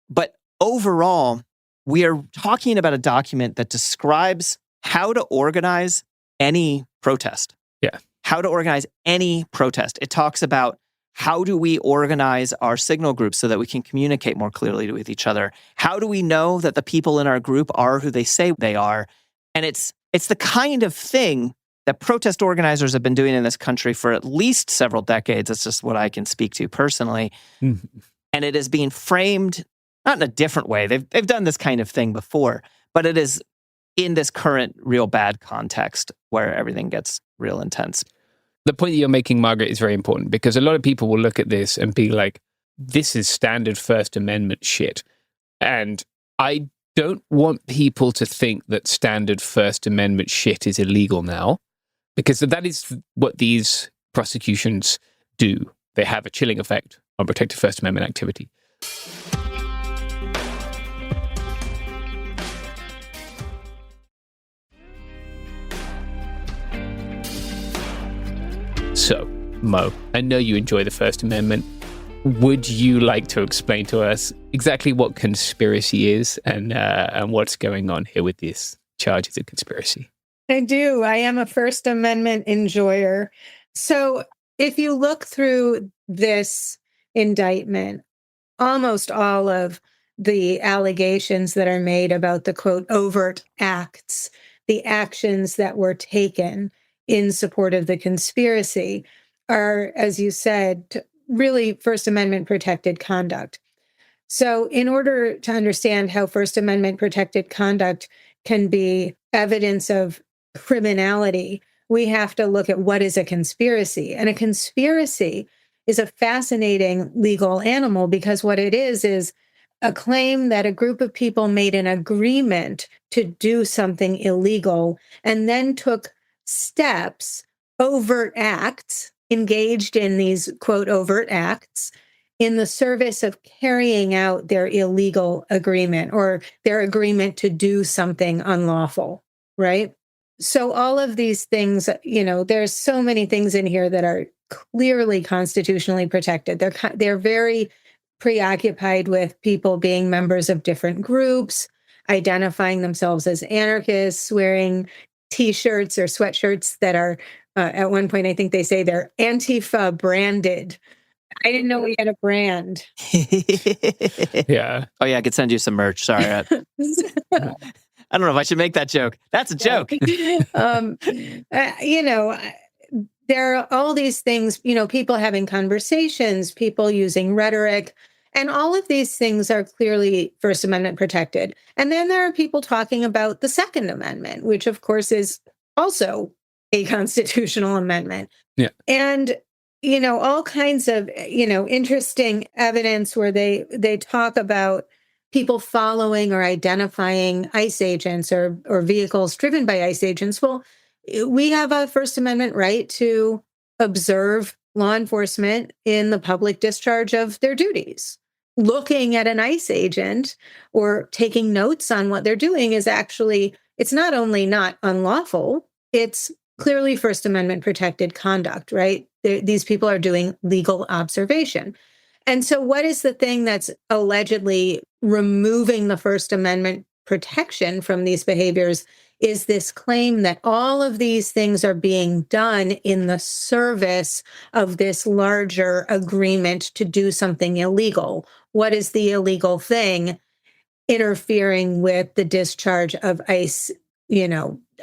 But overall, we are talking about a document that describes how to organize any protest.
Yeah.
How to organize any protest. It talks about how do we organize our signal groups so that we can communicate more clearly with each other? How do we know that the people in our group are who they say they are? And it's the kind of thing that protest organizers have been doing in this country for at least several decades. It's just what I can speak to personally. Mm-hmm. And it is being framed, not in a different way. They've done this kind of thing before, but it is in this current real bad context where everything gets real intense.
The point that you're making, Margaret, is very important because a lot of people will look at this and be like, this is standard First Amendment shit. And I don't want people to think that standard First Amendment shit is illegal now. Because that is what these prosecutions do. They have a chilling effect on protected First Amendment activity. So, Mo, I know you enjoy the First Amendment. Would you like to explain to us exactly what conspiracy is and what's going on here with these charges of conspiracy?
I do. I am a First Amendment enjoyer. So if you look through this indictment, almost all of the allegations that are made about the, quote, overt acts, the actions that were taken in support of the conspiracy are, as you said, really First Amendment protected conduct. So in order to understand how First Amendment protected conduct can be evidence of criminality, we have to look at what is a conspiracy. And a conspiracy is a fascinating legal animal because what it is a claim that a group of people made an agreement to do something illegal and then took steps, overt acts, engaged in these, quote, overt acts in the service of carrying out their illegal agreement or their agreement to do something unlawful, right? So all of these things, there's so many things in here that are clearly constitutionally protected. They're very preoccupied with people being members of different groups, identifying themselves as anarchists, wearing T-shirts or sweatshirts that are, at one point, I think they say they're Antifa branded. I didn't know we had a brand.
Yeah.
Oh, yeah, I could send you some merch. Sorry. I don't know if I should make that joke. That's a joke. There are all these things, people having conversations, people using rhetoric, and all of these things are clearly First Amendment protected. And then there are people talking about the Second Amendment, which of course is also a constitutional amendment.
Yeah.
And, all kinds of, interesting evidence where they talk about people following or identifying ICE agents or vehicles driven by ICE agents. Well, we have a First Amendment right to observe law enforcement in the public discharge of their duties. Looking at an ICE agent or taking notes on what they're doing is actually, it's not only not unlawful, it's clearly First Amendment protected conduct, right? These people are doing legal observation. And so what is the thing that's allegedly removing the First Amendment protection from these behaviors is this claim that all of these things are being done in the service of this larger agreement to do something illegal. What is the illegal thing? Interfering with the discharge of ICE,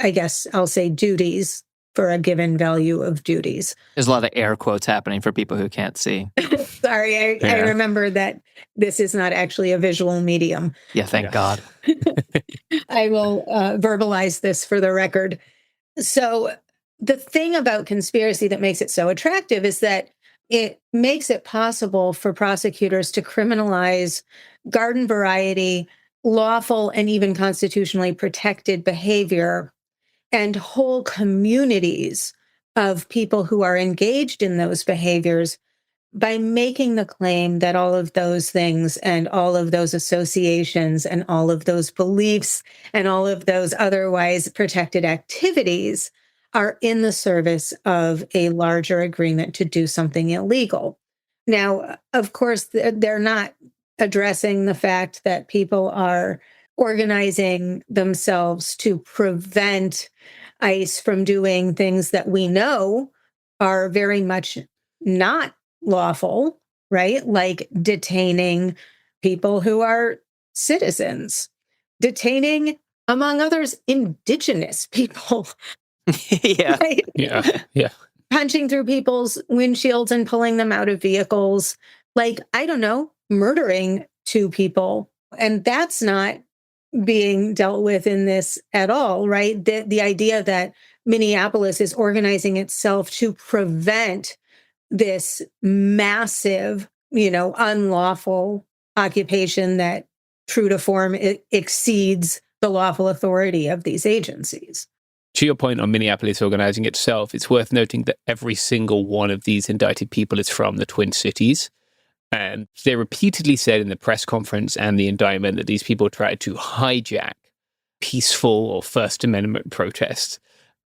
I guess I'll say duties for a given value of duties.
There's a lot of air quotes happening for people who can't see.
Sorry, I remember that this is not actually a visual medium.
Yeah, thank God.
I will verbalize this for the record. So the thing about conspiracy that makes it so attractive is that, it makes it possible for prosecutors to criminalize garden variety, lawful and even constitutionally protected behavior, and whole communities of people who are engaged in those behaviors by making the claim that all of those things and all of those associations and all of those beliefs and all of those otherwise protected activities are in the service of a larger agreement to do something illegal. Now, of course, they're not addressing the fact that people are organizing themselves to prevent ICE from doing things that we know are very much not lawful, right? Like detaining people who are citizens, detaining, among others, indigenous people.
Yeah.
Right?
Yeah.
Punching through people's windshields and pulling them out of vehicles. Like, I don't know, murdering two people. And that's not being dealt with in this at all, right? The idea that Minneapolis is organizing itself to prevent this massive, unlawful occupation that, true to form, exceeds the lawful authority of these agencies.
To your point on Minneapolis organizing itself, it's worth noting that every single one of these indicted people is from the Twin Cities. And they repeatedly said in the press conference and the indictment that these people tried to hijack peaceful or First Amendment protests.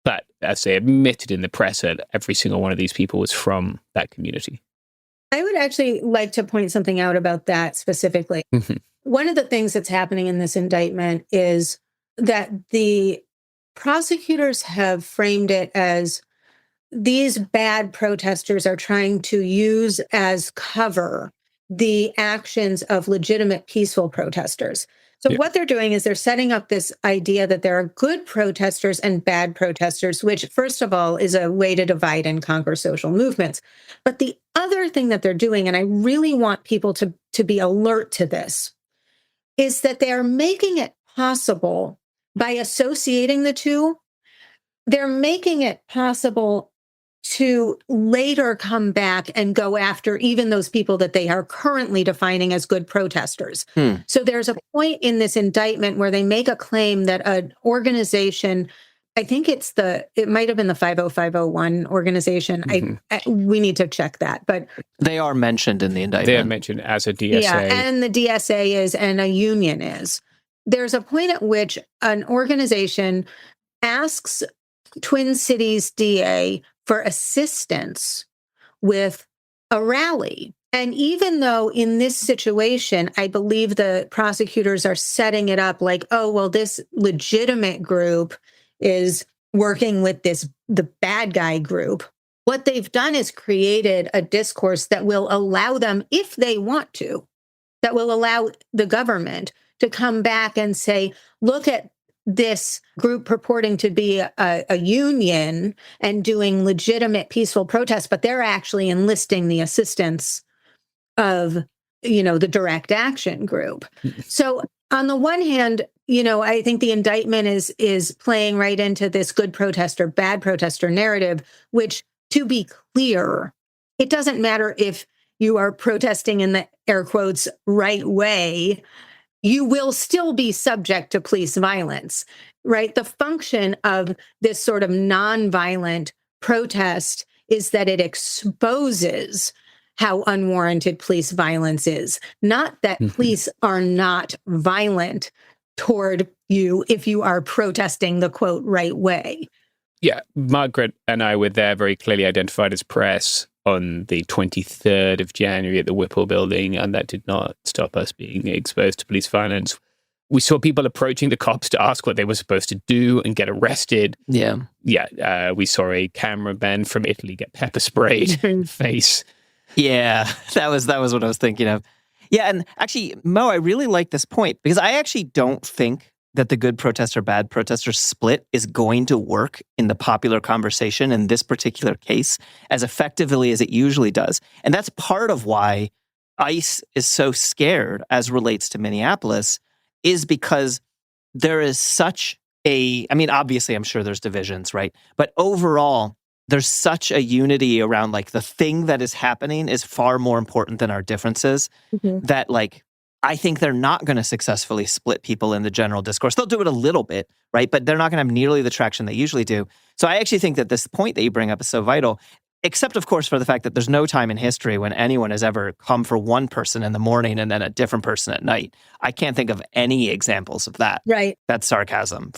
But as they admitted in the press, that every single one of these people was from that community.
I would actually like to point something out about that specifically. One of the things that's happening in this indictment is that the prosecutors have framed it as these bad protesters are trying to use as cover the actions of legitimate peaceful protesters. So what they're doing is they're setting up this idea that there are good protesters and bad protesters, which, first of all, is a way to divide and conquer social movements. But the other thing that they're doing, and I really want people to be alert to this, is that they are making it possible by associating the two. They're making it possible to later come back and go after even those people that they are currently defining as good protesters. So there's a point in this indictment where they make a claim that an organization, I think it might have been the 50501 organization. We need to check that, but
they are mentioned in the indictment.
They are mentioned as a DSA.
Yeah, and the DSA is, and a union is. There's a point at which an organization asks Twin Cities DA for assistance with a rally. And even though in this situation, I believe the prosecutors are setting it up like, oh, well, this legitimate group is working with the bad guy group. What they've done is created a discourse that will allow them, if they want to, that will allow the government to come back and say, look at this group purporting to be a union and doing legitimate peaceful protests, but they're actually enlisting the assistance of, the direct action group. So on the one hand, I think the indictment is playing right into this good protester, bad protester narrative, which, to be clear, it doesn't matter if you are protesting in the air quotes right way, you will still be subject to police violence, right? The function of this sort of nonviolent protest is that it exposes how unwarranted police violence is, not that police are not violent toward you if you are protesting the quote right way.
Yeah, Margaret and I were there very clearly identified as press on the 23rd of January at the Whipple building, and that did not stop us being exposed to police violence. We saw people approaching the cops to ask what they were supposed to do and get arrested.
Yeah.
We saw a cameraman from Italy get pepper sprayed in the face.
Yeah, that was what I was thinking of. Yeah, and actually, Mo, I really like this point because I actually don't think that the good protester, bad protester split is going to work in the popular conversation in this particular case as effectively as it usually does. And that's part of why ICE is so scared as relates to Minneapolis, is because there is such obviously I'm sure there's divisions, right? But overall, there's such a unity around like the thing that is happening is far more important than our differences that like, I think they're not going to successfully split people in the general discourse. They'll do it a little bit, right? But they're not going to have nearly the traction they usually do. So I actually think that this point that you bring up is so vital, except, of course, for the fact that there's no time in history when anyone has ever come for one person in the morning and then a different person at night. I can't think of any examples of that.
Right.
That's sarcasm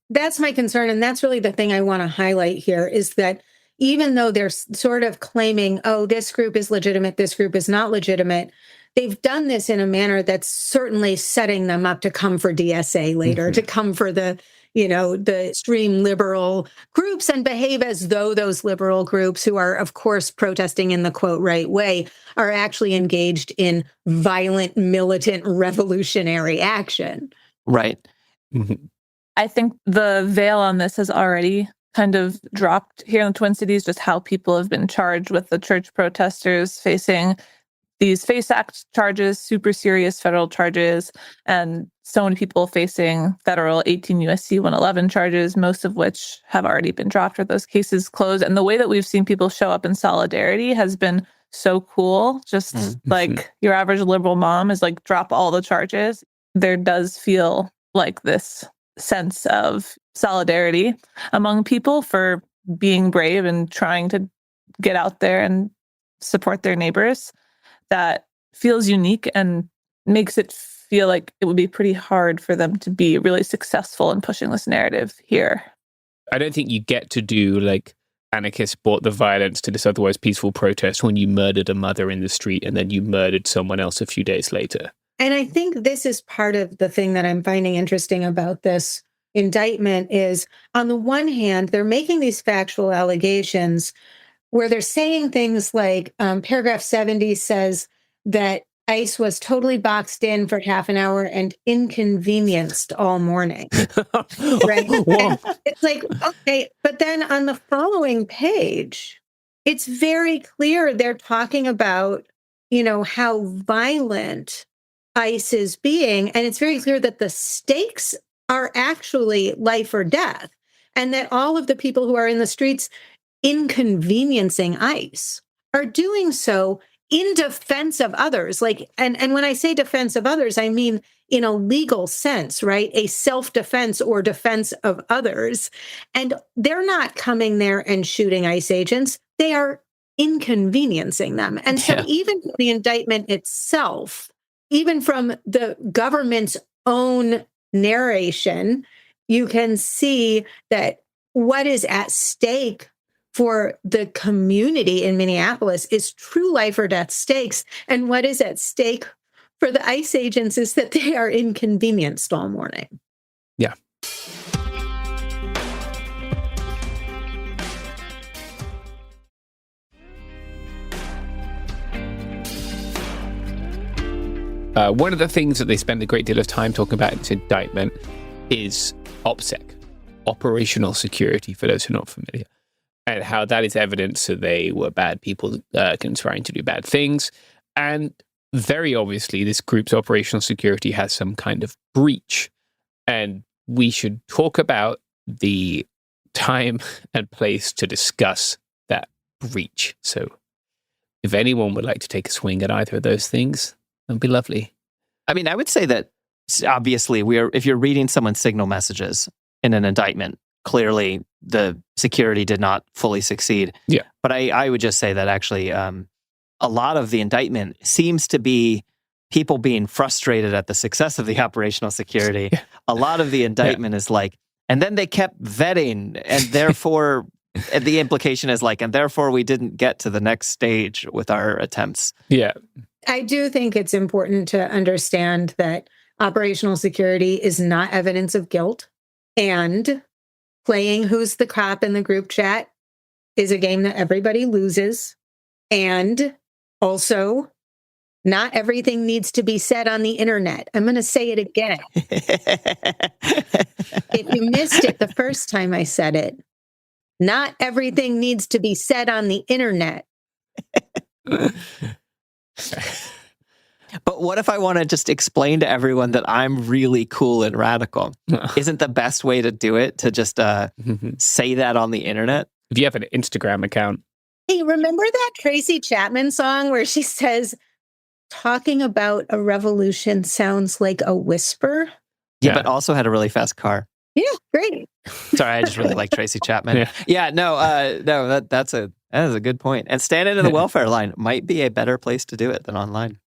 That's my concern. And that's really the thing I want to highlight here is that even though they're sort of claiming, oh, this group is legitimate, this group is not legitimate, they've done this in a manner that's certainly setting them up to come for DSA later, to come for the extreme liberal groups and behave as though those liberal groups who are, of course, protesting in the quote right way are actually engaged in violent, militant, revolutionary action.
Right.
I think the veil on this has already kind of dropped here in the Twin Cities, just how people have been charged with the church protesters facing these FACE Act charges, super serious federal charges, and so many people facing federal 18 U.S.C. 111 charges, most of which have already been dropped or those cases closed. And the way that we've seen people show up in solidarity has been so cool. Just like your average liberal mom is like, drop all the charges. There does feel like this sense of solidarity among people for being brave and trying to get out there and support their neighbors. That feels unique and makes it feel like it would be pretty hard for them to be really successful in pushing this narrative here.
I don't think you get to do like anarchists brought the violence to this otherwise peaceful protest when you murdered a mother in the street and then you murdered someone else a few days later.
And I think this is part of the thing that I'm finding interesting about this indictment is, on the one hand, they're making these factual allegations where they're saying things like paragraph 70 says that ICE was totally boxed in for half an hour and inconvenienced all morning. Right? And it's like, okay, but then on the following page, it's very clear they're talking about, how violent ICE is being. And it's very clear that the stakes are actually life or death. And that all of the people who are in the streets inconveniencing ICE are doing so in defense of others. And when I say defense of others, I mean in a legal sense, right? A self-defense or defense of others. And they're not coming there and shooting ICE agents. They are inconveniencing them. And so even the indictment itself, even from the government's own narration, you can see that what is at stake for the community in Minneapolis is true life or death stakes. And what is at stake for the ICE agents is that they are inconvenienced all morning.
Yeah. One of the things that they spend a great deal of time talking about in this indictment is OPSEC, operational security, for those who are not familiar, and how that is evidence that they were bad people conspiring to do bad things. And very obviously, this group's operational security has some kind of breach. And we should talk about the time and place to discuss that breach. So if anyone would like to take a swing at either of those things, that'd be lovely.
I mean, I would say that obviously if you're reading someone's signal messages in an indictment, clearly the security did not fully succeed.
Yeah.
But I would just say that actually a lot of the indictment seems to be people being frustrated at the success of the operational security. Yeah. A lot of the indictment is like, and then they kept vetting, and therefore the implication is like, and therefore we didn't get to the next stage with our attempts.
Yeah.
I do think it's important to understand that operational security is not evidence of guilt, and playing who's the cop in the group chat is a game that everybody loses. And also, not everything needs to be said on the internet. I'm going to say it again. If you missed it the first time I said it, not everything needs to be said on the internet.
But what if I want to just explain to everyone that I'm really cool and radical? Isn't the best way to do it to just say that on the internet?
if you have an Instagram account.
Hey, remember that Tracy Chapman song where she says, talking about a revolution sounds like a whisper?
Yeah, but also had a really fast car.
Yeah, great.
Sorry, I just really like Tracy Chapman. That's a good point. And standing in the welfare line might be a better place to do it than online.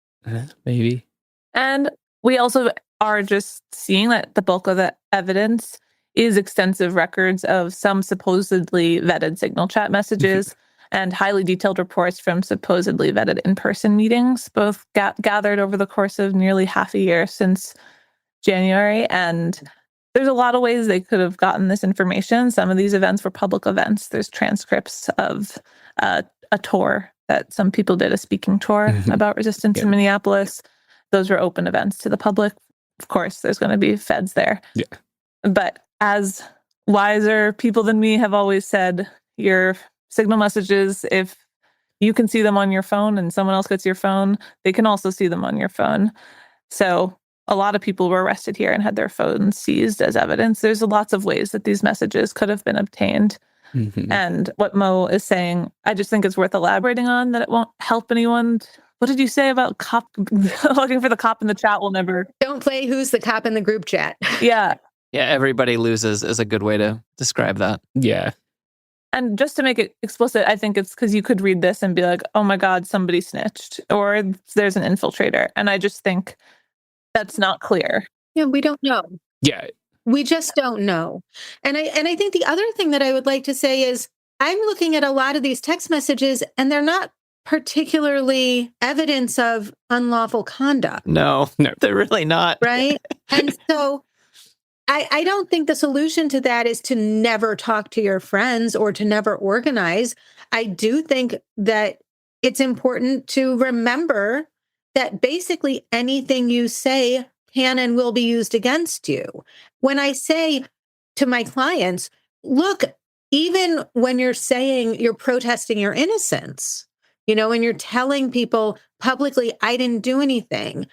Maybe.
And we also are just seeing that the bulk of the evidence is extensive records of some supposedly vetted signal chat messages and highly detailed reports from supposedly vetted in-person meetings, both gathered over the course of nearly half a year since January. And there's a lot of ways they could have gotten this information. Some of these events were public events. There's transcripts of a tour that some people did, a speaking tour about resistance in Minneapolis. Those were open events to the public. Of course, there's going to be feds there. Yeah. But as wiser people than me have always said, your signal messages, if you can see them on your phone and someone else gets your phone, they can also see them on your phone. So a lot of people were arrested here and had their phones seized as evidence. There's lots of ways that these messages could have been obtained. And what Mo is saying, I just think it's worth elaborating on, that it won't help anyone. What did you say about cop looking for the cop in the chat will never...
Don't play who's the cop in the group chat.
Yeah.
Yeah, everybody loses is a good way to describe that.
Yeah.
And just to make it explicit, I think it's because you could read this and be like, oh my God, somebody snitched, or there's an infiltrator. And I just think that's not clear.
Yeah, we don't know.
Yeah.
We just don't know. And I think the other thing that I would like to say is I'm looking at a lot of these text messages and they're not particularly evidence of unlawful conduct.
No, they're really not.
Right? And so I don't think the solution to that is to never talk to your friends or to never organize. I do think that it's important to remember that basically anything you say can and will be used against you. When I say to my clients, look, even when you're saying you're protesting your innocence, when you're telling people publicly, I didn't do anything,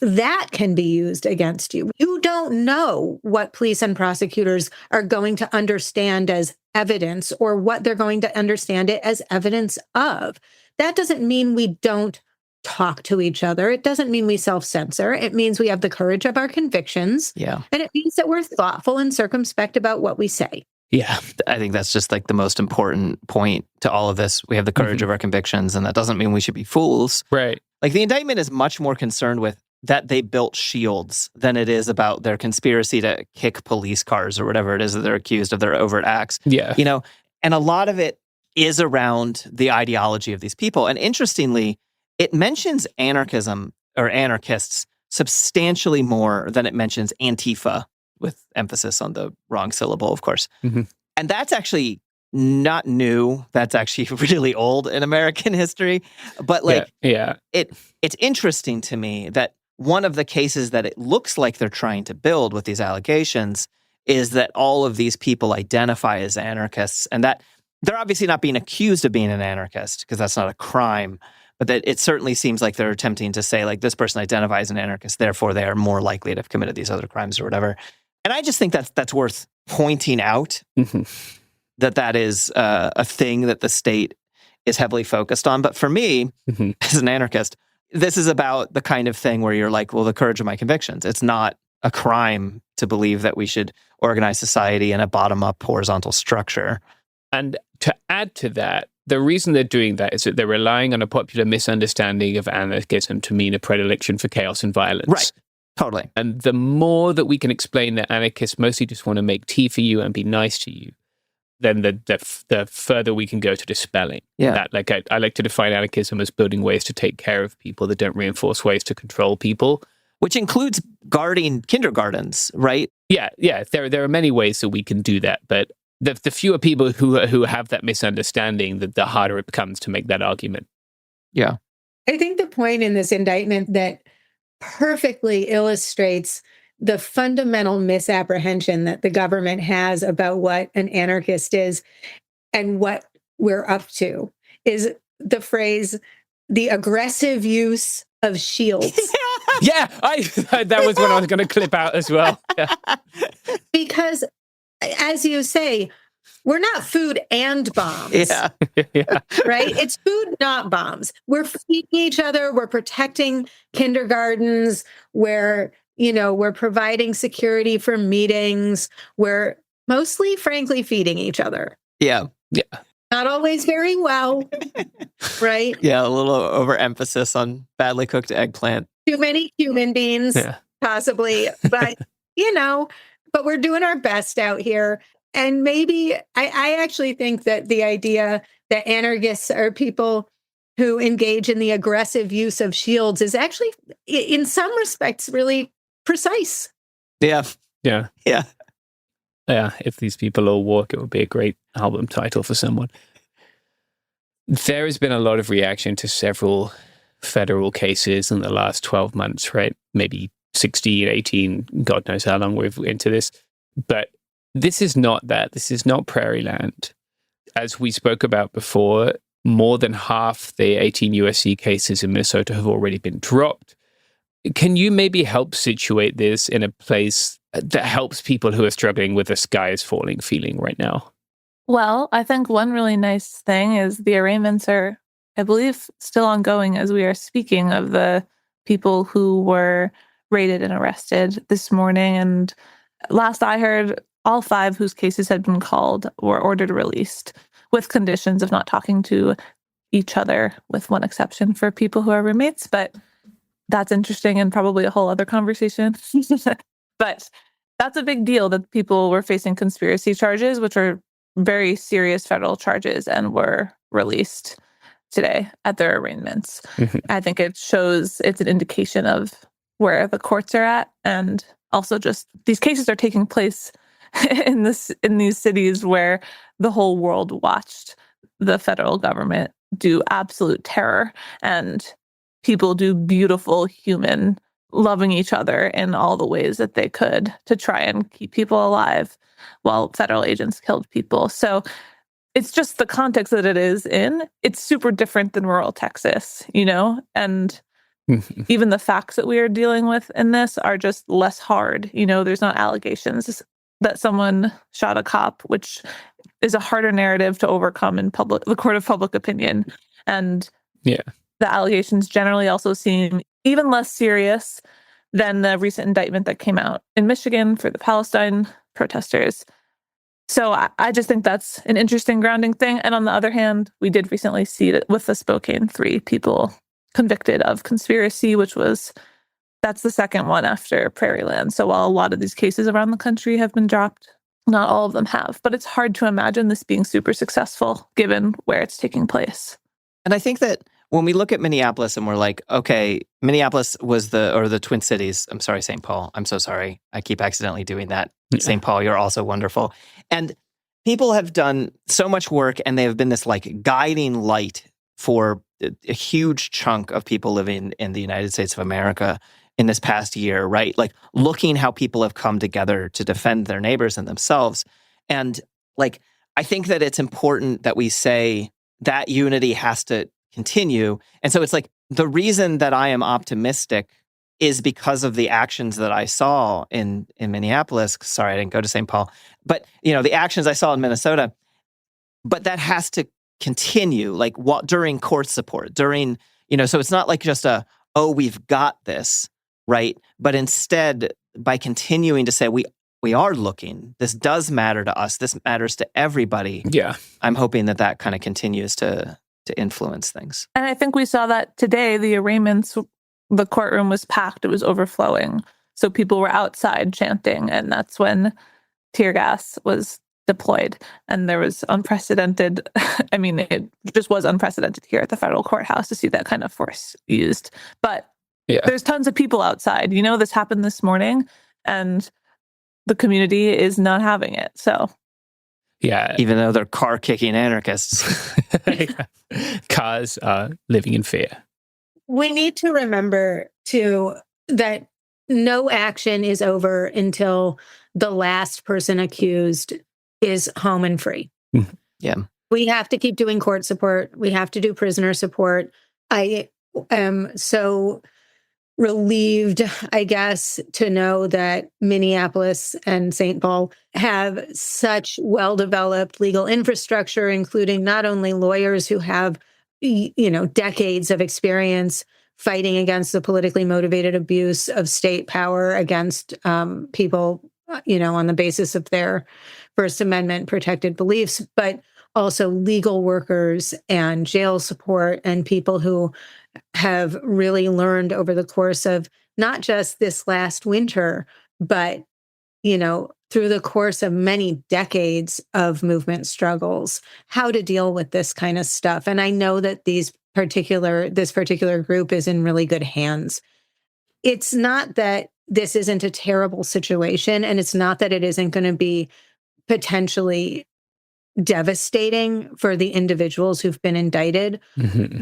that can be used against you. You don't know what police and prosecutors are going to understand as evidence or what they're going to understand it as evidence of. That doesn't mean we don't talk to each other. It doesn't mean we self-censor. It means we have the courage of our convictions.
Yeah.
And it means that we're thoughtful and circumspect about what we say.
Yeah, I think that's just like the most important point to all of this. We have the courage of our convictions, and that doesn't mean we should be fools.
Right.
Like the indictment is much more concerned with that they built shields than it is about their conspiracy to kick police cars or whatever it is that they're accused of, their overt acts.
Yeah.
And a lot of it is around the ideology of these people. And interestingly, it mentions anarchism or anarchists substantially more than it mentions Antifa, with emphasis on the wrong syllable, of course. And that's actually not new. That's actually really old in American history. But it's interesting to me that one of the cases that it looks like they're trying to build with these allegations is that all of these people identify as anarchists, and that they're obviously not being accused of being an anarchist because that's not a crime. But that it certainly seems like they're attempting to say, like, this person identifies as an anarchist, therefore they are more likely to have committed these other crimes or whatever. And I just think that's worth pointing out, that is a thing that the state is heavily focused on. But for me, as an anarchist, this is about the kind of thing where you're like, well, the courage of my convictions. It's not a crime to believe that we should organize society in a bottom-up horizontal structure.
And to add to that, the reason they're doing that is that they're relying on a popular misunderstanding of anarchism to mean a predilection for chaos and violence.
Right. Totally.
And the more that we can explain that anarchists mostly just want to make tea for you and be nice to you, then the further we can go to dispelling that. Like I like to define anarchism as building ways to take care of people that don't reinforce ways to control people.
Which includes guarding kindergartens, right?
Yeah. There are many ways that we can do that, but the fewer people who have that misunderstanding, the harder it becomes to make that argument.
Yeah.
I think the point in this indictment that perfectly illustrates the fundamental misapprehension that the government has about what an anarchist is and what we're up to is the phrase, the aggressive use of shields.
Yeah, that was what I was going to clip out as well. Yeah.
Because, as you say, We're not food and bombs.
Yeah.
Right? It's food, not bombs. We're feeding each other. We're protecting kindergartens. We're providing security for meetings. We're mostly, frankly, feeding each other.
Yeah.
Not always very well, right?
Yeah, a little overemphasis on badly cooked eggplant.
Too many human beings, possibly. But, but we're doing our best out here. And maybe I actually think that the idea that anarchists are people who engage in the aggressive use of shields is actually, in some respects, really precise.
Yeah. If these people all walk, it would be a great album title for someone. There has been a lot of reaction to several federal cases in the last 12 months, right? Maybe 16, 18, God knows how long we're into this. But this is not that. This is not Prairie Land. As we spoke about before, more than half the 18 USC cases in Minnesota have already been dropped. Can you maybe help situate this in a place that helps people who are struggling with the sky is falling feeling right now?
Well, I think one really nice thing is the arraignments are, I believe, still ongoing as we are speaking of the people who were raided and arrested this morning. And last I heard, all 5 whose cases had been called were ordered released with conditions of not talking to each other, with one exception for people who are roommates. But that's interesting and probably a whole other conversation. But that's a big deal that people were facing conspiracy charges, which are very serious federal charges, and were released today at their arraignments. I think it shows, it's an indication of where the courts are at. And also just these cases are taking place in these cities where the whole world watched the federal government do absolute terror, and people do beautiful human loving each other in all the ways that they could to try and keep people alive while federal agents killed people. So it's just the context that it is in. It's super different than rural Texas, and even the facts that we are dealing with in this are just less hard. There's not allegations that someone shot a cop, which is a harder narrative to overcome in the court of public opinion. And the allegations generally also seem even less serious than the recent indictment that came out in Michigan for the Palestine protesters. So I just think that's an interesting grounding thing. And on the other hand, we did recently see that with the Spokane 3 people convicted of conspiracy, that's the second one after Prairie Land. So while a lot of these cases around the country have been dropped, not all of them have. But it's hard to imagine this being super successful given where it's taking place.
And I think that when we look at Minneapolis and we're like, okay, Minneapolis was the Twin Cities. I'm sorry, St. Paul. I'm so sorry. I keep accidentally doing that. St. Paul, you're also wonderful. And people have done so much work, and they have been this guiding light for a huge chunk of people living in the United States of America in this past year, right? Looking how people have come together to defend their neighbors and themselves. And I think that it's important that we say that unity has to continue. And so it's the reason that I am optimistic is because of the actions that I saw in Minneapolis. Sorry, I didn't go to St. Paul. But, the actions I saw in Minnesota. But that has to continue, during court support, during, so it's not just we've got this, right? But instead, by continuing to say, we are looking, this does matter to us, this matters to everybody.
Yeah.
I'm hoping that kind of continues to influence things.
And I think we saw that today, the arraignments, the courtroom was packed, it was overflowing. So people were outside chanting, and that's when tear gas was deployed. And there was unprecedented, it just was unprecedented here at the federal courthouse to see that kind of force used. But there's tons of people outside. This happened this morning, and the community is not having it. So
even though they're car-kicking anarchists.
Cars are living in fear.
We need to remember, too, that no action is over until the last person accused is home and free.
Yeah.
We have to keep doing court support. We have to do prisoner support. I am so relieved, I guess, to know that Minneapolis and St. Paul have such well-developed legal infrastructure, including not only lawyers who have, decades of experience fighting against the politically motivated abuse of state power against people, on the basis of their First Amendment protected beliefs, but also legal workers and jail support and people who have really learned over the course of not just this last winter, but, through the course of many decades of movement struggles, how to deal with this kind of stuff. And I know that this particular group is in really good hands. It's not that this isn't a terrible situation, and it's not that it isn't going to be potentially devastating for the individuals who've been indicted,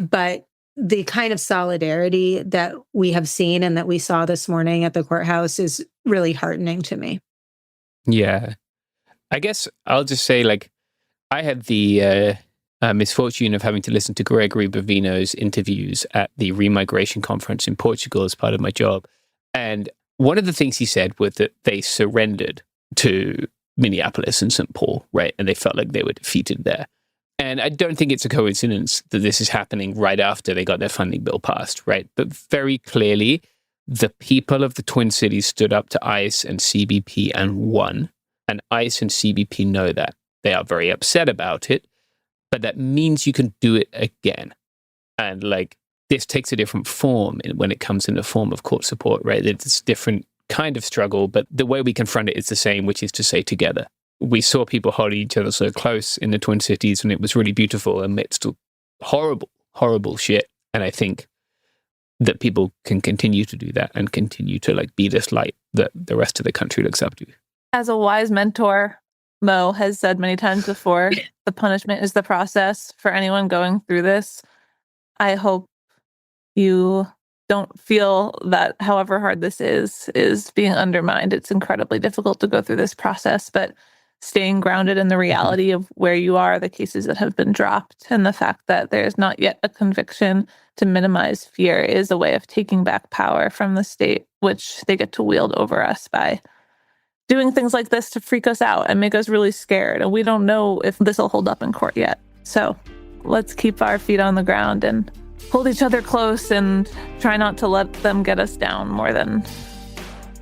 but the kind of solidarity that we have seen and that we saw this morning at the courthouse is really heartening to me.
Yeah. I guess I'll just say, I had the misfortune of having to listen to Gregory Bovino's interviews at the Remigration Conference in Portugal as part of my job. And one of the things he said was that they surrendered to Minneapolis and St. Paul, right? And they felt like they were defeated there. And I don't think it's a coincidence that this is happening right after they got their funding bill passed, right? But very clearly, the people of the Twin Cities stood up to ICE and CBP and won. And ICE and CBP know that. They are very upset about it, but that means you can do it again. And this takes a different form when it comes in the form of court support, right? It's a different kind of struggle, but the way we confront it is the same, which is to say together. We saw people holding each other so close in the Twin Cities, and it was really beautiful amidst horrible, horrible shit. And I think that people can continue to do that and continue to be this light that the rest of the country looks up to.
As a wise mentor, Mo has said many times before, the punishment is the process for anyone going through this. I hope you don't feel that however hard this is being undermined. It's incredibly difficult to go through this process, but staying grounded in the reality of where you are, the cases that have been dropped, and the fact that there's not yet a conviction to minimize fear is a way of taking back power from the state, which they get to wield over us by doing things like this to freak us out and make us really scared. And we don't know if this will hold up in court yet. So let's keep our feet on the ground and hold each other close and try not to let them get us down more than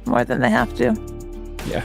they have to.
Yeah.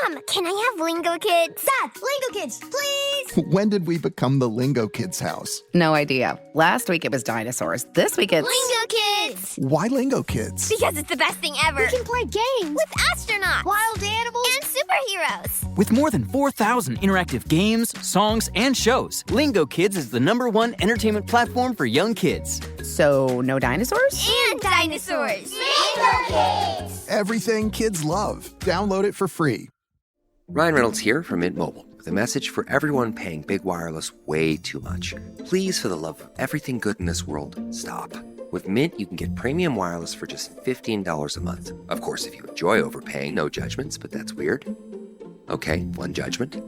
Mom, can I have Lingo Kids? Dad, Lingo Kids, please!
When did we become the Lingo Kids house?
No idea. Last week it was dinosaurs. This week it's...
Lingo Kids!
Why Lingo Kids?
Because it's the best thing ever. We can play games with astronauts, wild animals, and superheroes.
With more than 4,000 interactive games, songs, and shows, Lingo Kids is the #1 entertainment platform for young kids.
So, no dinosaurs?
And dinosaurs! Lingo Kids!
Everything kids love. Download it for free.
Ryan Reynolds here from Mint Mobile with a message for everyone paying big wireless way too much. Please, for the love of everything good in this world, stop. With Mint, you can get premium wireless for just $15 a month. Of course, if you enjoy overpaying, no judgments, but that's weird. Okay, one judgment.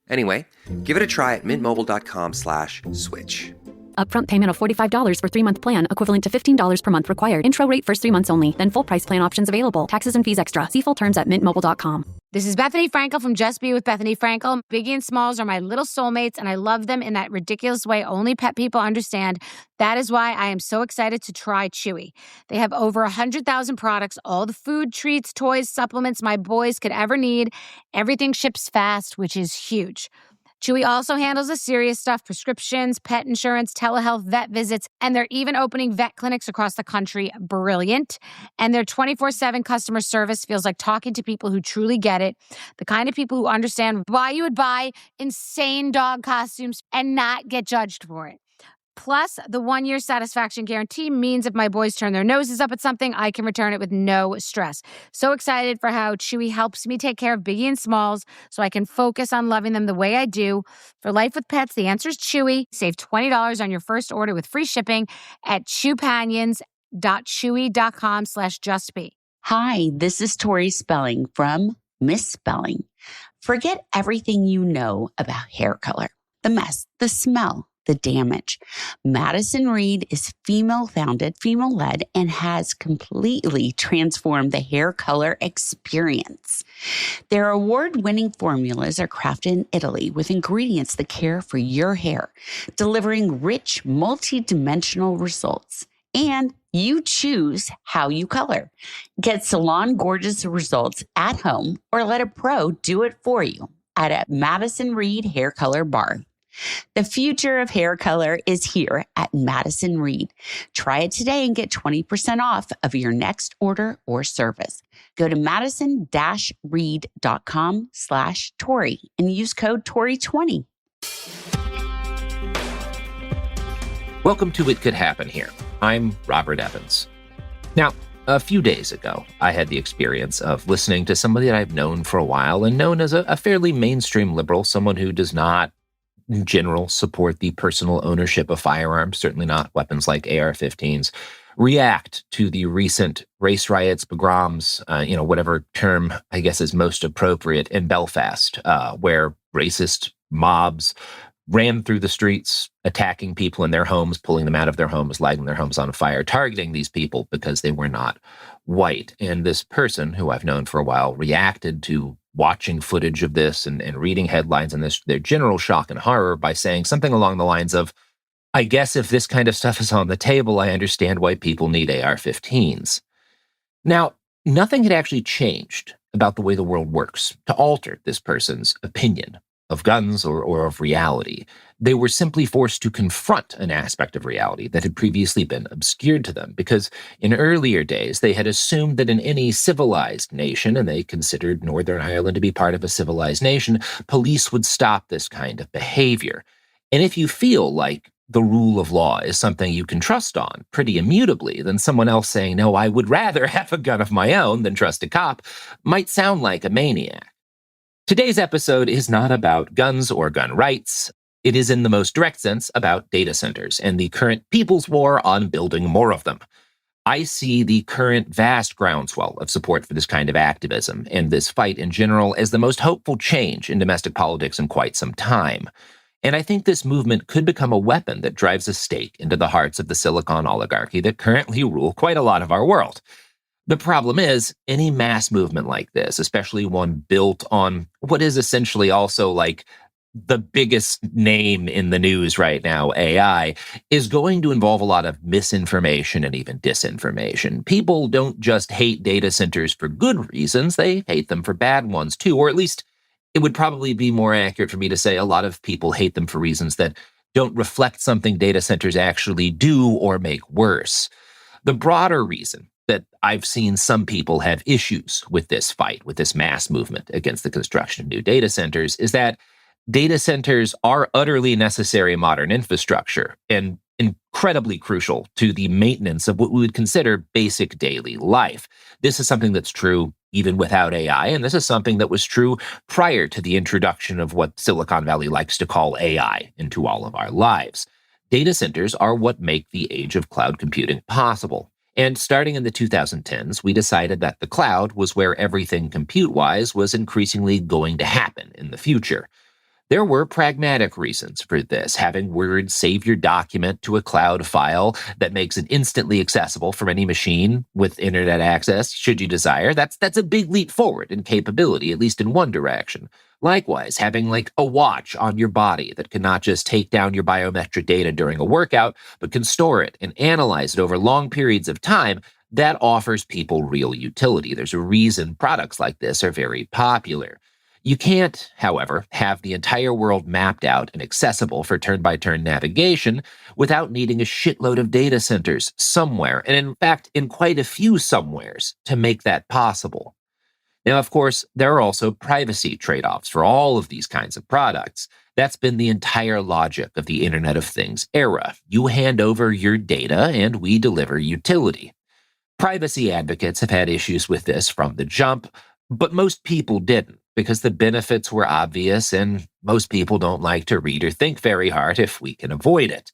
Anyway, give it a try at mintmobile.com/switch.
Upfront payment of $45 for 3-month plan, equivalent to $15 per month required. Intro rate first 3 months only, then full price plan options available. Taxes and fees extra. See full terms at mintmobile.com.
This is Bethany Frankel from Just Be with Bethany Frankel. Biggie and Smalls are my little soulmates, and I love them in that ridiculous way only pet people understand. That is why I am so excited to try Chewy. They have over 100,000 products, all the food, treats, toys, supplements my boys could ever need. Everything ships fast, which is huge. Chewy also handles the serious stuff, prescriptions, pet insurance, telehealth, vet visits, and they're even opening vet clinics across the country. Brilliant. And their 24/7 customer service feels like talking to people who truly get it, the kind of people who understand why you would buy insane dog costumes and not get judged for it. Plus, the 1-year satisfaction guarantee means if my boys turn their noses up at something, I can return it with no stress. So excited for how Chewy helps me take care of Biggie and Smalls so I can focus on loving them the way I do. For life with pets, the answer is Chewy. Save $20 on your first order with free shipping at chewpanions.chewy.com/justbe.
Hi, this is Tori Spelling from
misspelling. Forget everything you know about hair color, the mess, the smell, the damage. Madison Reed is female-founded, female-led, and has completely transformed the hair color experience. Their award-winning formulas are crafted in Italy with ingredients that care for your hair, delivering rich, multi-dimensional results. And you choose how you color. Get salon gorgeous results at home or let a pro do it for you at a Madison Reed Hair Color Bar. The future of hair color is here at Madison Reed. Try it today and get 20% off of your next order or service. Go to madison-reed.com/Tori and use code Tori20.
Welcome to It Could Happen Here. I'm Robert Evans. Now, a few days ago, I had the experience of listening to somebody that I've known for a while and known as a fairly mainstream liberal, someone who does not, in general, support the personal ownership of firearms, certainly not weapons like AR-15s, react to the recent race riots, pogroms, whatever term I guess is most appropriate in Belfast, where racist mobs ran through the streets, attacking people in their homes, pulling them out of their homes, lighting their homes on fire, targeting these people because they were not white. And this person, who I've known for a while, reacted to watching footage of this and reading headlines and their general shock and horror by saying something along the lines of, I guess if this kind of stuff is on the table, I understand why people need AR-15s. Now, nothing had actually changed about the way the world works to alter this person's opinion of guns or of reality. They were simply forced to confront an aspect of reality that had previously been obscured to them, because in earlier days, they had assumed that in any civilized nation, and they considered Northern Ireland to be part of a civilized nation, police would stop this kind of behavior. And if you feel like the rule of law is something you can trust on pretty immutably, then someone else saying, no, I would rather have a gun of my own than trust a cop, might sound like a maniac. Today's episode is not about guns or gun rights. It is in the most direct sense about data centers and the current people's war on building more of them. I see the current vast groundswell of support for this kind of activism and this fight in general as the most hopeful change in domestic politics in quite some time. And I think this movement could become a weapon that drives a stake into the hearts of the Silicon oligarchy that currently rule quite a lot of our world. The problem is, any mass movement like this, especially one built on what is essentially also like the biggest name in the news right now, AI, is going to involve a lot of misinformation and even disinformation. People don't just hate data centers for good reasons, they hate them for bad ones too, or at least it would probably be more accurate for me to say a lot of people hate them for reasons that don't reflect something data centers actually do or make worse. The broader reason that I've seen some people have issues with this fight, with this mass movement against the construction of new data centers, is that data centers are utterly necessary modern infrastructure and incredibly crucial to the maintenance of what we would consider basic daily life. This is something that's true even without AI, and this is something that was true prior to the introduction of what Silicon Valley likes to call AI into all of our lives. Data centers are what make the age of cloud computing possible. And starting in the 2010s, we decided that the cloud was where everything compute-wise was increasingly going to happen in the future. There were pragmatic reasons for this. Having Word save your document to a cloud file that makes it instantly accessible from any machine with internet access, should you desire, that's a big leap forward in capability, at least in one direction. Likewise, having like a watch on your body that can not just take down your biometric data during a workout, but can store it and analyze it over long periods of time, that offers people real utility. There's a reason products like this are very popular. You can't, however, have the entire world mapped out and accessible for turn-by-turn navigation without needing a shitload of data centers somewhere, and in fact, in quite a few somewheres, to make that possible. Now, of course, there are also privacy trade-offs for all of these kinds of products. That's been the entire logic of the Internet of Things era. You hand over your data, and we deliver utility. Privacy advocates have had issues with this from the jump, but most people didn't, because the benefits were obvious, and most people don't like to read or think very hard if we can avoid it.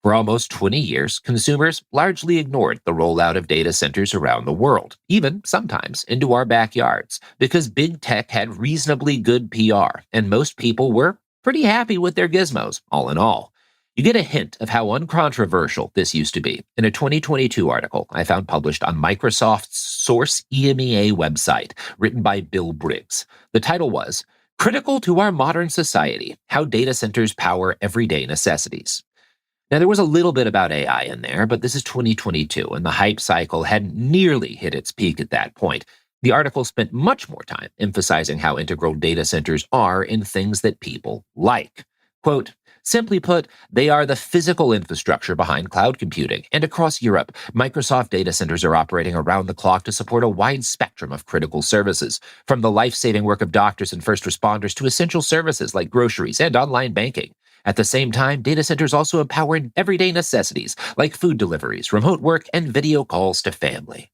For almost 20 years, consumers largely ignored the rollout of data centers around the world, even sometimes into our backyards, because big tech had reasonably good PR, and most people were pretty happy with their gizmos, all in all. You get a hint of how uncontroversial this used to be in a 2022 article I found published on Microsoft's Source EMEA website, written by Bill Briggs. The title was, "Critical to Our Modern Society, How Data Centers Power Everyday Necessities." Now, there was a little bit about AI in there, but this is 2022, and the hype cycle hadn't nearly hit its peak at that point. The article spent much more time emphasizing how integral data centers are in things that people like. Quote, "Simply put, they are the physical infrastructure behind cloud computing, and across Europe, Microsoft data centers are operating around the clock to support a wide spectrum of critical services, from the life-saving work of doctors and first responders to essential services like groceries and online banking. At the same time, data centers also empower everyday necessities like food deliveries, remote work, and video calls to family."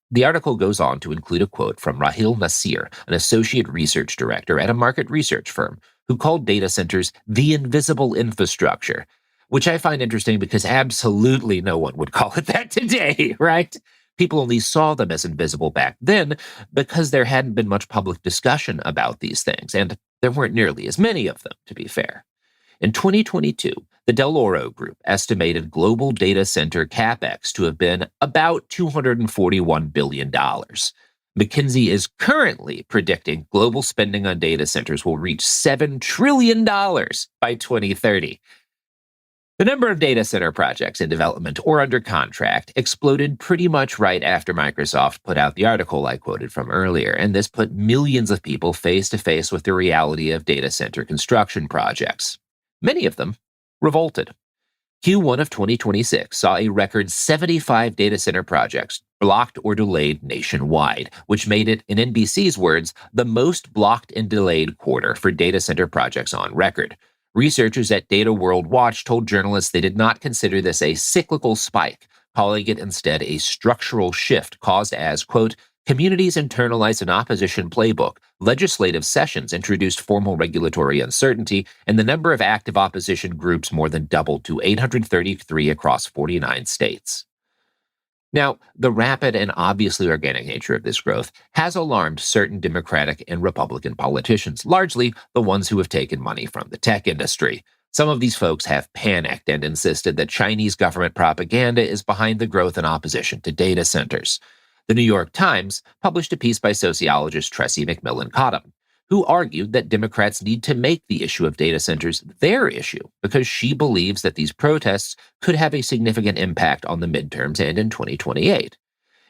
The article goes on to include a quote from Rahil Nasir, an associate research director at a market research firm, who called data centers the invisible infrastructure, which I find interesting because absolutely no one would call it that today, right? People only saw them as invisible back then because there hadn't been much public discussion about these things, and there weren't nearly as many of them, to be fair. In 2022, the Del Oro Group estimated global data center capex to have been about $241 billion. McKinsey is currently predicting global spending on data centers will reach $7 trillion by 2030. The number of data center projects in development or under contract exploded pretty much right after Microsoft put out the article I quoted from earlier, and this put millions of people face to face with the reality of data center construction projects. Many of them revolted. Q1 of 2026 saw a record 75 data center projects blocked or delayed nationwide, which made it, in NBC's words, the most blocked and delayed quarter for data center projects on record. Researchers at Data World Watch told journalists they did not consider this a cyclical spike, calling it instead a structural shift caused as, quote, "Communities internalized an opposition playbook, legislative sessions introduced formal regulatory uncertainty, and the number of active opposition groups more than doubled to 833 across 49 states." Now, the rapid and obviously organic nature of this growth has alarmed certain Democratic and Republican politicians, largely the ones who have taken money from the tech industry. Some of these folks have panicked and insisted that Chinese government propaganda is behind the growth and opposition to data centers. The New York Times published a piece by sociologist Tressie McMillan Cottom, who argued that Democrats need to make the issue of data centers their issue because she believes that these protests could have a significant impact on the midterms and in 2028.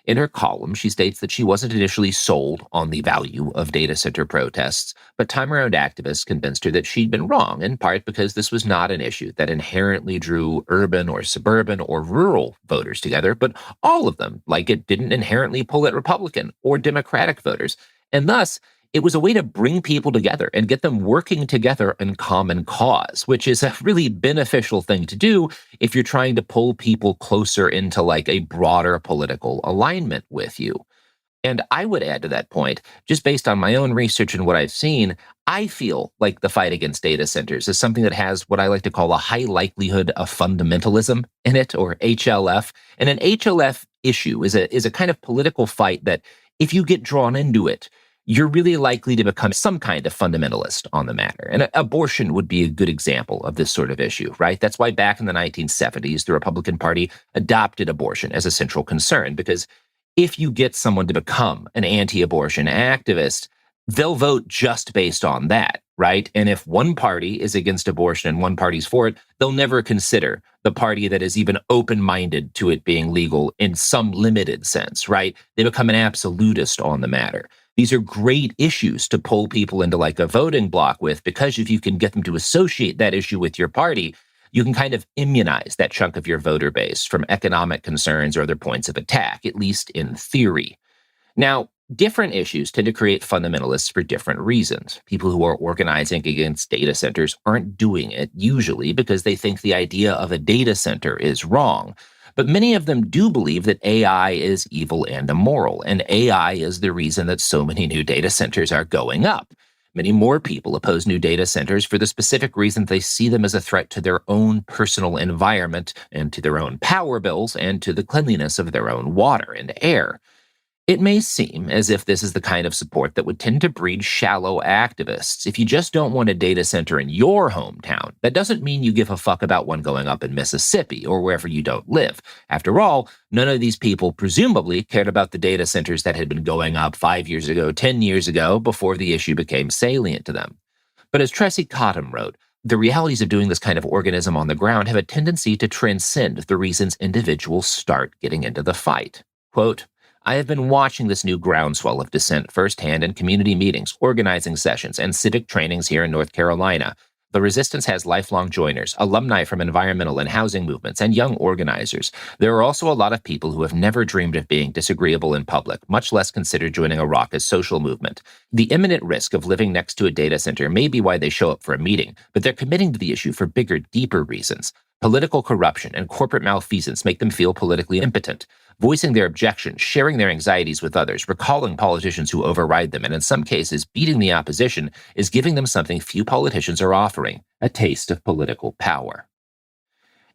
In her column, she states that she wasn't initially sold on the value of data center protests, but time-around activists convinced her that she'd been wrong, in part because this was not an issue that inherently drew urban or suburban or rural voters together, but all of them, like it, didn't inherently pull at Republican or Democratic voters. And thus, it was a way to bring people together and get them working together in common cause, which is a really beneficial thing to do if you're trying to pull people closer into like a broader political alignment with you. And I would add to that point, just based on my own research and what I've seen, I feel like the fight against data centers is something that has what I like to call a high likelihood of fundamentalism in it, or HLF. And an HLF issue is a kind of political fight that if you get drawn into it, you're really likely to become some kind of fundamentalist on the matter. And abortion would be a good example of this sort of issue, right? That's why back in the 1970s, the Republican Party adopted abortion as a central concern, because if you get someone to become an anti-abortion activist, they'll vote just based on that, right? And if one party is against abortion and one party's for it, they'll never consider the party that is even open-minded to it being legal in some limited sense, right? They become an absolutist on the matter. These are great issues to pull people into like a voting block with, because if you can get them to associate that issue with your party, you can kind of immunize that chunk of your voter base from economic concerns or other points of attack, at least in theory. Now, different issues tend to create fundamentalists for different reasons. People who are organizing against data centers aren't doing it usually because they think the idea of a data center is wrong. But many of them do believe that AI is evil and immoral, and AI is the reason that so many new data centers are going up. Many more people oppose new data centers for the specific reason they see them as a threat to their own personal environment and to their own power bills and to the cleanliness of their own water and air. It may seem as if this is the kind of support that would tend to breed shallow activists. If you just don't want a data center in your hometown, that doesn't mean you give a fuck about one going up in Mississippi or wherever you don't live. After all, none of these people presumably cared about the data centers that had been going up 5 years ago, 10 years ago, before the issue became salient to them. But as Tracy Cottam wrote, the realities of doing this kind of organism on the ground have a tendency to transcend the reasons individuals start getting into the fight. Quote, I have been watching this new groundswell of dissent firsthand in community meetings, organizing sessions, and civic trainings here in North Carolina. The resistance has lifelong joiners, alumni from environmental and housing movements, and young organizers. There are also a lot of people who have never dreamed of being disagreeable in public, much less considered joining a raucous social movement. The imminent risk of living next to a data center may be why they show up for a meeting, but they're committing to the issue for bigger, deeper reasons. Political corruption and corporate malfeasance make them feel politically impotent. Voicing their objections, sharing their anxieties with others, recalling politicians who override them, and in some cases, beating the opposition is giving them something few politicians are offering, a taste of political power.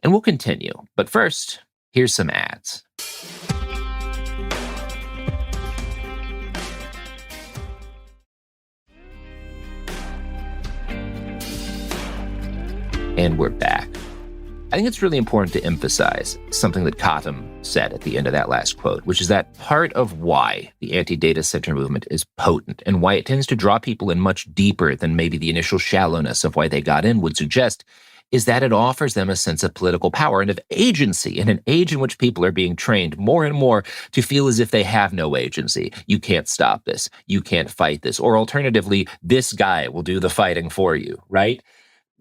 And we'll continue, but first, here's some ads. And we're back. I think it's really important to emphasize something that Cottam said at the end of that last quote, which is that part of why the anti-data center movement is potent and why it tends to draw people in much deeper than maybe the initial shallowness of why they got in would suggest is that it offers them a sense of political power and of agency in an age in which people are being trained more and more to feel as if they have no agency. You can't stop this. You can't fight this. Or alternatively, this guy will do the fighting for you, right?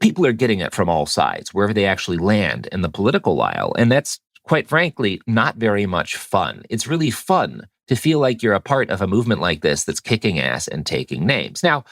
People are getting it from all sides, wherever they actually land in the political aisle. And that's, quite frankly, not very much fun. It's really fun to feel like you're a part of a movement like this that's kicking ass and taking names. Now,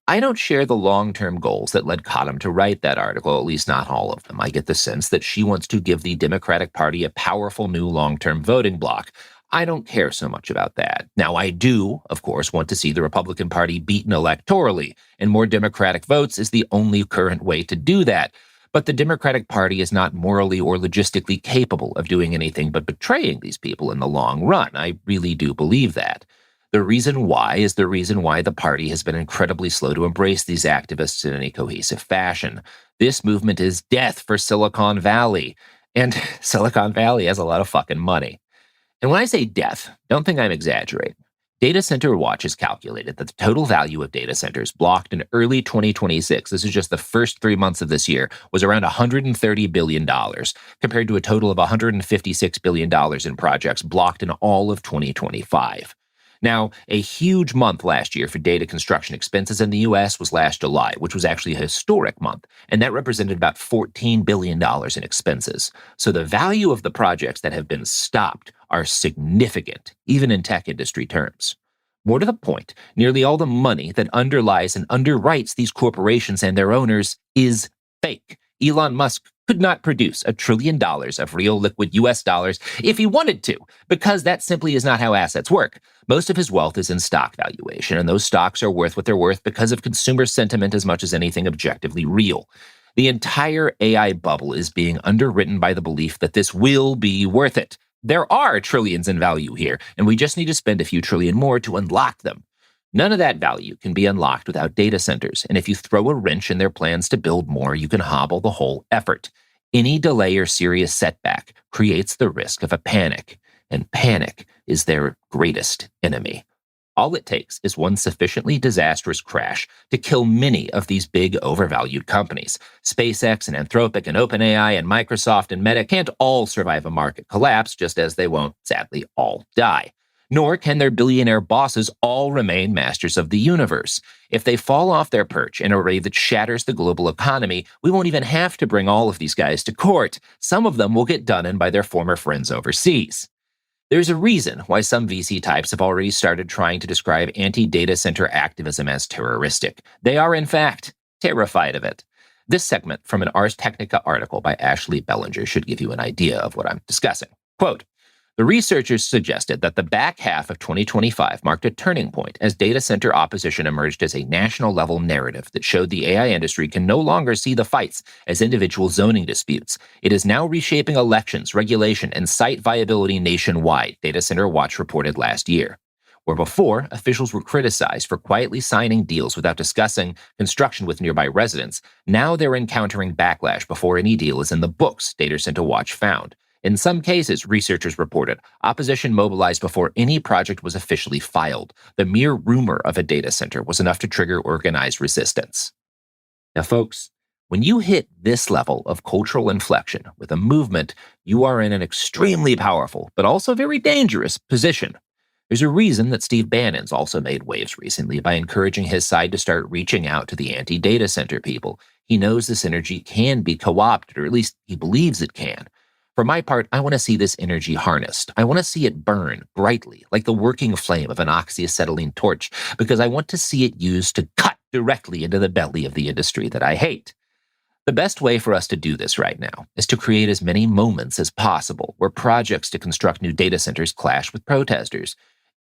I don't share the long-term goals that led Cottam to write that article, at least not all of them. I get the sense that she wants to give the Democratic Party a powerful new long-term voting bloc. I don't care so much about that. Now, I do, of course, want to see the Republican Party beaten electorally, and more Democratic votes is the only current way to do that. But the Democratic Party is not morally or logistically capable of doing anything but betraying these people in the long run. I really do believe that. The reason why is the reason why the party has been incredibly slow to embrace these activists in any cohesive fashion. This movement is death for Silicon Valley, and Silicon Valley has a lot of fucking money. And when I say death, don't think I'm exaggerating. Data Center Watch has calculated that the total value of data centers blocked in early 2026, this is just the first 3 months of this year, was around $130 billion, compared to a total of $156 billion in projects blocked in all of 2025. Now, a huge month last year for data construction expenses in the U.S. was last July, which was actually a historic month, and that represented about $14 billion in expenses. So the value of the projects that have been stopped are significant, even in tech industry terms. More to the point, nearly all the money that underlies and underwrites these corporations and their owners is fake. Elon Musk could not produce $1 trillion of real liquid US dollars if he wanted to, because that simply is not how assets work. Most of his wealth is in stock valuation, and those stocks are worth what they're worth because of consumer sentiment as much as anything objectively real. The entire AI bubble is being underwritten by the belief that this will be worth it. There are trillions in value here, and we just need to spend a few trillion more to unlock them. None of that value can be unlocked without data centers, and if you throw a wrench in their plans to build more, you can hobble the whole effort. Any delay or serious setback creates the risk of a panic, and panic is their greatest enemy. All it takes is one sufficiently disastrous crash to kill many of these big overvalued companies. SpaceX and Anthropic and OpenAI and Microsoft and Meta can't all survive a market collapse, just as they won't, sadly, all die. Nor can their billionaire bosses all remain masters of the universe. If they fall off their perch in a way that shatters the global economy, we won't even have to bring all of these guys to court. Some of them will get done in by their former friends overseas. There's a reason why some VC types have already started trying to describe anti-data center activism as terroristic. They are, in fact, terrified of it. This segment from an Ars Technica article by Ashley Bellinger should give you an idea of what I'm discussing. Quote, The researchers suggested that the back half of 2025 marked a turning point as data center opposition emerged as a national-level narrative that showed the AI industry can no longer see the fights as individual zoning disputes. It is now reshaping elections, regulation, and site viability nationwide, Data Center Watch reported last year. Where before, officials were criticized for quietly signing deals without discussing construction with nearby residents, now they're encountering backlash before any deal is in the books, Data Center Watch found. In some cases, researchers reported, opposition mobilized before any project was officially filed. The mere rumor of a data center was enough to trigger organized resistance. Now, folks, when you hit this level of cultural inflection with a movement, you are in an extremely powerful, but also very dangerous position. There's a reason that Steve Bannon's also made waves recently by encouraging his side to start reaching out to the anti-data center people. He knows this energy can be co-opted, or at least he believes it can. For my part, I want to see this energy harnessed. I want to see it burn brightly, like the working flame of an oxyacetylene torch, because I want to see it used to cut directly into the belly of the industry that I hate. The best way for us to do this right now is to create as many moments as possible where projects to construct new data centers clash with protesters.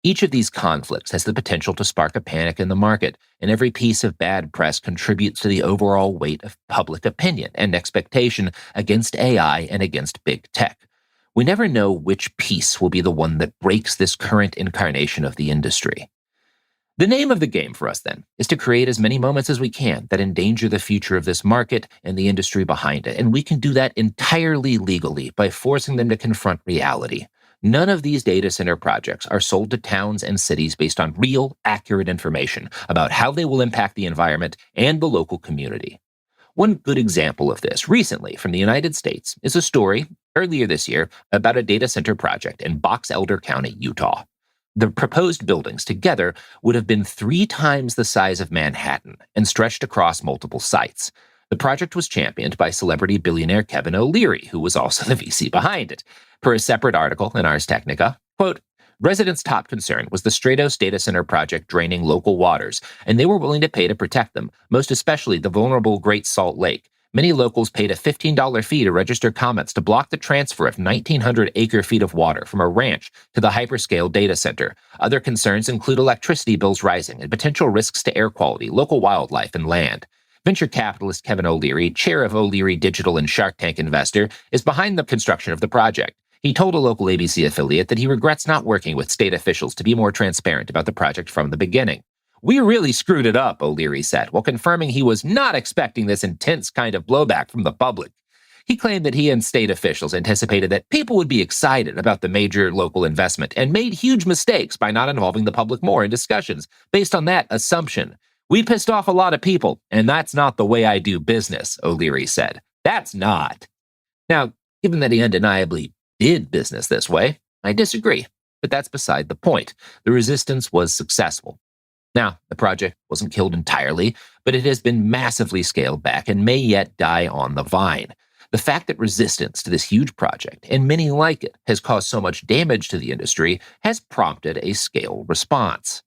Each of these conflicts has the potential to spark a panic in the market, and every piece of bad press contributes to the overall weight of public opinion and expectation against AI and against big tech. We never know which piece will be the one that breaks this current incarnation of the industry. The name of the game for us, then, is to create as many moments as we can that endanger the future of this market and the industry behind it, and we can do that entirely legally by forcing them to confront reality. None of these data center projects are sold to towns and cities based on real, accurate information about how they will impact the environment and the local community. One good example of this recently from the United States is a story earlier this year about a data center project in Box Elder County, Utah. The proposed buildings together would have been 3 times the size of Manhattan and stretched across multiple sites. The project was championed by celebrity billionaire Kevin O'Leary, who was also the VC behind it. Per a separate article in Ars Technica, quote, residents' top concern was the Stratos data center project draining local waters, and they were willing to pay to protect them, most especially the vulnerable Great Salt Lake. Many locals paid a $15 fee to register comments to block the transfer of 1,900 acre-feet of water from a ranch to the hyperscale data center. Other concerns include electricity bills rising and potential risks to air quality, local wildlife, and land. Venture capitalist Kevin O'Leary, chair of O'Leary Digital and Shark Tank Investor, is behind the construction of the project. He told a local ABC affiliate that he regrets not working with state officials to be more transparent about the project from the beginning. We really screwed it up, O'Leary said, while confirming he was not expecting this intense kind of blowback from the public. He claimed that he and state officials anticipated that people would be excited about the major local investment and made huge mistakes by not involving the public more in discussions based on that assumption. We pissed off a lot of people, and that's not the way I do business, O'Leary said. That's not. Now, given that he undeniably did business this way, I disagree, but that's beside the point. The resistance was successful. Now, the project wasn't killed entirely, but it has been massively scaled back and may yet die on the vine. The fact that resistance to this huge project, and many like it, has caused so much damage to the industry has prompted a scale response.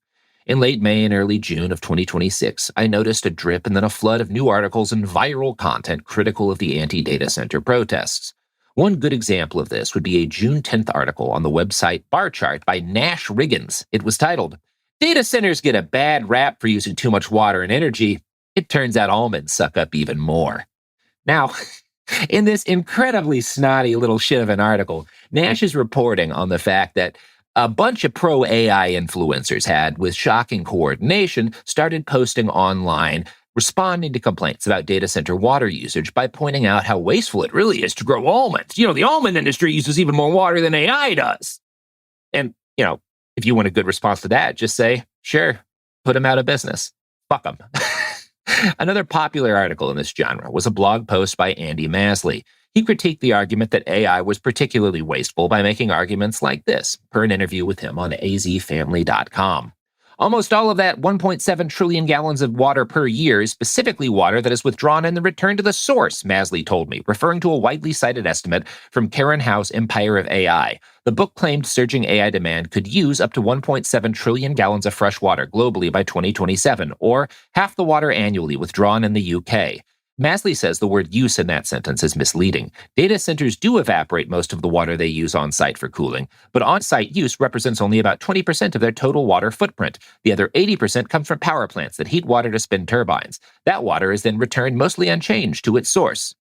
In late May and early June of 2026, I noticed a drip and then a flood of new articles and viral content critical of the anti-data center protests. One good example of this would be a June 10th article on the website Bar Chart by Nash Riggins. It was titled, Data Centers Get a Bad Rap for Using Too Much Water and Energy. It turns out almonds suck up even more. Now, in this incredibly snotty little shit of an article, Nash is reporting on the fact that a bunch of pro-AI influencers had, with shocking coordination, started posting online responding to complaints about data center water usage by pointing out how wasteful it really is to grow almonds. The almond industry uses even more water than AI does. And, if you want a good response to that, just say, sure, put them out of business. Fuck them. Another popular article in this genre was a blog post by Andy Masley. He critiqued the argument that AI was particularly wasteful by making arguments like this, per an interview with him on azfamily.com. Almost all of that 1.7 trillion gallons of water per year is specifically water that is withdrawn and then returned to the source, Masley told me, referring to a widely cited estimate from Karen Howe's Empire of AI. The book claimed surging AI demand could use up to 1.7 trillion gallons of fresh water globally by 2027, or half the water annually withdrawn in the UK. Masley says the word use in that sentence is misleading. Data centers do evaporate most of the water they use on-site for cooling, but on-site use represents only about 20% of their total water footprint. The other 80% comes from power plants that heat water to spin turbines. That water is then returned mostly unchanged to its source.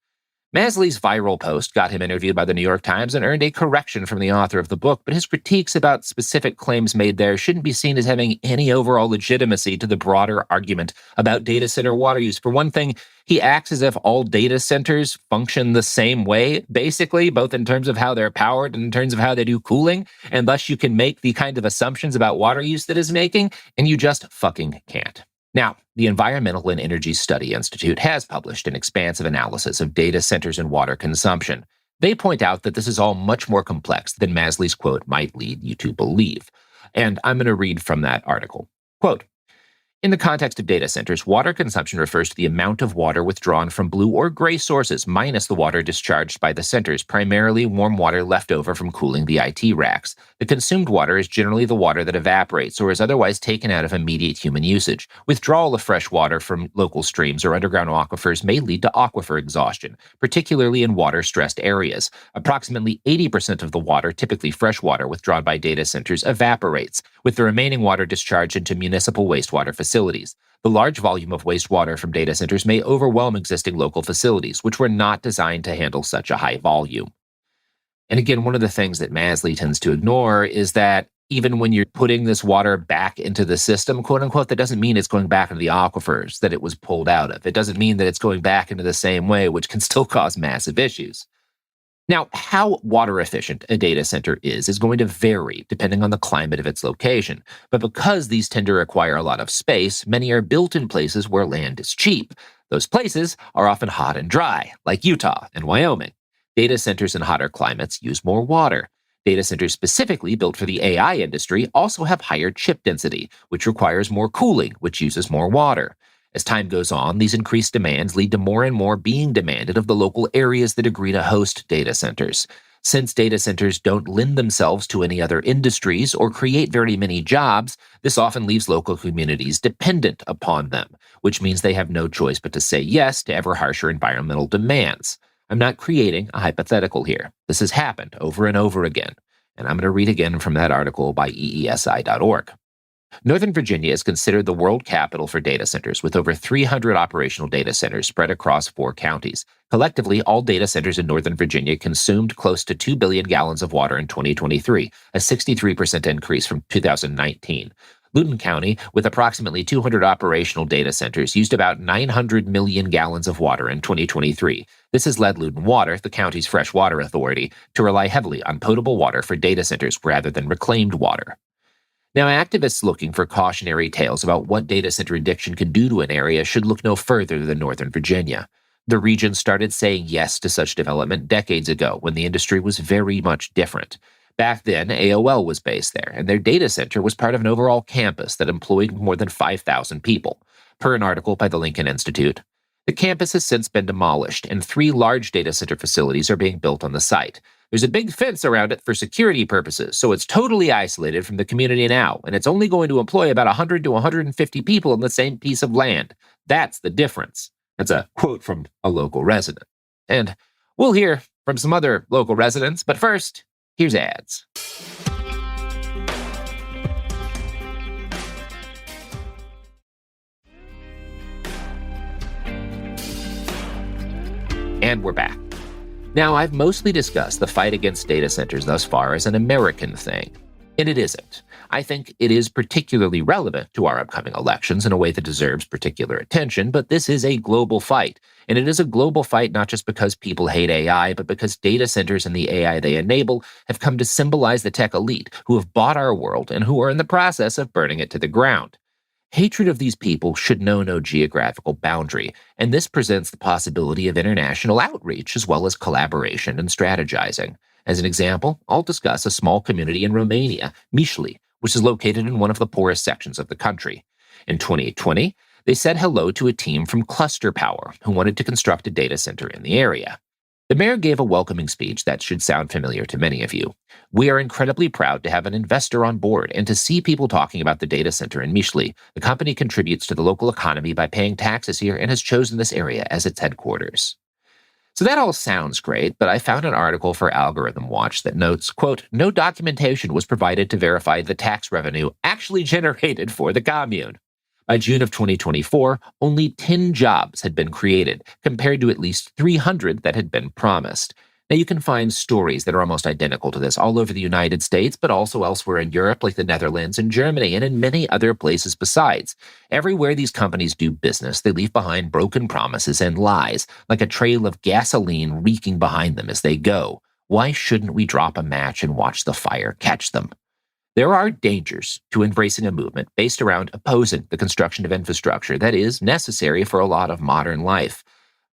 Masley's viral post got him interviewed by the New York Times and earned a correction from the author of the book, but his critiques about specific claims made there shouldn't be seen as having any overall legitimacy to the broader argument about data center water use. For one thing, he acts as if all data centers function the same way, basically, both in terms of how they're powered and in terms of how they do cooling, and thus you can make the kind of assumptions about water use that is making, and you just fucking can't. Now, the Environmental and Energy Study Institute has published an expansive analysis of data centers and water consumption. They point out that this is all much more complex than Masley's quote might lead you to believe. And I'm going to read from that article. Quote, in the context of data centers, water consumption refers to the amount of water withdrawn from blue or gray sources minus the water discharged by the centers, primarily warm water left over from cooling the IT racks. The consumed water is generally the water that evaporates or is otherwise taken out of immediate human usage. Withdrawal of fresh water from local streams or underground aquifers may lead to aquifer exhaustion, particularly in water-stressed areas. Approximately 80% of the water, typically fresh water, withdrawn by data centers evaporates, with the remaining water discharged into municipal wastewater facilities. The large volume of wastewater from data centers may overwhelm existing local facilities, which were not designed to handle such a high volume. And again, one of the things that Masley tends to ignore is that even when you're putting this water back into the system, quote unquote, that doesn't mean it's going back into the aquifers that it was pulled out of. It doesn't mean that it's going back into the same way, which can still cause massive issues. Now, how water efficient a data center is going to vary depending on the climate of its location. But because these tend to require a lot of space, many are built in places where land is cheap. Those places are often hot and dry, like Utah and Wyoming. Data centers in hotter climates use more water. Data centers specifically built for the AI industry also have higher chip density, which requires more cooling, which uses more water. As time goes on, these increased demands lead to more and more being demanded of the local areas that agree to host data centers. Since data centers don't lend themselves to any other industries or create very many jobs, this often leaves local communities dependent upon them, which means they have no choice but to say yes to ever harsher environmental demands. I'm not creating a hypothetical here. This has happened over and over again. And I'm going to read again from that article by EESI.org. Northern Virginia is considered the world capital for data centers, with over 300 operational data centers spread across 4 counties. Collectively, all data centers in Northern Virginia consumed close to 2 billion gallons of water in 2023, a 63% increase from 2019. Loudoun County, with approximately 200 operational data centers, used about 900 million gallons of water in 2023. This has led Loudoun Water, the county's fresh water authority, to rely heavily on potable water for data centers rather than reclaimed water. Now, activists looking for cautionary tales about what data center addiction can do to an area should look no further than Northern Virginia. The region started saying yes to such development decades ago when the industry was very much different. Back then, AOL was based there, and their data center was part of an overall campus that employed more than 5,000 people. Per an article by the Lincoln Institute, the campus has since been demolished, and 3 large data center facilities are being built on the site. There's a big fence around it for security purposes, so it's totally isolated from the community now, and it's only going to employ about 100 to 150 people in the same piece of land. That's the difference. That's a quote from a local resident. And we'll hear from some other local residents, but first, here's ads. And we're back. Now, I've mostly discussed the fight against data centers thus far as an American thing, and it isn't. I think it is particularly relevant to our upcoming elections in a way that deserves particular attention, but this is a global fight. And it is a global fight not just because people hate AI, but because data centers and the AI they enable have come to symbolize the tech elite who have bought our world and who are in the process of burning it to the ground. Hatred of these people should know no geographical boundary, and this presents the possibility of international outreach as well as collaboration and strategizing. As an example, I'll discuss a small community in Romania, Mișli, which is located in one of the poorest sections of the country. In 2020, they said hello to a team from Cluster Power who wanted to construct a data center in the area. The mayor gave a welcoming speech that should sound familiar to many of you. We are incredibly proud to have an investor on board and to see people talking about the data center in Michelin. The company contributes to the local economy by paying taxes here and has chosen this area as its headquarters. So that all sounds great, but I found an article for Algorithm Watch that notes, quote, no documentation was provided to verify the tax revenue actually generated for the commune. By June of 2024, only 10 jobs had been created, compared to at least 300 that had been promised. Now, you can find stories that are almost identical to this all over the United States, but also elsewhere in Europe, like the Netherlands and Germany, and in many other places besides. Everywhere these companies do business, they leave behind broken promises and lies, like a trail of gasoline reeking behind them as they go. Why shouldn't we drop a match and watch the fire catch them? There are dangers to embracing a movement based around opposing the construction of infrastructure that is necessary for a lot of modern life.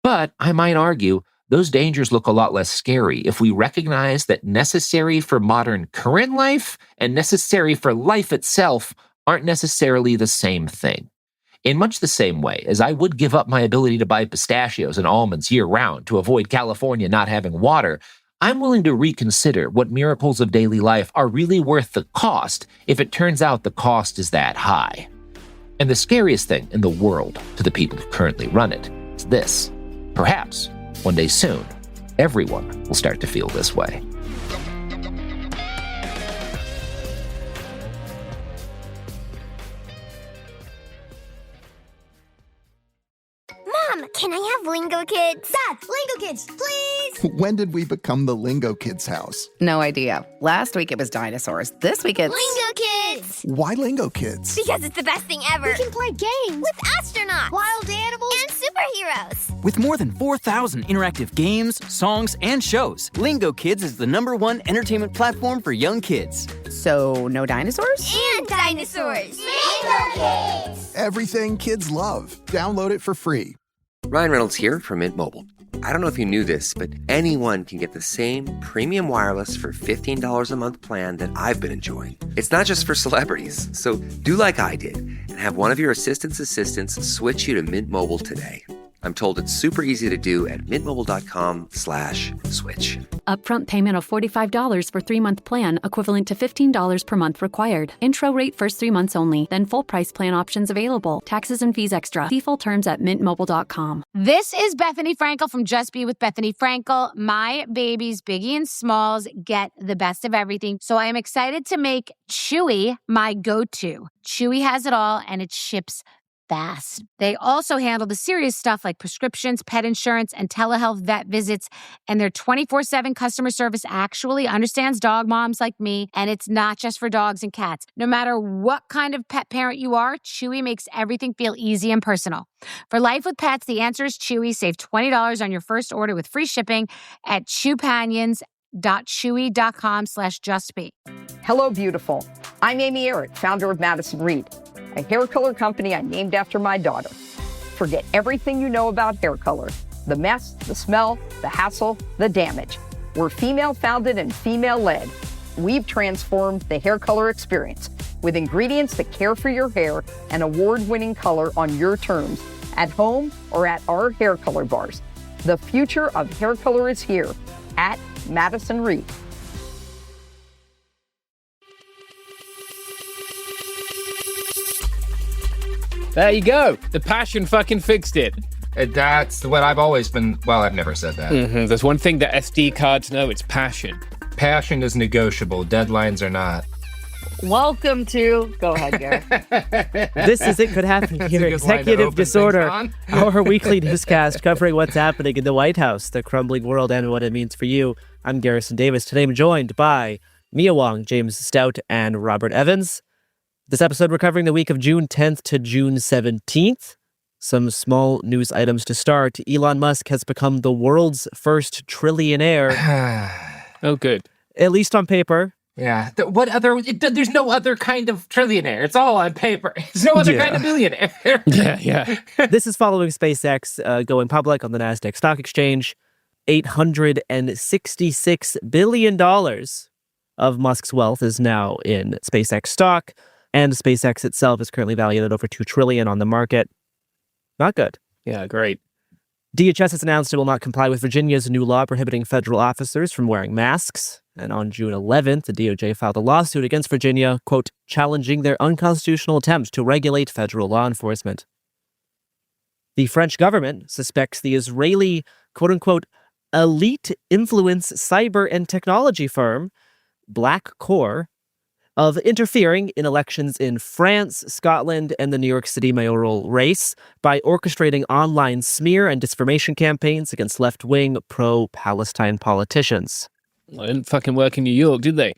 But I might argue those dangers look a lot less scary if we recognize that necessary for modern current life and necessary for life itself aren't necessarily the same thing. In much the same way as I would give up my ability to buy pistachios and almonds year-round to avoid California not having water, I'm willing to reconsider what miracles of daily life are really worth the cost if it turns out the cost is that high. And the scariest thing in the world to the people who currently run it is this. Perhaps, one day soon, everyone will start to feel this way.
Mom, can I have Lingo Kids? Dad, Lingo Kids, please!
When did we become the Lingo Kids house?
No idea. Last week it was dinosaurs. This week it's...
Lingo Kids!
Why Lingo Kids?
Because it's the best thing ever. We can play games with astronauts, wild animals, and superheroes.
With more than 4,000 interactive games, songs, and shows, Lingo Kids is the #1 entertainment platform for young kids.
So, no dinosaurs?
And dinosaurs! Lingo Kids!
Everything kids love. Download it for free.
Ryan Reynolds here from Mint Mobile. I don't know if you knew this, but anyone can get the same premium wireless for $15 a month plan that I've been enjoying. It's not just for celebrities. So do like I did and have one of your assistants switch you to Mint Mobile today. I'm told it's super easy to do at mintmobile.com/switch.
Upfront payment of $45 for 3-month plan, equivalent to $15 per month required. Intro rate first 3 months only, then full price plan options available. Taxes and fees extra. See full terms at mintmobile.com.
This is Bethany Frankel from Just Be with Bethany Frankel. My babies, Biggie and Smalls, get the best of everything. So I am excited to make Chewy my go-to. Chewy has it all and it ships fast. They also handle the serious stuff like prescriptions, pet insurance, and telehealth vet visits. And their 24/7 customer service actually understands dog moms like me. And it's not just for dogs and cats. No matter what kind of pet parent you are, Chewy makes everything feel easy and personal. For life with pets, the answer is Chewy. Save $20 on your first order with free shipping at chewpanions.chewy.com/justbe.
Hello, beautiful. I'm Amy Eric, founder of Madison Reed, a hair color company I named after my daughter. Forget everything you know about hair color. The mess, the smell, the hassle, the damage. We're female-founded and female-led. We've transformed the hair color experience with ingredients that care for your hair and award-winning color on your terms, at home or at our hair color bars. The future of hair color is here at Madison Reed.
There you go. The passion fucking fixed it.
That's what I've always been. Well, I've never said that.
There's one thing that SD cards know, it's passion.
Passion is negotiable. Deadlines are not.
Welcome to... Go ahead, Garrett.
This is It Could Happen Here, Executive Disorder, our weekly newscast covering what's happening in the White House, the crumbling world, and what it means for you. I'm Garrison Davis. Today I'm joined by Mia Wong, James Stout, and Robert Evans. This episode, we're covering the week of June 10th to June 17th. Some small news items to start. Elon Musk has become the world's first trillionaire.
Oh, good.
At least on paper.
Yeah. There's no other kind of trillionaire. It's all on paper. There's no other kind of billionaire.
Yeah.
This is following SpaceX going public on the NASDAQ Stock Exchange. $866 billion of Musk's wealth is now in SpaceX stock. And SpaceX itself is currently valued at over $2 trillion on the market. Not good.
Yeah, great.
DHS has announced it will not comply with Virginia's new law prohibiting federal officers from wearing masks. And on June 11th, the DOJ filed a lawsuit against Virginia, quote, challenging their unconstitutional attempt to regulate federal law enforcement. The French government suspects the Israeli, quote unquote, elite influence cyber and technology firm, Black Core, of interfering in elections in France, Scotland, and the New York City mayoral race by orchestrating online smear and disinformation campaigns against left-wing pro-Palestine politicians.
Well, it didn't fucking work in New York, did they?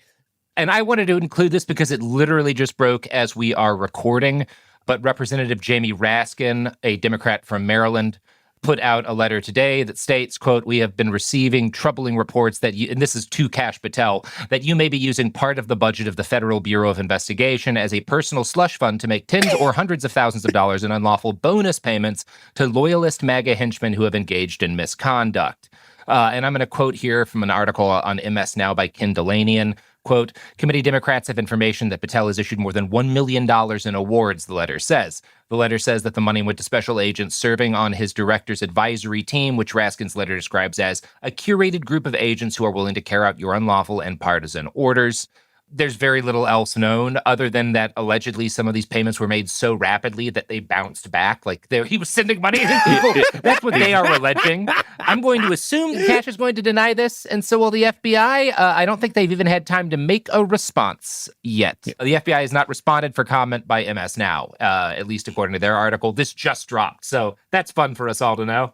And I wanted to include this because it literally just broke as we are recording. But Representative Jamie Raskin, a Democrat from Maryland, put out a letter today that states, quote, we have been receiving troubling reports that you, and this is to Kash Patel, that you may be using part of the budget of the Federal Bureau of Investigation as a personal slush fund to make tens or hundreds of thousands of dollars in unlawful bonus payments to loyalist MAGA henchmen who have engaged in misconduct. And I'm going to quote here from an article on MS Now by Ken Delanian. Quote, committee Democrats have information that Patel has issued more than $1 million in awards, the letter says. The letter says that the money went to special agents serving on his director's advisory team, which Raskin's letter describes as a curated group of agents who are willing to carry out your unlawful and partisan orders. There's very little else known other than that allegedly some of these payments were made so rapidly that they bounced back. Like he was sending money to people. That's what they are alleging. I'm going to assume Kash is going to deny this, and so will the FBI. I don't think they've even had time to make a response yet. The FBI has not responded for comment by MS Now, at least according to their article. This just dropped, so that's fun for us all to know.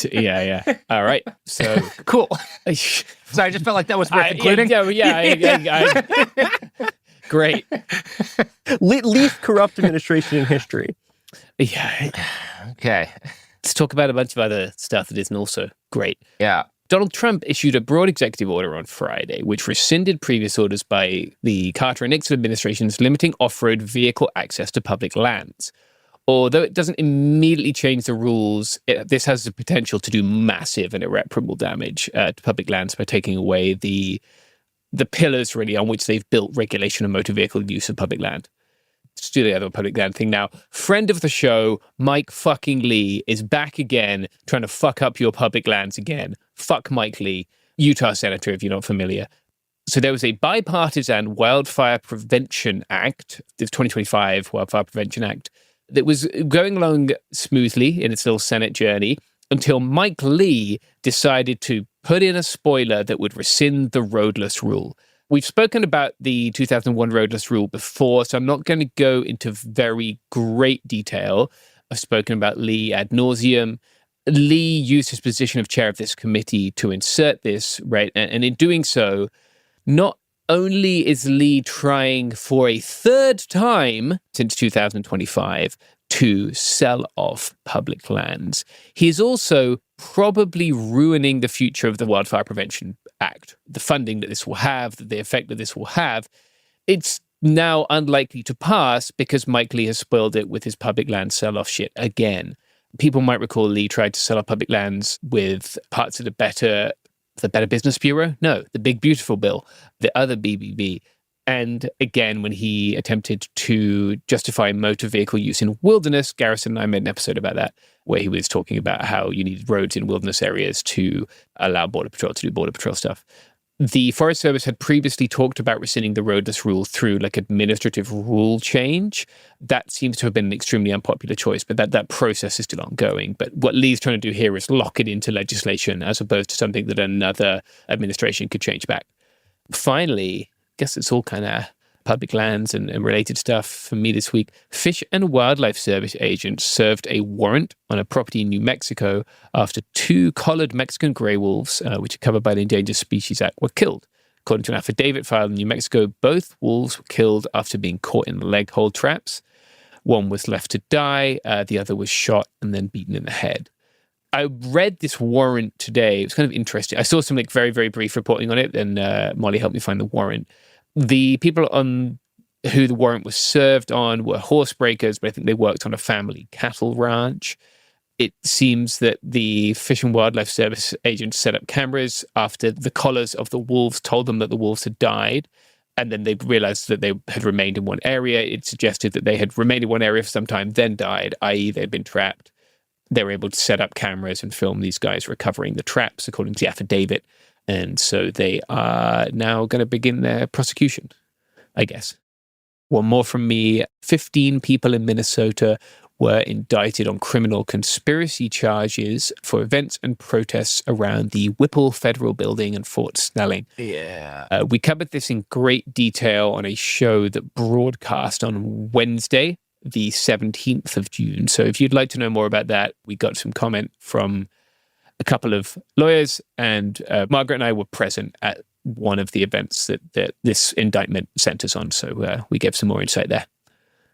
Yeah. All right. So
cool. So I just felt like that was worth including.
Great.
Least corrupt administration in history.
Yeah.
Okay.
Let's talk about a bunch of other stuff that isn't also great.
Yeah.
Donald Trump issued a broad executive order on Friday, which rescinded previous orders by the Carter and Nixon administrations limiting off-road vehicle access to public lands. Although it doesn't immediately change the rules, this has the potential to do massive and irreparable damage to public lands by taking away the pillars, really, on which they've built regulation of motor vehicle use of public land. Let's do the other public land thing now. Friend of the show, Mike fucking Lee, is back again, trying to fuck up your public lands again. Fuck Mike Lee, Utah senator, if you're not familiar. So there was a bipartisan Wildfire Prevention Act, the 2025 Wildfire Prevention Act, that was going along smoothly in its little Senate journey until Mike Lee decided to put in a spoiler that would rescind the roadless rule. We've spoken about the 2001 roadless rule before, so I'm not going to go into very great detail. I've spoken about Lee ad nauseum. Lee used his position of chair of this committee to insert this, right? And in doing so, not only is Lee trying for a third time since 2025 to sell off public lands, he's also probably ruining the future of the Wildfire Prevention Act. The funding that this will have, the effect that this will have, it's now unlikely to pass because Mike Lee has spoiled it with his public land sell-off shit again. People might recall Lee tried to sell off public lands with parts of the Better Business Bureau? No, the Big Beautiful Bill, the other BBB. And again, when he attempted to justify motor vehicle use in wilderness, Garrison and I made an episode about that, where he was talking about how you need roads in wilderness areas to allow Border Patrol to do Border Patrol stuff. The Forest Service had previously talked about rescinding the roadless rule through like administrative rule change. That seems to have been an extremely unpopular choice, but that process is still ongoing. But what Lee's trying to do here is lock it into legislation as opposed to something that another administration could change back. Finally, I guess it's all kind of public lands and related stuff for me this week. Fish and Wildlife Service agents served a warrant on a property in New Mexico after 2 collared Mexican gray wolves, which are covered by the Endangered Species Act, were killed. According to an affidavit filed in New Mexico, both wolves were killed after being caught in leg hold traps. One was left to die, the other was shot and then beaten in the head. I read this warrant today. It was kind of interesting. I saw some very, very brief reporting on it, and Molly helped me find the warrant. The people on who the warrant was served on were horse breakers, but I think they worked on a family cattle ranch. It seems that the Fish and Wildlife Service agents set up cameras after the collars of the wolves told them that the wolves had died, and then they realized that they had remained in one area. It suggested that they had remained in one area for some time, then died, i.e. they'd been trapped. they were able to set up cameras and film these guys recovering the traps, according to the affidavit. And so they are now going to begin their prosecution, I guess. One more from me. 15 people in Minnesota were indicted on criminal conspiracy charges for events and protests around the Whipple Federal Building in Fort Snelling.
Yeah.
We covered this in great detail on a show that broadcast on Wednesday, the 17th of June. So if you'd like to know more about that, we got some comment from a couple of lawyers, and Margaret and I were present at one of the events that this indictment centers on. So we gave some more insight there.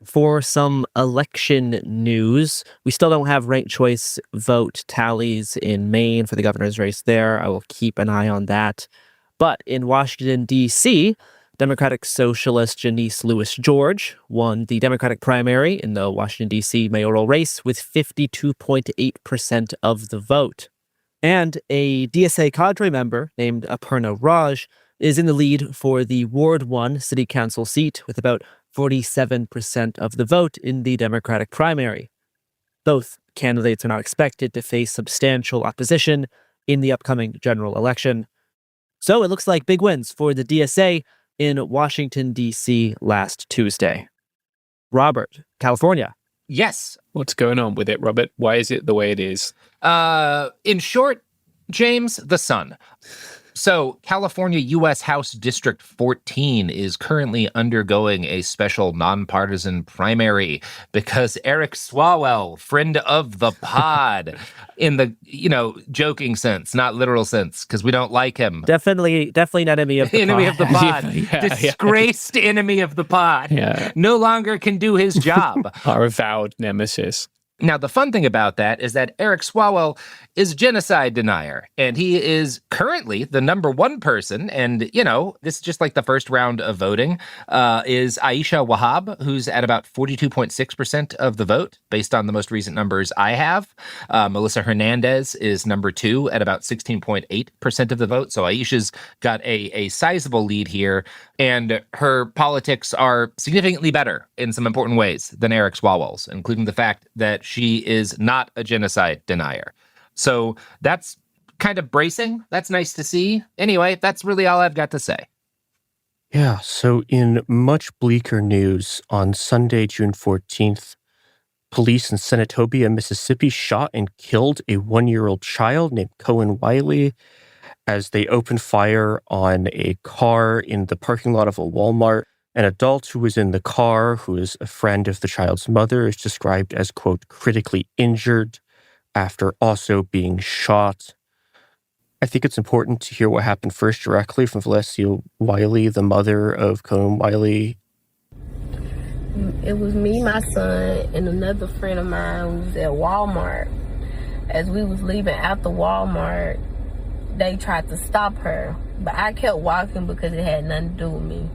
For some election news, we still don't have ranked choice vote tallies in Maine for the governor's race there. I will keep an eye on that. But in Washington, D.C., Democratic Socialist Janice Lewis George won the Democratic primary in the Washington, D.C. mayoral race with 52.8% of the vote. And a DSA cadre member named Aparna Raj is in the lead for the Ward 1 city council seat with about 47% of the vote in the Democratic primary. Both candidates are now expected to face substantial opposition in the upcoming general election. So it looks like big wins for the DSA in Washington, D.C. last Tuesday. Robert, California.
Yes.
What's going on with it, Robert? Why is it the way it is?
In short, James, the sun. So, California U.S. House District 14 is currently undergoing a special nonpartisan primary because Eric Swalwell, friend of the pod, in the, joking sense, not literal sense, because we don't like him.
Definitely an enemy of the
enemy
pod.
of the pod. Disgraced enemy of the pod.
Yeah.
No longer can do his job.
Our avowed nemesis.
Now, the fun thing about that is that Eric Swalwell is a genocide denier, and he is currently the number one person, and, this is just like the first round of voting, is Aisha Wahab, who's at about 42.6% of the vote, based on the most recent numbers I have. Melissa Hernandez is number two at about 16.8% of the vote, so Aisha's got a sizable lead here, and her politics are significantly better in some important ways than Eric Swalwell's, including the fact that she is not a genocide denier. So that's kind of bracing. That's nice to see. Anyway, that's really all I've got to say.
Yeah, so in much bleaker news, on Sunday, June 14th, police in Senatobia, Mississippi shot and killed a 1-year-old child named Cohen Wiley as they opened fire on a car in the parking lot of a Walmart. An adult who was in the car, who is a friend of the child's mother, is described as, quote, critically injured after also being shot. I think it's important to hear what happened first directly from Valencia Wiley, the mother of Cohen Wiley.
It was me, my son, and another friend of mine who was at Walmart. As we was leaving out the Walmart, they tried to stop her, but I kept walking because it had nothing to do with me.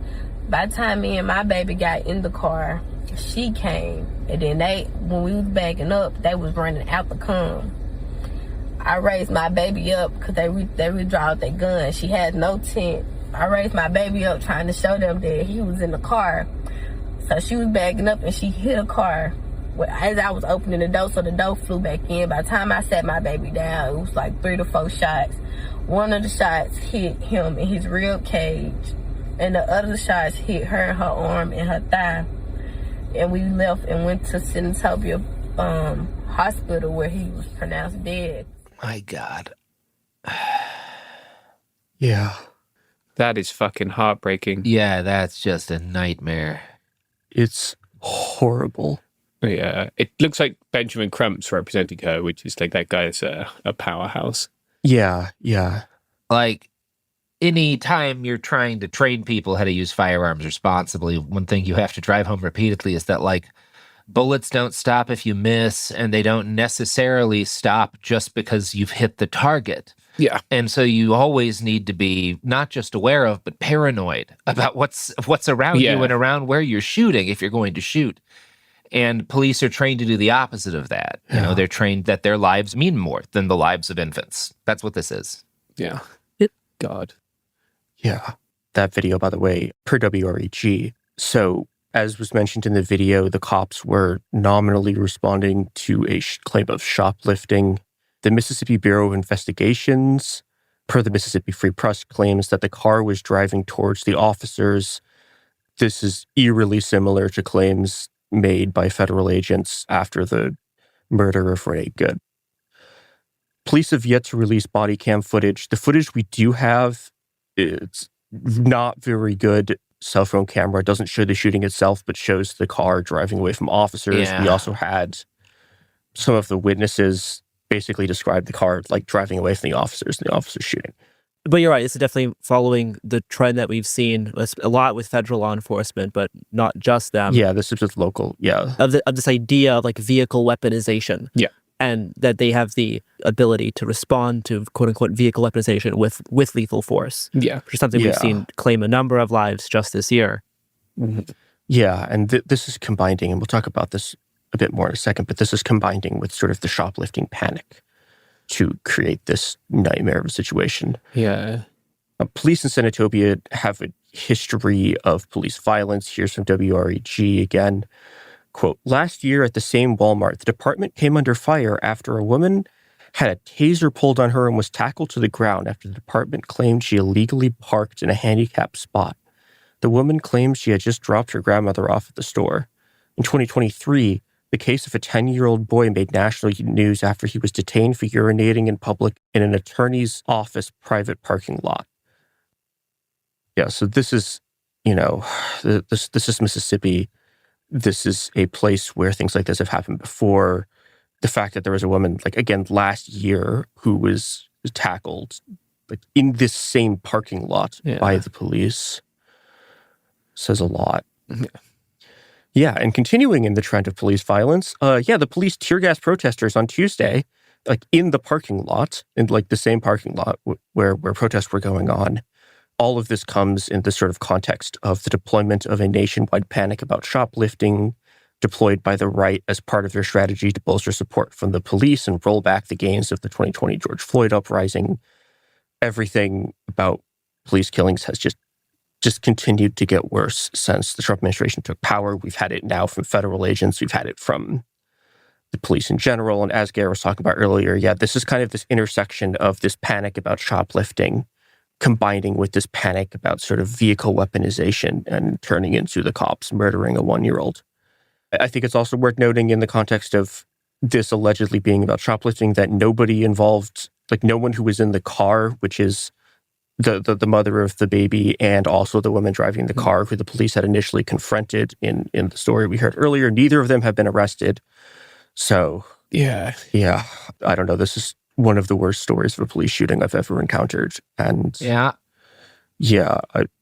By the time me and my baby got in the car, she came. And then when we was backing up, they was running out the come. I raised my baby up because they withdrew their gun. She had no tent. I raised my baby up trying to show them that he was in the car. So she was backing up and she hit a car as I was opening the door, so the door flew back in. By the time I sat my baby down, it was like 3 to 4 shots. One of the shots hit him in his rib cage, and the other shots hit her in her arm and her thigh. And we left and went to Senatobia Hospital where he was pronounced dead.
My God.
Yeah.
That is fucking heartbreaking.
Yeah, that's just a nightmare.
It's horrible.
Yeah. It looks like Benjamin Crump's representing her, which is like that guy's a powerhouse.
Yeah.
Like, any time you're trying to train people how to use firearms responsibly, one thing you have to drive home repeatedly is that, like, bullets don't stop if you miss, and they don't necessarily stop just because you've hit the target.
Yeah.
And so you always need to be not just aware of, but paranoid about what's around you and around where you're shooting if you're going to shoot. And police are trained to do the opposite of that. You know, they're trained that their lives mean more than the lives of infants. That's what this is.
Yeah. God.
Yeah. That video, by the way, per WREG. So as was mentioned in the video, the cops were nominally responding to a claim of shoplifting. The Mississippi Bureau of Investigations, per the Mississippi Free Press, claims that the car was driving towards the officers. This is eerily similar to claims made by federal agents after the murder of Renee Good. Police have yet to release body cam footage. The footage we do have, it's not very good. Cell phone camera doesn't show the shooting itself, but shows the car driving away from officers.
Yeah.
We also had some of the witnesses basically describe the car like driving away from the officers and the officers shooting.
But you're right. It's definitely following the trend that we've seen a lot with federal law enforcement, but not just them.
Yeah, this is just local. Yeah,
of this idea of like vehicle weaponization.
Yeah,
and that they have the ability to respond to quote unquote vehicle weaponization with lethal force.
Yeah,
which is something we've seen claim a number of lives just this year.
Mm-hmm. Yeah, and this is combining, and we'll talk about this a bit more in a second, but this is combining with sort of the shoplifting panic to create this nightmare of a situation.
Yeah.
Police in Senatobia have a history of police violence. Here's from WREG again. Quote, last year at the same Walmart, the department came under fire after a woman had a taser pulled on her and was tackled to the ground after the department claimed she illegally parked in a handicapped spot. The woman claimed she had just dropped her grandmother off at the store. In 2023, the case of a 10-year-old boy made national news after he was detained for urinating in public in an attorney's office private parking lot. Yeah, so this is, this is Mississippi. This is a place where things like this have happened before. The fact that there was a woman, like, again, last year who was tackled like in this same parking lot by the police says a lot.
Yeah.
Yeah, and continuing in the trend of police violence, the police tear gas protesters on Tuesday, like in the parking lot, in like the same parking lot where protests were going on. All of this comes in the sort of context of the deployment of a nationwide panic about shoplifting, deployed by the right as part of their strategy to bolster support from the police and roll back the gains of the 2020 George Floyd uprising. Everything about police killings has just continued to get worse since the Trump administration took power. We've had it now from federal agents. We've had it from the police in general. And as Garrett was talking about earlier, this is kind of this intersection of this panic about shoplifting combining with this panic about sort of vehicle weaponization and turning into the cops murdering a 1-year-old. I think it's also worth noting in the context of this allegedly being about shoplifting that nobody involved, like no one who was in the car, which is the mother of the baby and also the woman driving the car who the police had initially confronted in the story we heard earlier. Neither of them have been arrested. So, yeah, I don't know. This is one of the worst stories of a police shooting I've ever encountered. And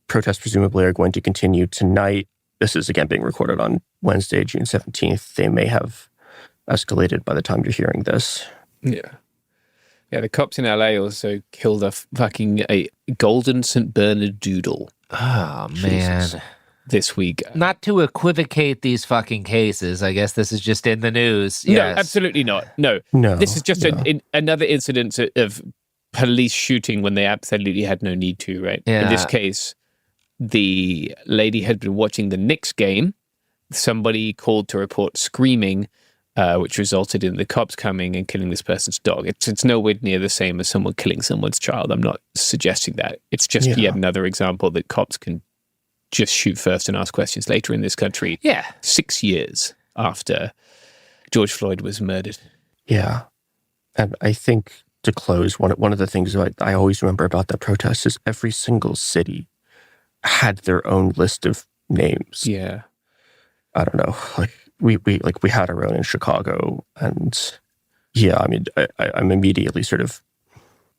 protests presumably are going to continue tonight. This is again being recorded on Wednesday, June 17th. They may have escalated by the time you're hearing this.
Yeah. Yeah, the cops in LA also killed a golden St. Bernard doodle.
Oh, man.
This week.
Not to equivocate these fucking cases. I guess this is just in the news.
No,
Yes.
absolutely not. No. This is just another incident of police shooting when they absolutely had no need to, right?
Yeah.
In this case, the lady had been watching the Knicks game. Somebody called to report screaming, which resulted in the cops coming and killing this person's dog. It's nowhere near the same as someone killing someone's child. I'm not suggesting that. It's just yet another example that cops can just shoot first and ask questions later in this country.
Yeah.
6 years after George Floyd was murdered.
Yeah. And I think to close, one of the things I always remember about that protest is every single city had their own list of names.
Yeah.
I don't know. Like we had our own in Chicago, and I mean, I'm immediately sort of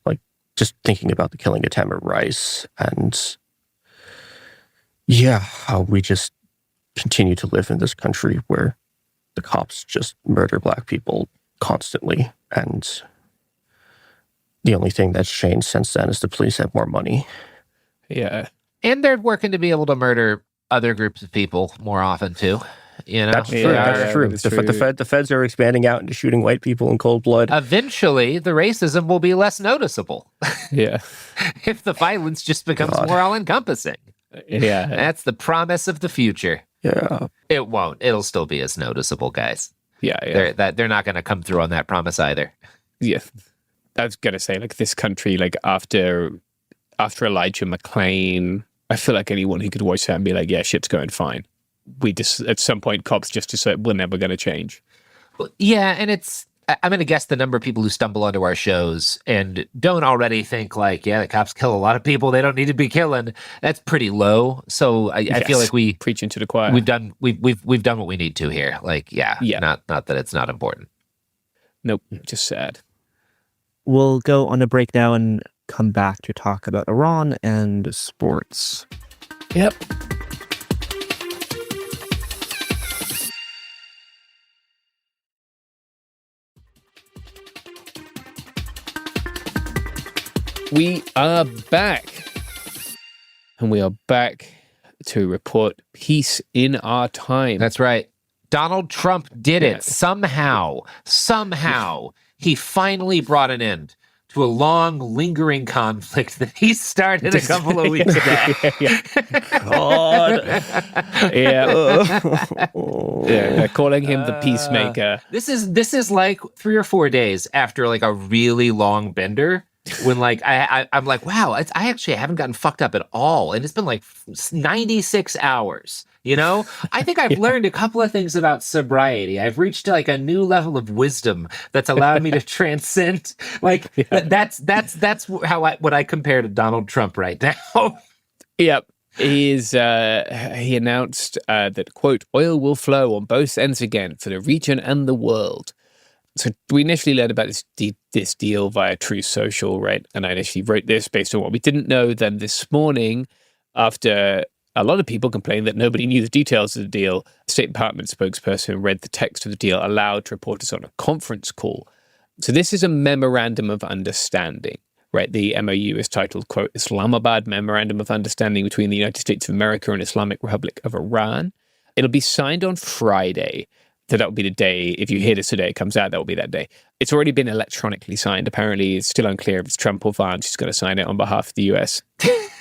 like just thinking about the killing of Tamir Rice, and how we just continue to live in this country where the cops just murder Black people constantly, and the only thing that's changed since then is the police have more money.
Yeah.
And they're working to be able to murder other groups of people more often, too. You know?
That's true. That's true. The feds are expanding out into shooting white people in cold blood.
Eventually, the racism will be less noticeable.
Yeah.
If the violence just becomes more all-encompassing.
Yeah.
That's the promise of the future.
Yeah.
It won't. It'll still be as noticeable, guys.
Yeah.
They're not going to come through on that promise either.
Yeah. I was going to say, like, this country, like, after Elijah McClain, I feel like anyone who could watch that and be like, yeah, shit's going fine. We just, at some point, cops just decide we're never going to change.
Yeah, and I'm going to guess the number of people who stumble onto our shows and don't already think like, yeah, the cops kill a lot of people they don't need to be killing. That's pretty low. So I feel like we
preaching to the choir.
We've done what we need to here. Like, yeah. Not that it's not important.
Nope, just sad.
We'll go on a break now and come back to talk about Iran and sports.
Yep. We are back. And we are back to report peace in our time.
That's right. Donald Trump did it. Somehow, he finally brought an end to a long, lingering conflict that he started a couple of weeks back.
God. They're calling him the peacemaker.
This is like 3 or 4 days after like a really long bender. When like I'm like, wow, I actually haven't gotten fucked up at all, and it's been like 96 hours. You know, I think I've learned a couple of things about sobriety. I've reached like a new level of wisdom that's allowed me to transcend. Like that's how what I compare to Donald Trump right now.
Yep. He announced that, quote, oil will flow on both ends again for the region and the world. So we initially learned about this deal via Truth Social, right? And I initially wrote this based on what we didn't know. Then this morning, after a lot of people complained that nobody knew the details of the deal, the State Department spokesperson read the text of the deal aloud to reporters on a conference call. So this is a memorandum of understanding, right? The MOU is titled, quote, Islamabad Memorandum of Understanding between the United States of America and Islamic Republic of Iran. It'll be signed on Friday. So that will be the day, if you hear this today, it comes out, that will be that day. It's already been electronically signed. Apparently, it's still unclear if it's Trump or Vance who's going to sign it on behalf of the US.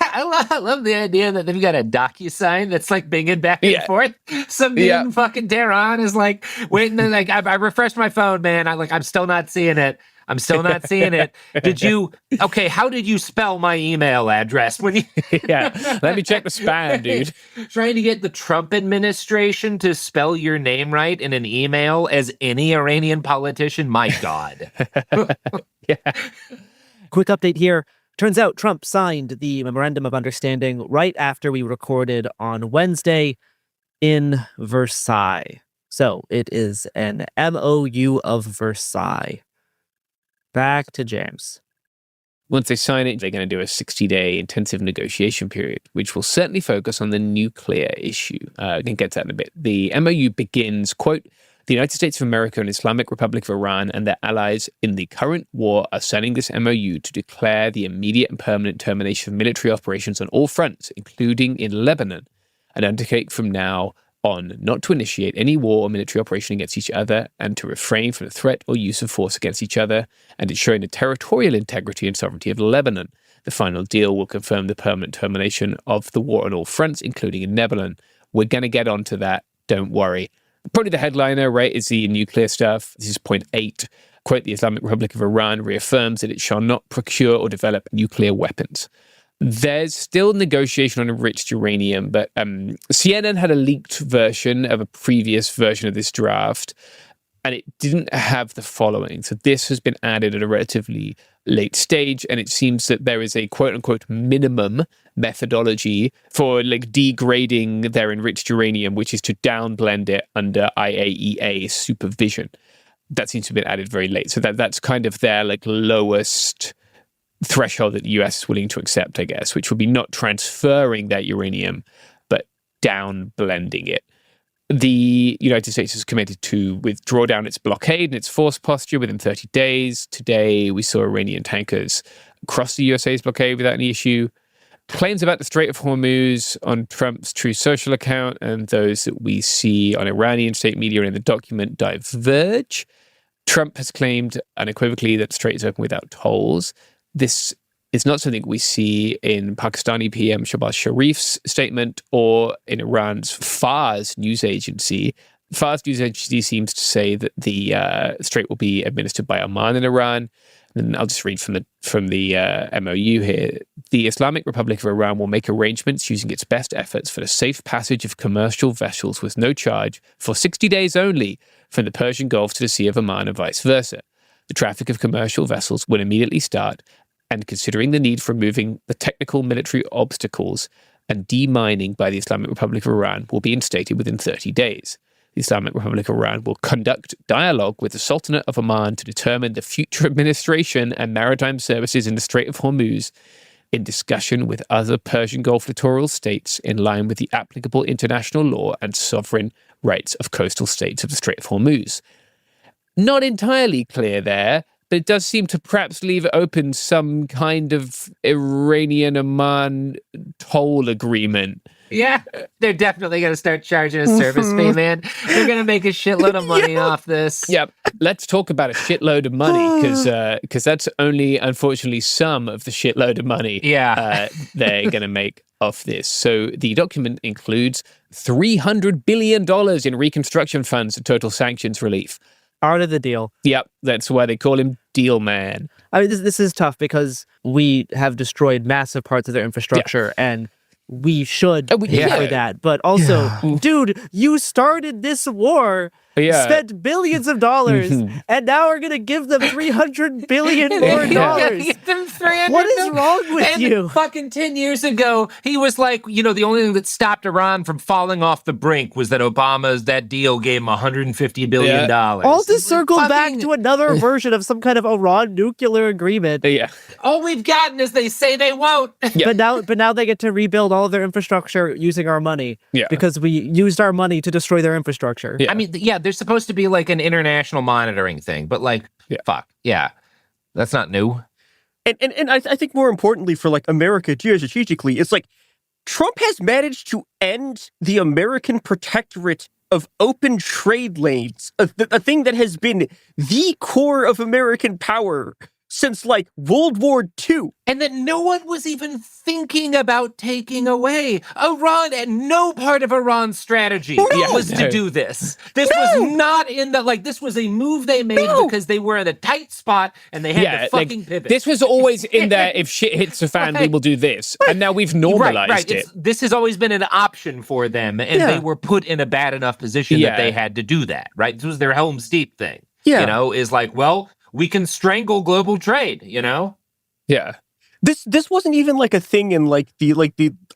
I love the idea that they've got a DocuSign that's like binging back and forth. Sabine fucking Tehran is like waiting. Like I refreshed my phone, man. I'm still not seeing it. I'm still not seeing it. Okay, how did you spell my email address? Let me
check the spam, dude.
Trying to get the Trump administration to spell your name right in an email as any Iranian politician? My God.
Quick update here. Turns out Trump signed the Memorandum of Understanding right after we recorded on Wednesday in Versailles. So it is an MOU of Versailles. Back to James.
Once they sign it, they're going to do a 60-day intensive negotiation period, which will certainly focus on the nuclear issue. I can get to that in a bit. The MOU begins, quote, the United States of America and Islamic Republic of Iran and their allies in the current war are signing this MOU to declare the immediate and permanent termination of military operations on all fronts, including in Lebanon, and undertake from now on not to initiate any war or military operation against each other and to refrain from the threat or use of force against each other and ensuring the territorial integrity and sovereignty of Lebanon. The final deal will confirm the permanent termination of the war on all fronts, including in Lebanon. We're going to get onto that. Don't worry. Probably the headliner, right, is the nuclear stuff. This is point 8. Quote, the Islamic Republic of Iran reaffirms that it shall not procure or develop nuclear weapons. There's still negotiation on enriched uranium, but CNN had a leaked version of a previous version of this draft, and it didn't have the following. So this has been added at a relatively late stage, and it seems that there is a quote-unquote minimum methodology for like degrading their enriched uranium, which is to downblend it under IAEA supervision. That seems to have been added very late. So that's kind of their like lowest threshold that the US is willing to accept, I guess, which would be not transferring that uranium, but down blending it. The United States is committed to withdraw down its blockade and its force posture within 30 days. Today, we saw Iranian tankers cross the USA's blockade without any issue. Claims about the Strait of Hormuz on Trump's Truth Social account and those that we see on Iranian state media in the document diverge. Trump has claimed unequivocally that the strait is open without tolls. This It's not something we see in Pakistani PM Shahbaz Sharif's statement or in Iran's Fars news agency. Fars news agency seems to say that the strait will be administered by Oman and Iran. And I'll just read from the MOU here. The Islamic Republic of Iran will make arrangements using its best efforts for the safe passage of commercial vessels with no charge for 60 days only from the Persian Gulf to the Sea of Oman and vice versa. The traffic of commercial vessels will immediately start, and considering the need for removing the technical military obstacles and demining by the Islamic Republic of Iran will be instated within 30 days. The Islamic Republic of Iran will conduct dialogue with the Sultanate of Oman to determine the future administration and maritime services in the Strait of Hormuz in discussion with other Persian Gulf littoral states in line with the applicable international law and sovereign rights of coastal states of the Strait of Hormuz. Not entirely clear there, but it does seem to perhaps leave open some kind of Iranian-Oman toll agreement.
Yeah, they're definitely going to start charging a service fee, man. They're going to make a shitload of money off this.
Yep. Let's talk about a shitload of money, because that's only, unfortunately, some of the shitload of money they're going to make off this. So the document includes $300 billion in reconstruction funds and total sanctions relief.
Part of the deal.
Yep, that's why they call him Deal Man.
I mean, this is tough because we have destroyed massive parts of their infrastructure, and we should pay for that. But also, dude, you started this war, spent billions of dollars, and now we're going to give them $300 billion more dollars.
Give them $300
What is wrong with you?
Fucking 10 years ago, he was like, the only thing that stopped Iran from falling off the brink was that that deal gave him $150 billion.
All this circled back to another version of some kind of Iran nuclear agreement.
All we've gotten is they say they won't.
But now they get to rebuild all of their infrastructure using our money because we used our money to destroy their infrastructure.
I mean, there's supposed to be like an international monitoring thing, but that's not new.
And I think more importantly for like America geostrategically, it's like Trump has managed to end the American protectorate of open trade lanes, a thing that has been the core of American power since like World War II.
And that no one was even thinking about taking away. Iran, and no part of Iran's strategy was to do this. This was not in this was a move they made because they were in a tight spot and they had to fucking pivot.
This was always in there, if shit hits the fan, we will do this. And now we've normalized it.
This has always been an option for them, and they were put in a bad enough position that they had to do that, right? This was their home steep thing. Is like, well, we can strangle global trade,
Yeah.
This wasn't even like a thing in like the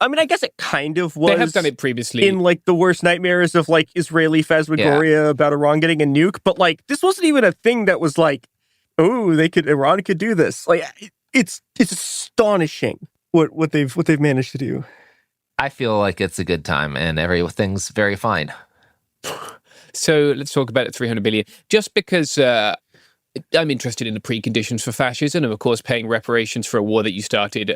I mean, I guess it kind of was.
They have done it previously
in like the worst nightmares of like Israeli phantasmagoria about Iran getting a nuke, but like this wasn't even a thing that was like, oh, Iran could do this. Like it's astonishing what they've managed to do.
I feel like it's a good time and everything's very fine.
So let's talk about it. $300 billion, just because I'm interested in the preconditions for fascism, and of course, paying reparations for a war that you started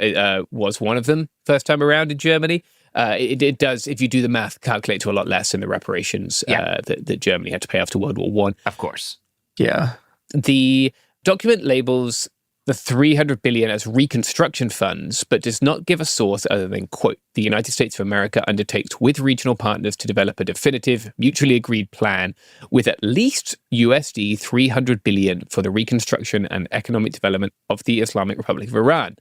was one of them. First time around in Germany, it does, if you do the math, calculate to a lot less than the reparations that Germany had to pay after World War I.
Of course,
The document labels the $300 billion as reconstruction funds, but does not give a source other than, quote, the United States of America undertakes with regional partners to develop a definitive, mutually agreed plan with at least USD $300 billion for the reconstruction and economic development of the Islamic Republic of Iran.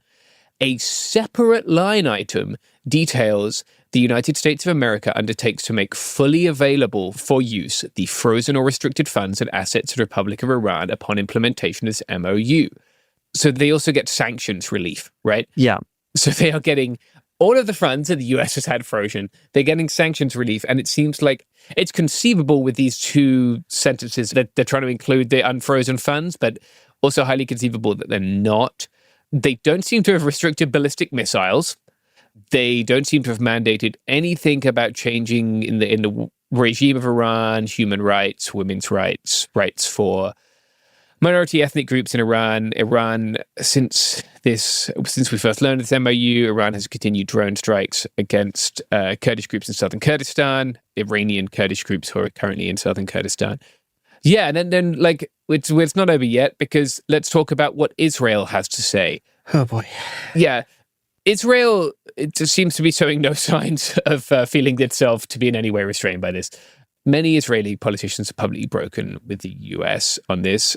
A separate line item details the United States of America undertakes to make fully available for use the frozen or restricted funds and assets of the Republic of Iran upon implementation of this MOU. So they also get sanctions relief, right?
Yeah.
So they are getting all of the funds that the US has had frozen. They're getting sanctions relief. And it seems like it's conceivable with these two sentences that they're trying to include the unfrozen funds, but also highly conceivable that they're not. They don't seem to have restricted ballistic missiles. They don't seem to have mandated anything about changing in the regime of Iran, human rights, women's rights, rights for minority ethnic groups in Iran. Since we first learned this MOU, Iran has continued drone strikes against Kurdish groups in southern Kurdistan, Iranian Kurdish groups who are currently in southern Kurdistan. Yeah, and then like it's not over yet, because let's talk about what Israel has to say.
Oh, boy.
Yeah. Israel, it just seems to be showing no signs of feeling itself to be in any way restrained by this. Many Israeli politicians have publicly broken with the US on this.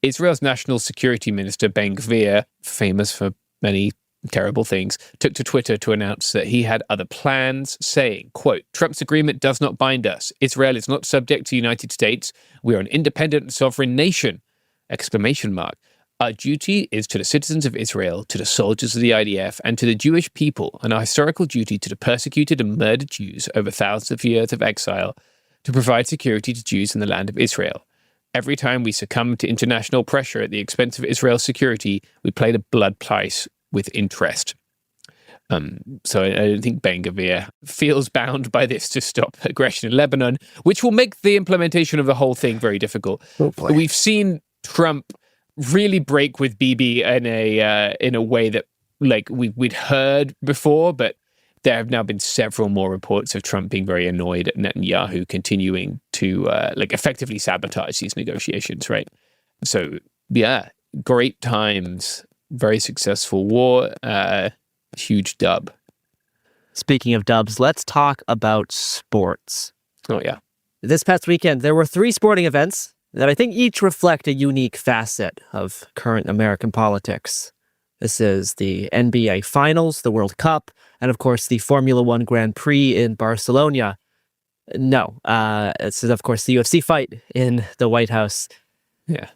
Israel's National Security Minister, Ben Gvir, famous for many terrible things, took to Twitter to announce that he had other plans, saying, quote, Trump's agreement does not bind us. Israel is not subject to the United States. We are an independent and sovereign nation, exclamation mark. Our duty is to the citizens of Israel, to the soldiers of the IDF, and to the Jewish people, and our historical duty to the persecuted and murdered Jews over thousands of years of exile, to provide security to Jews in the land of Israel. Every time we succumb to international pressure at the expense of Israel's security, we pay the blood price with interest. So I don't think Ben Gvir feels bound by this to stop aggression in Lebanon, which will make the implementation of the whole thing very difficult. We've seen Trump really break with Bibi in a way that like we'd heard before, but there have now been several more reports of Trump being very annoyed at Netanyahu continuing to effectively sabotage these negotiations, right? So yeah, great times. Very successful war, huge dub.
Speaking of dubs, let's talk about sports.
Oh, yeah.
This past weekend, there were 3 sporting events that I think each reflect a unique facet of current American politics. This is the NBA Finals, the World Cup, and of course the Formula One Grand Prix in Barcelona. No, this is of course the UFC fight in the White House.
Yeah.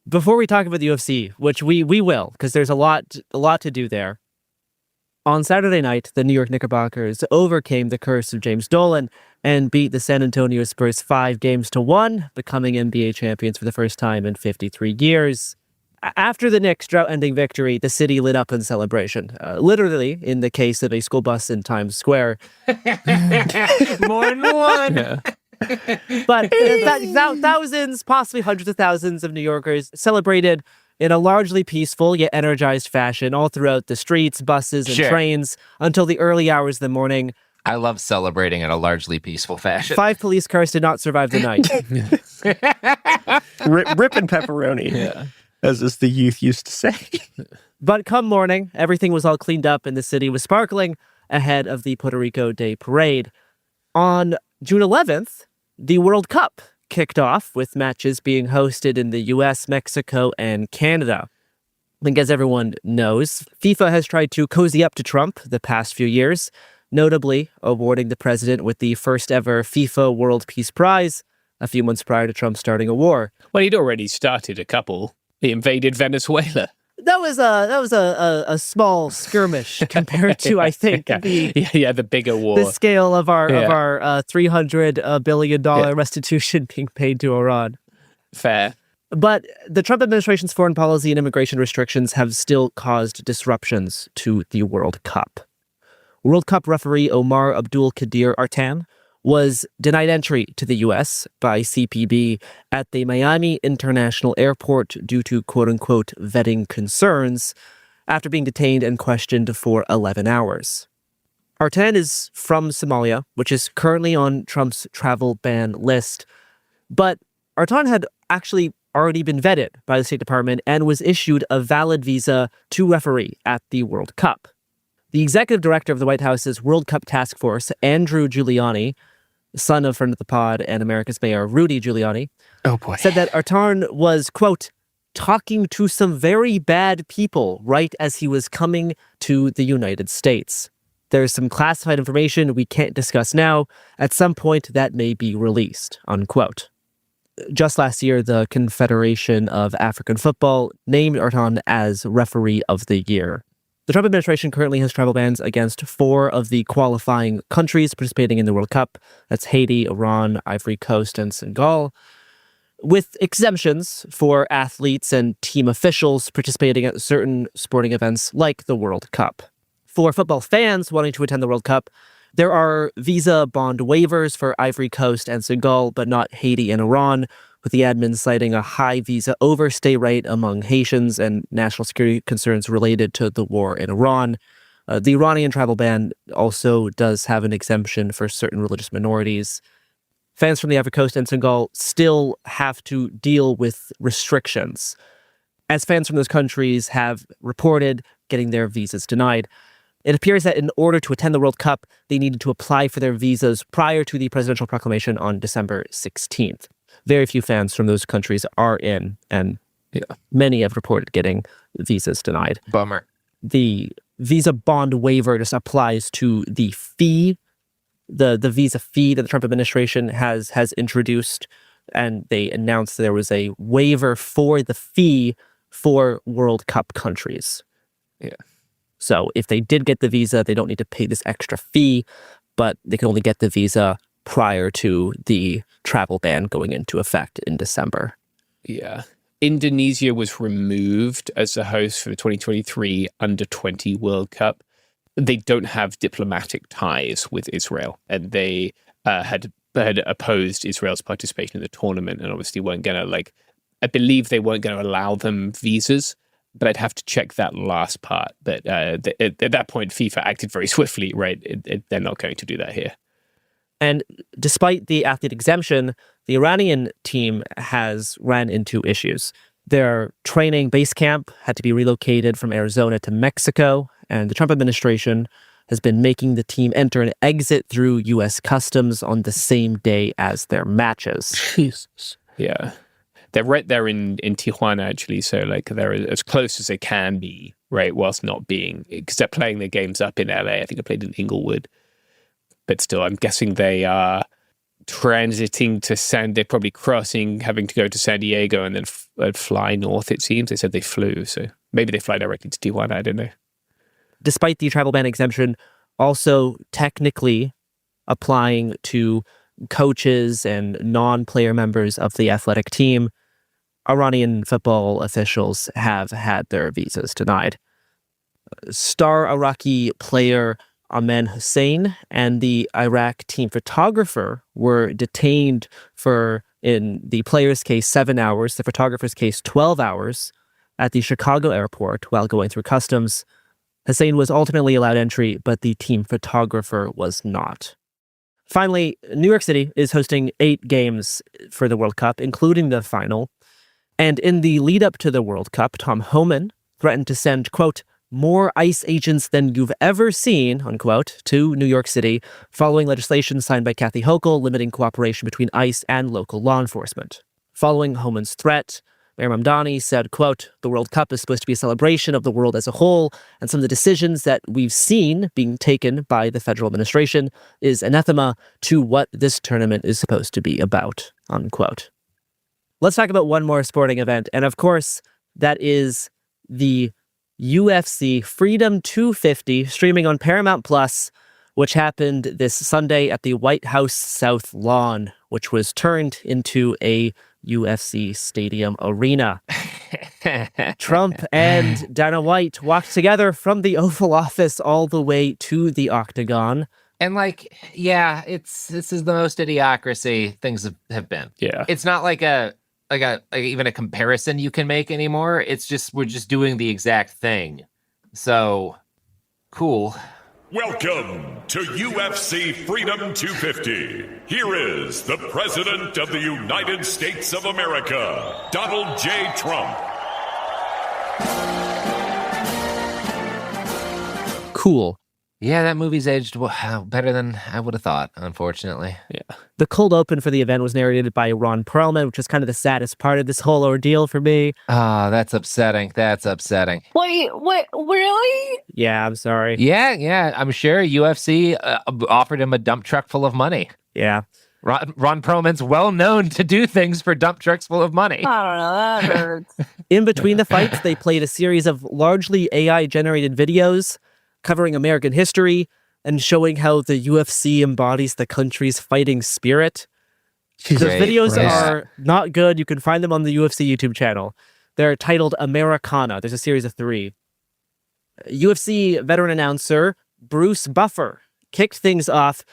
Before we talk about the UFC, which we will, because there's a lot to do there. On Saturday night, the New York Knickerbockers overcame the curse of James Dolan and beat the San Antonio Spurs 5-1, becoming NBA champions for the first time in 53 years. After the Knicks' drought-ending victory, the city lit up in celebration. Literally, in the case of a school bus in Times Square.
More than one.
Yeah. But thousands, possibly hundreds of thousands of New Yorkers celebrated in a largely peaceful yet energized fashion all throughout the streets, buses, and trains until the early hours of the morning.
I love celebrating in a largely peaceful fashion.
5 police cars did not survive the night.
Ripping pepperoni,
yeah,
as the youth used to say.
But come morning, everything was all cleaned up and the city was sparkling ahead of the Puerto Rico Day Parade. On June 11th, the World Cup kicked off with matches being hosted in the US, Mexico, and Canada. I think as everyone knows, FIFA has tried to cozy up to Trump the past few years, notably awarding the president with the first ever FIFA World Peace Prize a few months prior to Trump starting a war.
Well, he'd already started a couple. He invaded Venezuela.
That was a small skirmish compared to, I think,
the bigger war.
The scale of our $300 billion restitution being paid to Iran.
Fair.
But the Trump administration's foreign policy and immigration restrictions have still caused disruptions to the World Cup. World Cup referee Omar Abdul Kadir Artan was denied entry to the U.S. by CPB at the Miami International Airport due to quote-unquote vetting concerns after being detained and questioned for 11 hours. Artan is from Somalia, which is currently on Trump's travel ban list, but Artan had actually already been vetted by the State Department and was issued a valid visa to referee at the World Cup. The executive director of the White House's World Cup Task Force, Andrew Giuliani, son of friend of the pod and America's Mayor Rudy Giuliani, said that Artan was, quote, talking to some very bad people right as he was coming to the United States. There's some classified information we can't discuss now. At some point, that may be released, unquote. Just last year, the Confederation of African Football named Artan as Referee of the Year. The Trump administration currently has travel bans against 4 of the qualifying countries participating in the World Cup. That's Haiti, Iran, Ivory Coast, and Senegal, with exemptions for athletes and team officials participating at certain sporting events like the World Cup. For football fans wanting to attend the World Cup, there are visa bond waivers for Ivory Coast and Senegal, but not Haiti and Iran, with the admin citing a high visa overstay rate among Haitians and national security concerns related to the war in Iran. The Iranian travel ban also does have an exemption for certain religious minorities. Fans from the Ivory Coast and Senegal still have to deal with restrictions. as fans from those countries have reported getting their visas denied. It appears that in order to attend the World Cup, they needed to apply for their visas prior to the presidential proclamation on December 16th. Very few fans from those countries are in, and many have reported getting visas denied.
Bummer.
The visa bond waiver just applies to the fee, the visa fee that the Trump administration has introduced, and they announced there was a waiver for the fee for World Cup countries.
Yeah.
So if they did get the visa, they don't need to pay this extra fee, but they can only get the visa prior to the travel ban going into effect in December.
Yeah. Indonesia was removed as the host for the 2023 Under-20 World Cup. They don't have diplomatic ties with Israel, and they had opposed Israel's participation in the tournament, and obviously weren't going to, I believe they weren't going to allow them visas, but I'd have to check that last part. But at that point, FIFA acted very swiftly, right? They're not going to do that here.
And despite the athlete exemption, the Iranian team has ran into issues. Their training base camp had to be relocated from Arizona to Mexico, and the Trump administration has been making the team enter and exit through U.S. customs on the same day as their matches.
Jesus.
Yeah. They're right there in Tijuana, actually, so they're as close as they can be, right, whilst not being, because they're playing their games up in LA. I think they played in Inglewood. But still, I'm guessing they are transiting to they're probably crossing, having to go to San Diego and then fly north, it seems. They said they flew, so maybe they fly directly to Tijuana, I don't know.
Despite the travel ban exemption, also technically applying to coaches and non-player members of the athletic team, Iranian football officials have had their visas denied. Star Iraqi player Ahmed Hussein and the Iraq team photographer were detained for, in the player's case, 7 hours, the photographer's case, 12 hours at the Chicago airport while going through customs. Hussein was ultimately allowed entry, but the team photographer was not. Finally, New York City is hosting 8 games for the World Cup, including the final. And in the lead up to the World Cup, Tom Homan threatened to send, quote, more ICE agents than you've ever seen, unquote, to New York City, following legislation signed by Kathy Hochul limiting cooperation between ICE and local law enforcement. Following Homan's threat, Mayor Mamdani said, quote, the World Cup is supposed to be a celebration of the world as a whole, and some of the decisions that we've seen being taken by the federal administration is anathema to what this tournament is supposed to be about, unquote. Let's talk about one more sporting event, and of course, that is the UFC Freedom 250 streaming on Paramount Plus, which happened this Sunday at the White House South Lawn, which was turned into a UFC stadium arena. Trump and Dana White walked together from the Oval Office all the way to the Octagon.
And this is the most idiocracy things have been.
Yeah.
It's not like even a comparison you can make anymore. It's just, we're just doing the exact thing. So, cool.
Welcome to UFC Freedom 250. Here is the President of the United States of America, Donald J. Trump.
Cool.
Yeah, that movie's aged better than I would have thought, unfortunately.
Yeah. The cold open for the event was narrated by Ron Perlman, which is kind of the saddest part of this whole ordeal for me.
Ah, that's upsetting. That's upsetting.
Wait, really?
Yeah, I'm sorry.
Yeah, I'm sure UFC offered him a dump truck full of money.
Yeah.
Ron Perlman's well known to do things for dump trucks full of money.
I don't know, that hurts.
In between the fights, they played a series of largely AI-generated videos covering American history and showing how the UFC embodies the country's fighting spirit. Those videos are not good. You can find them on the UFC YouTube channel. They're titled Americana. There's a series of 3. UFC veteran announcer Bruce Buffer kicked things off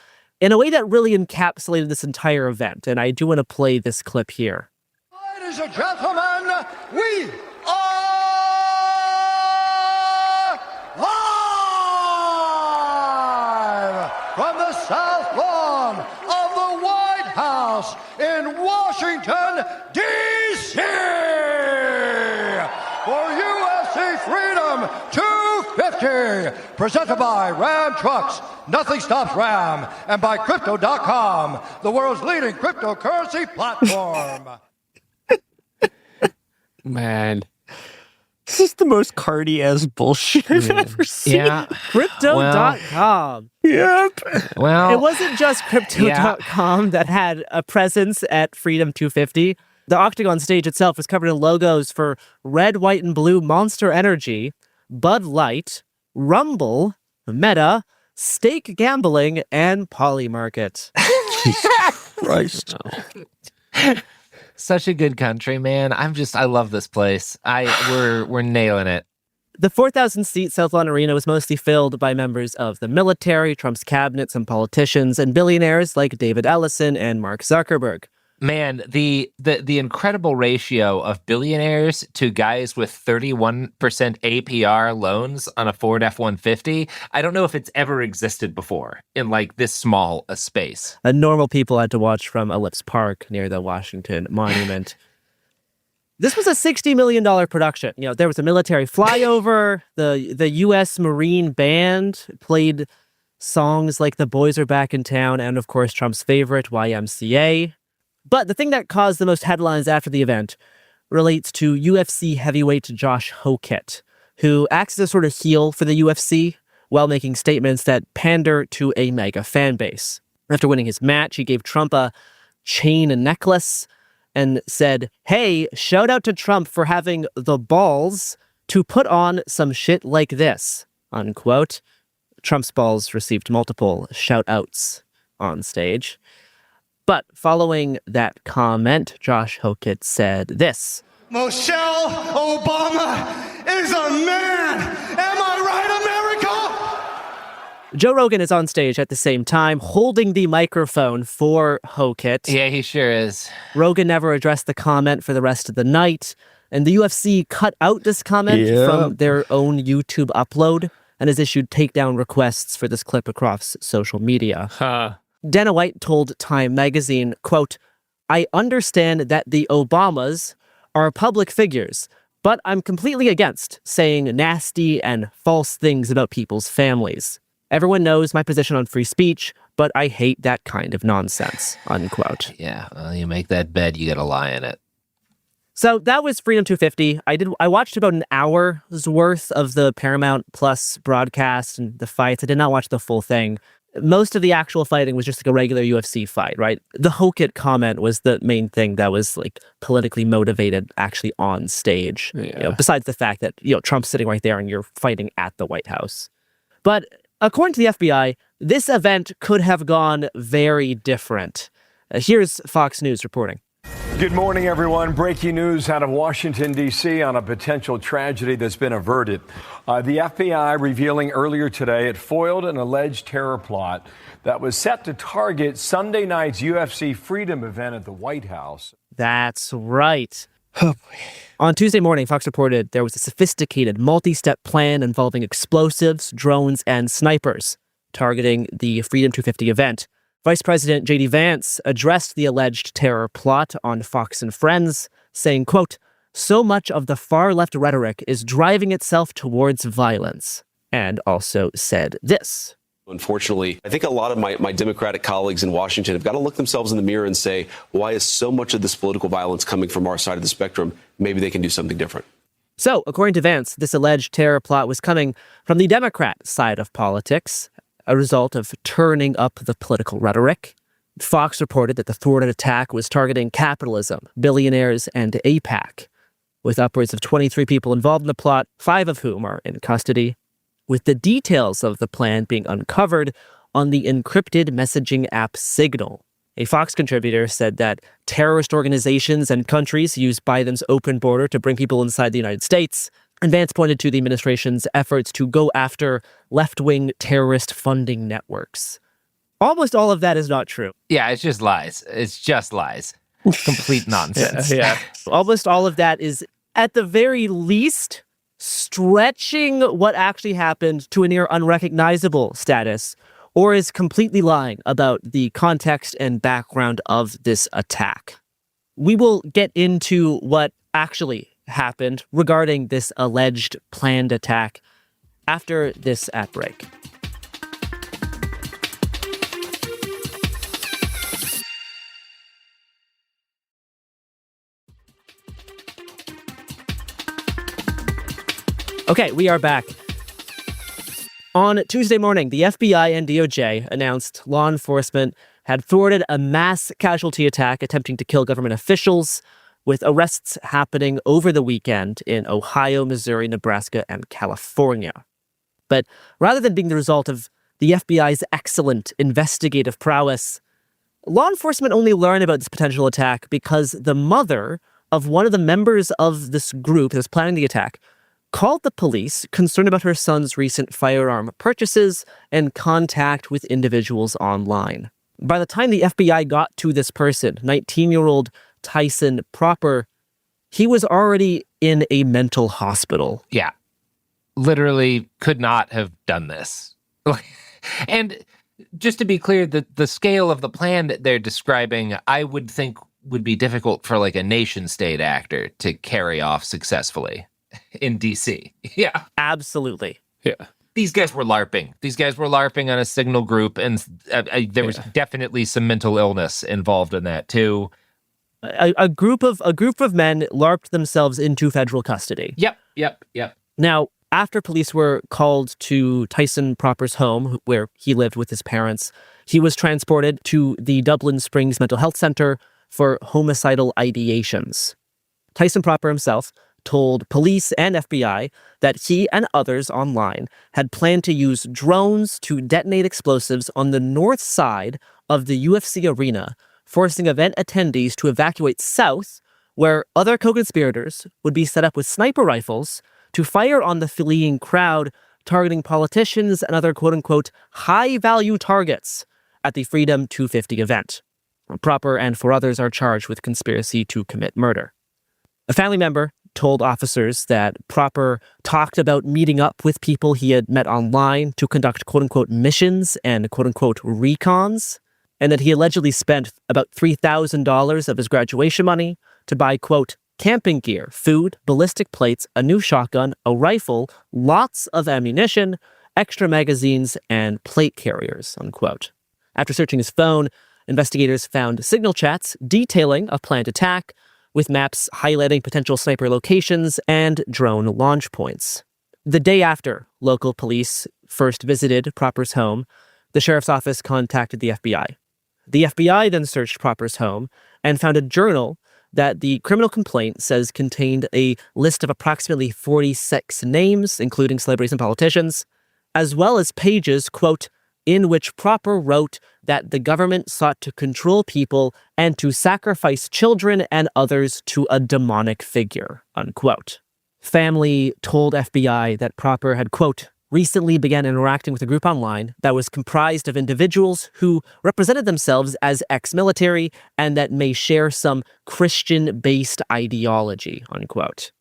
in a way that really encapsulated this entire event. And I do want to play this clip here.
Ladies and gentlemen, we are live from the South Lawn of the White House in Washington, D.C. for Freedom 250, presented by Ram Trucks, Nothing Stops Ram, and by Crypto.com, the world's leading cryptocurrency platform.
Man. This is the most cardy-ass bullshit I've ever seen.
Yeah.
Crypto.com.
Yep.
Well,
it wasn't just Crypto.com that had a presence at Freedom 250. The Octagon stage itself was covered in logos for Red, White, and Blue Monster Energy, Bud Light, Rumble, Meta, Stake Gambling, and Polymarket.
Jesus Christ.
Such a good country, man. I love this place. We're nailing it.
The 4,000-seat South Lawn Arena was mostly filled by members of the military, Trump's cabinet, some politicians, and billionaires like David Ellison and Mark Zuckerberg.
Man, the incredible ratio of billionaires to guys with 31% APR loans on a Ford F-150, I don't know if it's ever existed before in like this small a space.
Normal people had to watch from Ellipse Park near the Washington Monument. This was a $60 million production. You know, there was a military flyover. The U.S. Marine Band played songs like The Boys Are Back in Town and, of course, Trump's favorite, YMCA. But the thing that caused the most headlines after the event relates to UFC heavyweight Josh Hokett, who acts as a sort of heel for the UFC while making statements that pander to a mega fan base. After winning his match, he gave Trump a chain and necklace and said, "Hey, shout out to Trump for having the balls to put on some shit like this," unquote. Trump's balls received multiple shout outs on stage. But following that comment, Josh Hokett said this.
Michelle Obama is a man. Am I right, America?
Joe Rogan is on stage at the same time, holding the microphone for Hokett.
Yeah, he sure is.
Rogan never addressed the comment for the rest of the night, and the UFC cut out this comment from their own YouTube upload and has issued takedown requests for this clip across social media. Dana White told Time magazine, quote, "I understand that the Obamas are public figures, but I'm completely against saying nasty and false things about people's families. Everyone knows my position on free speech, but I hate that kind of nonsense," unquote.
Yeah, well, you make that bed, you gotta lie in it.
So that was Freedom 250. I watched about an hour's worth of the Paramount Plus broadcast and the fights. I did not watch the full thing. Most of the actual fighting was just like a regular UFC fight, right? The Hokett comment was the main thing that was like politically motivated actually on stage.
Yeah.
You know, besides the fact that, you know, Trump's sitting right there and you're fighting at the White House. But according to the FBI, this event could have gone very different. Here's Fox News reporting.
Good morning, everyone. Breaking news out of Washington, D.C. on a potential tragedy that's been averted. The FBI revealing earlier today it foiled an alleged terror plot that was set to target Sunday night's UFC Freedom event at the White House.
That's right. On Tuesday morning, Fox reported there was a sophisticated multi-step plan involving explosives, drones, and snipers targeting the Freedom 250 event. Vice President J.D. Vance addressed the alleged terror plot on Fox and Friends, saying, quote, "So much of the far-left rhetoric is driving itself towards violence," and also said this.
Unfortunately, I think a lot of my Democratic colleagues in Washington have got to look themselves in the mirror and say, why is so much of this political violence coming from our side of the spectrum? Maybe they can do something different.
So, according to Vance, this alleged terror plot was coming from the Democrat side of politics, a result of turning up the political rhetoric. Fox reported that the thwarted attack was targeting capitalism, billionaires, and AIPAC, with upwards of 23 people involved in the plot, 5 of whom are in custody, with the details of the plan being uncovered on the encrypted messaging app Signal. A Fox contributor said that terrorist organizations and countries use Biden's open border to bring people inside the United States. And Vance pointed to the administration's efforts to go after left-wing terrorist funding networks. Almost all of that is not true.
Yeah, it's just lies. It's just lies. Complete nonsense.
Yeah. Almost all of that is, at the very least, stretching what actually happened to a near unrecognizable status, or is completely lying about the context and background of this attack. We will get into what actually happened regarding this alleged planned attack after this ad break. Okay, we are back. On Tuesday morning, the FBI and DOJ announced law enforcement had thwarted a mass casualty attack attempting to kill government officials, with arrests happening over the weekend in Ohio, Missouri, Nebraska, and California. But rather than being the result of the FBI's excellent investigative prowess, law enforcement only learned about this potential attack because the mother of one of the members of this group that was planning the attack called the police concerned about her son's recent firearm purchases and contact with individuals online. By the time the FBI got to this person, 19-year-old Tyson Proper, he was already in a mental hospital.
Yeah. Literally could not have done this. And just to be clear, the scale of the plan that they're describing, I would think would be difficult for like a nation-state actor to carry off successfully in DC. Yeah.
Absolutely.
Yeah.
These guys were LARPing. These guys were LARPing on a signal group, and there was definitely some mental illness involved in that too.
A group of men LARPed themselves into federal custody.
Yep.
Now, after police were called to Tyson Proper's home, where he lived with his parents, he was transported to the Dublin Springs Mental Health Center for homicidal ideations. Tyson Proper himself told police and FBI that he and others online had planned to use drones to detonate explosives on the north side of the UFC arena, forcing event attendees to evacuate south, where other co-conspirators would be set up with sniper rifles to fire on the fleeing crowd, targeting politicians and other quote-unquote high-value targets at the Freedom 250 event. Proper and 4 others are charged with conspiracy to commit murder. A family member told officers that Proper talked about meeting up with people he had met online to conduct quote-unquote missions and quote-unquote recons, and that he allegedly spent about $3,000 of his graduation money to buy, quote, camping gear, food, ballistic plates, a new shotgun, a rifle, lots of ammunition, extra magazines, and plate carriers, unquote. After searching his phone, investigators found signal chats detailing a planned attack, with maps highlighting potential sniper locations and drone launch points. The day after local police first visited Proper's home, the sheriff's office contacted the FBI. The FBI then searched Proper's home and found a journal that the criminal complaint says contained a list of approximately 46 names, including celebrities and politicians, as well as pages, quote, in which Proper wrote that the government sought to control people and to sacrifice children and others to a demonic figure, unquote. Family told FBI that Proper had, quote, recently began interacting with a group online that was comprised of individuals who represented themselves as ex-military and that may share some Christian-based ideology, unquote.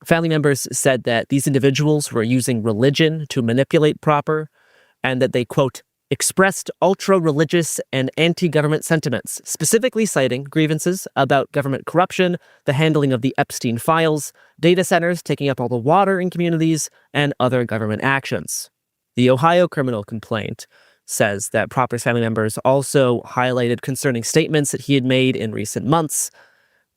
Family members said that these individuals were using religion to manipulate Proper, and that they, quote, expressed ultra-religious and anti-government sentiments, specifically citing grievances about government corruption, the handling of the Epstein files, data centers taking up all the water in communities, and other government actions. The Ohio criminal complaint says that Proper's family members also highlighted concerning statements that he had made in recent months,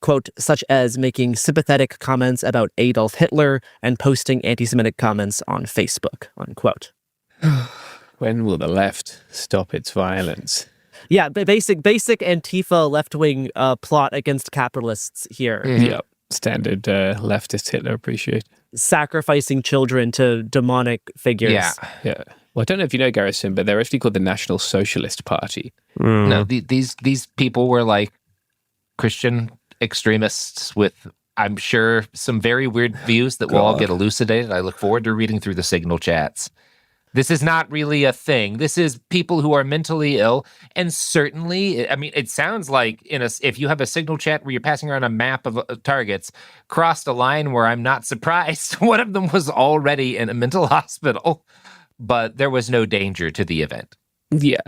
quote, such as making sympathetic comments about Adolf Hitler and posting anti-Semitic comments on Facebook, unquote.
When will the left stop its violence?
Yeah, basic Antifa left-wing plot against capitalists here.
Mm-hmm. Yep, standard leftist Hitler appreciate.
Sacrificing children to demonic figures.
Yeah. Well, I don't know if you know, Garrison, but they're actually called the National Socialist Party.
No, these people were like Christian extremists with, I'm sure, some very weird views that will all get elucidated. I look forward to reading through the signal chats. This is not really a thing. This is people who are mentally ill. And certainly, I mean, it sounds like if you have a signal chat where you're passing around a map of targets, crossed a line where I'm not surprised. One of them was already in a mental hospital, but there was no danger to the event.
Yeah.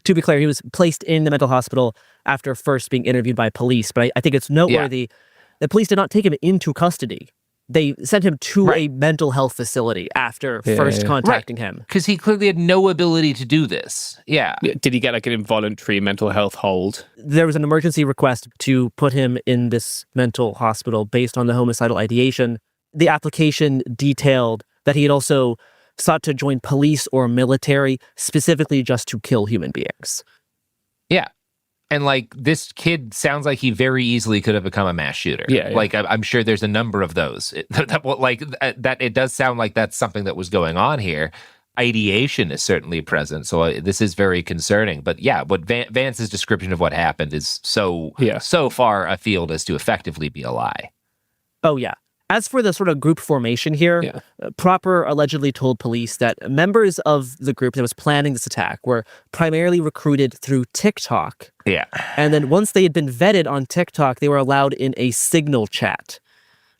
To be clear, he was placed in the mental hospital after first being interviewed by police. But I think it's noteworthy The police did not take him into custody. They sent him to a mental health facility after first contacting him.
Because he clearly had no ability to do this. Yeah.
Did he get like an involuntary mental health hold?
There was an emergency request to put him in this mental hospital based on the homicidal ideation. The application detailed that he had also sought to join police or military specifically just to kill human beings.
Yeah. And like this kid sounds like he very easily could have become a mass shooter.
Yeah.
Like I'm sure there's a number of those. That it does sound like that's something that was going on here. Ideation is certainly present, so this is very concerning. But yeah, what Vance's description of what happened is so far afield as to effectively be a lie.
Oh yeah. As for the sort of group formation here, Proper allegedly told police that members of the group that was planning this attack were primarily recruited through TikTok.
Yeah.
And then once they had been vetted on TikTok, they were allowed in a Signal chat.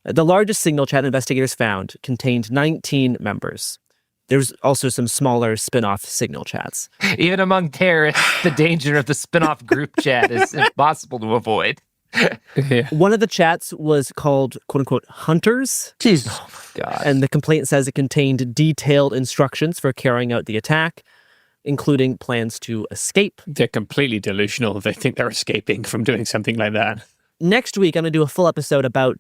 The largest Signal chat investigators found contained 19 members. There's also some smaller spin-off Signal chats.
Even among terrorists, the danger of the spin-off group chat is impossible to avoid.
One of the chats was called, quote unquote, Hunters.
Jesus.
Oh my God. And the complaint says it contained detailed instructions for carrying out the attack, including plans to escape.
They're completely delusional. They think they're escaping from doing something like that.
Next week, I'm going to do a full episode about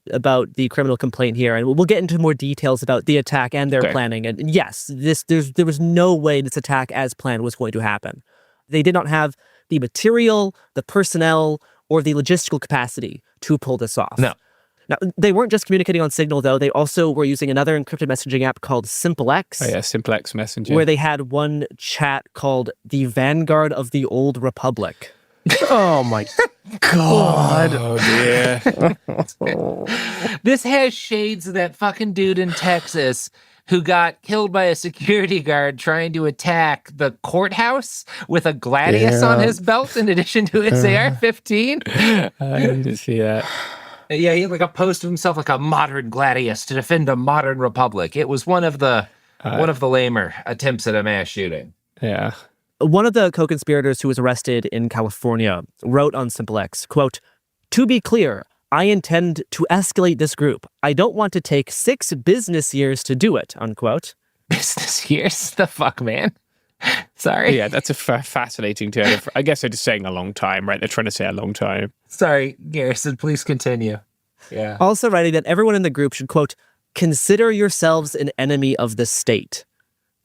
the criminal complaint here, and we'll get into more details about the attack and their planning. And yes, there was no way this attack as planned was going to happen. They did not have the material, the personnel, or the logistical capacity to pull this off.
No.
Now, they weren't just communicating on Signal, though. They also were using another encrypted messaging app called SimpleX.
Oh, yeah, SimpleX Messenger.
Where they had one chat called the Vanguard of the Old Republic.
Oh, my God.
Oh, dear.
This has shades of that fucking dude in Texas who got killed by a security guard trying to attack the courthouse with a gladius on his belt in addition to his AR-15.
I need to see that.
Yeah, he had like a post of himself like a modern gladius to defend a modern republic. It was one of the lamer attempts at a mass shooting.
Yeah.
One of the co-conspirators who was arrested in California wrote on SimpleX, quote, "To be clear, I intend to escalate this group. I don't want to take 6 business years to do it," unquote.
Business years? The fuck, man? Sorry.
Yeah, that's a fascinating term. I guess they're just saying a long time, right? They're trying to say a long time.
Sorry, Garrison, please continue. Yeah.
Also writing that everyone in the group should, quote, "consider yourselves an enemy of the state."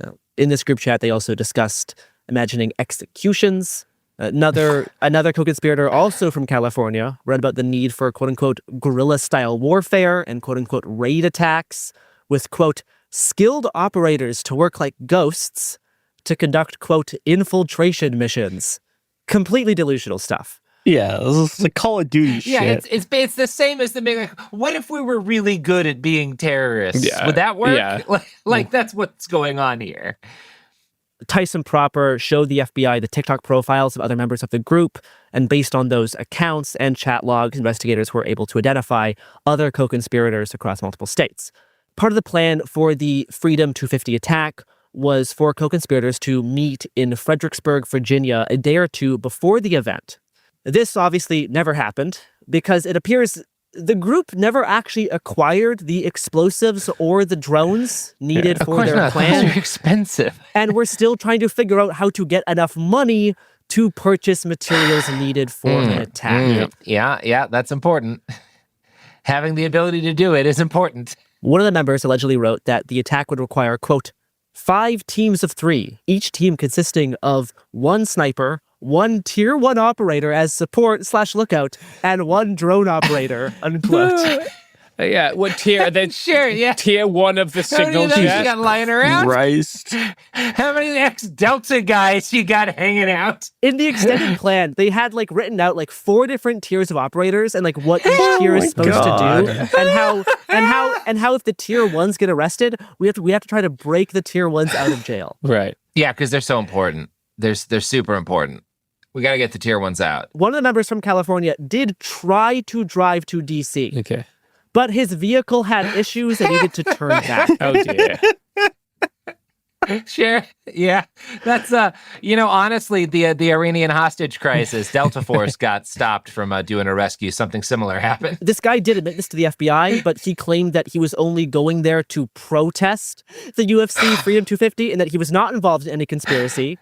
Now, in this group chat, they also discussed imagining executions. Another co-conspirator, also from California, read about the need for, quote-unquote, guerrilla-style warfare and, quote-unquote, raid attacks with, quote, "skilled operators to work like ghosts to conduct, quote, infiltration missions." Completely delusional stuff.
Yeah, this is like Call of Duty shit.
Yeah, it's the same as the being like, what if we were really good at being terrorists?
Yeah.
Would that work?
Yeah.
Like that's what's going on here.
Tyson Proper showed the FBI the TikTok profiles of other members of the group, and based on those accounts and chat logs, investigators were able to identify other co-conspirators across multiple states. Part of the plan for the Freedom 250 attack was for co-conspirators to meet in Fredericksburg, Virginia, a day or two before the event. This obviously never happened because it appears the group never actually acquired the explosives or the drones needed for their plan.
Those are expensive.
And we're still trying to figure out how to get enough money to purchase materials needed for an attack.
Yeah, that's important. Having the ability to do it is important.
One of the members allegedly wrote that the attack would require, quote, 5 teams of 3, each team consisting of 1 sniper, 1 tier 1 operator as support/lookout, and 1 drone operator, unquote.
Yeah, what tier? Then
sure, yeah.
Tier 1 of the signal
How many of those
jet.
you got lying around?
Christ.
How many ex-Delta guys you got hanging out?
In the extended plan, they had like written out like 4 different tiers of operators and like what each tier is supposed to do, and how if the tier 1s get arrested, we have to try to break the tier 1s out of jail.
Right.
Yeah, because they're so important. They're super important. We got to get the tier 1s out.
One of the members from California did try to drive to DC.
Okay.
But his vehicle had issues and needed to turn back.
Oh, dear.
Sure. Yeah. That's honestly, the Iranian hostage crisis, Delta Force got stopped from doing a rescue. Something similar happened.
This guy did admit this to the FBI, but he claimed that he was only going there to protest the UFC Freedom 250 and that he was not involved in any conspiracy.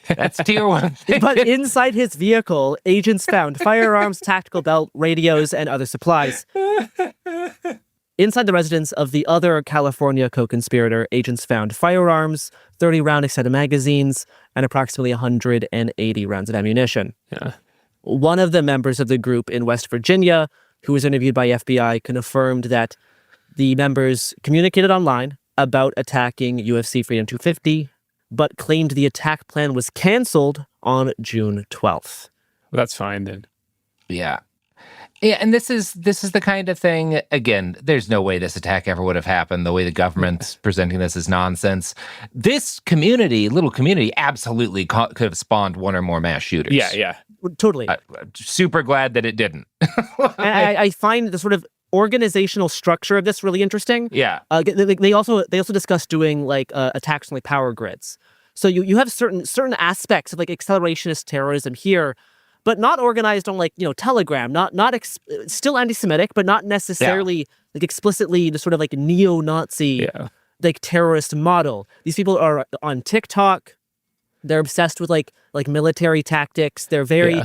That's tier one.
But inside his vehicle, agents found firearms, tactical belt, radios, and other supplies. Inside the residence of the other California co-conspirator, agents found firearms, 30-round extended magazines, and approximately 180 rounds of ammunition.
Yeah.
One of the members of the group in West Virginia, who was interviewed by FBI, confirmed that the members communicated online about attacking UFC Freedom 250, but claimed the attack plan was canceled on June 12th.
Well, that's fine then.
Yeah. Yeah, and this is the kind of thing, again, there's no way this attack ever would have happened. The way the government's presenting this is nonsense. This little community, absolutely could have spawned one or more mass shooters.
Yeah.
Totally.
Super glad that it didn't.
I find the sort of organizational structure of this really interesting.
Yeah.
They also discuss doing attacks on power grids. So you have certain aspects of accelerationist terrorism here, but not organized on Telegram, not still anti-Semitic, but not necessarily explicitly the sort of neo-Nazi terrorist model. These people are on TikTok. They're obsessed with military tactics. They're very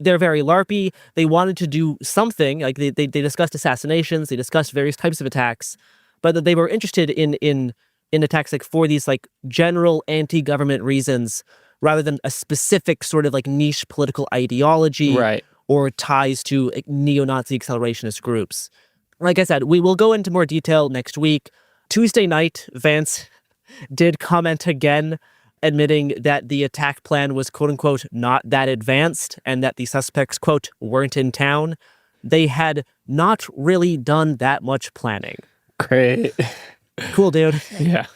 LARPy. They wanted to do something. They discussed assassinations. They discussed various types of attacks, but they were interested in attacks for these general anti-government reasons, rather than a specific sort of niche political ideology or ties to neo-Nazi accelerationist groups. Like I said, we will go into more detail next week. Tuesday night, Vance did comment again, admitting that the attack plan was, quote unquote, not that advanced and that the suspects, quote, weren't in town. They had not really done that much planning.
Great.
Cool, dude.
Yeah.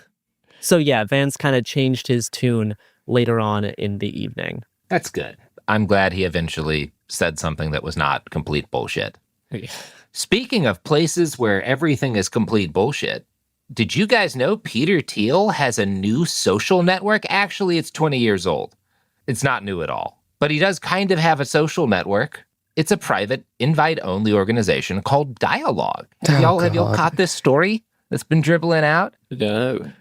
So yeah, Vance kind of changed his tune later on in the evening.
That's good. I'm glad he eventually said something that was not complete bullshit.
Yeah.
Speaking of places where everything is complete bullshit, did you guys know Peter Thiel has a new social network? Actually, it's 20 years old. It's not new at all. But he does kind of have a social network. It's a private, invite-only organization called Dialog. Have y'all caught this story that's been dribbling out?
No.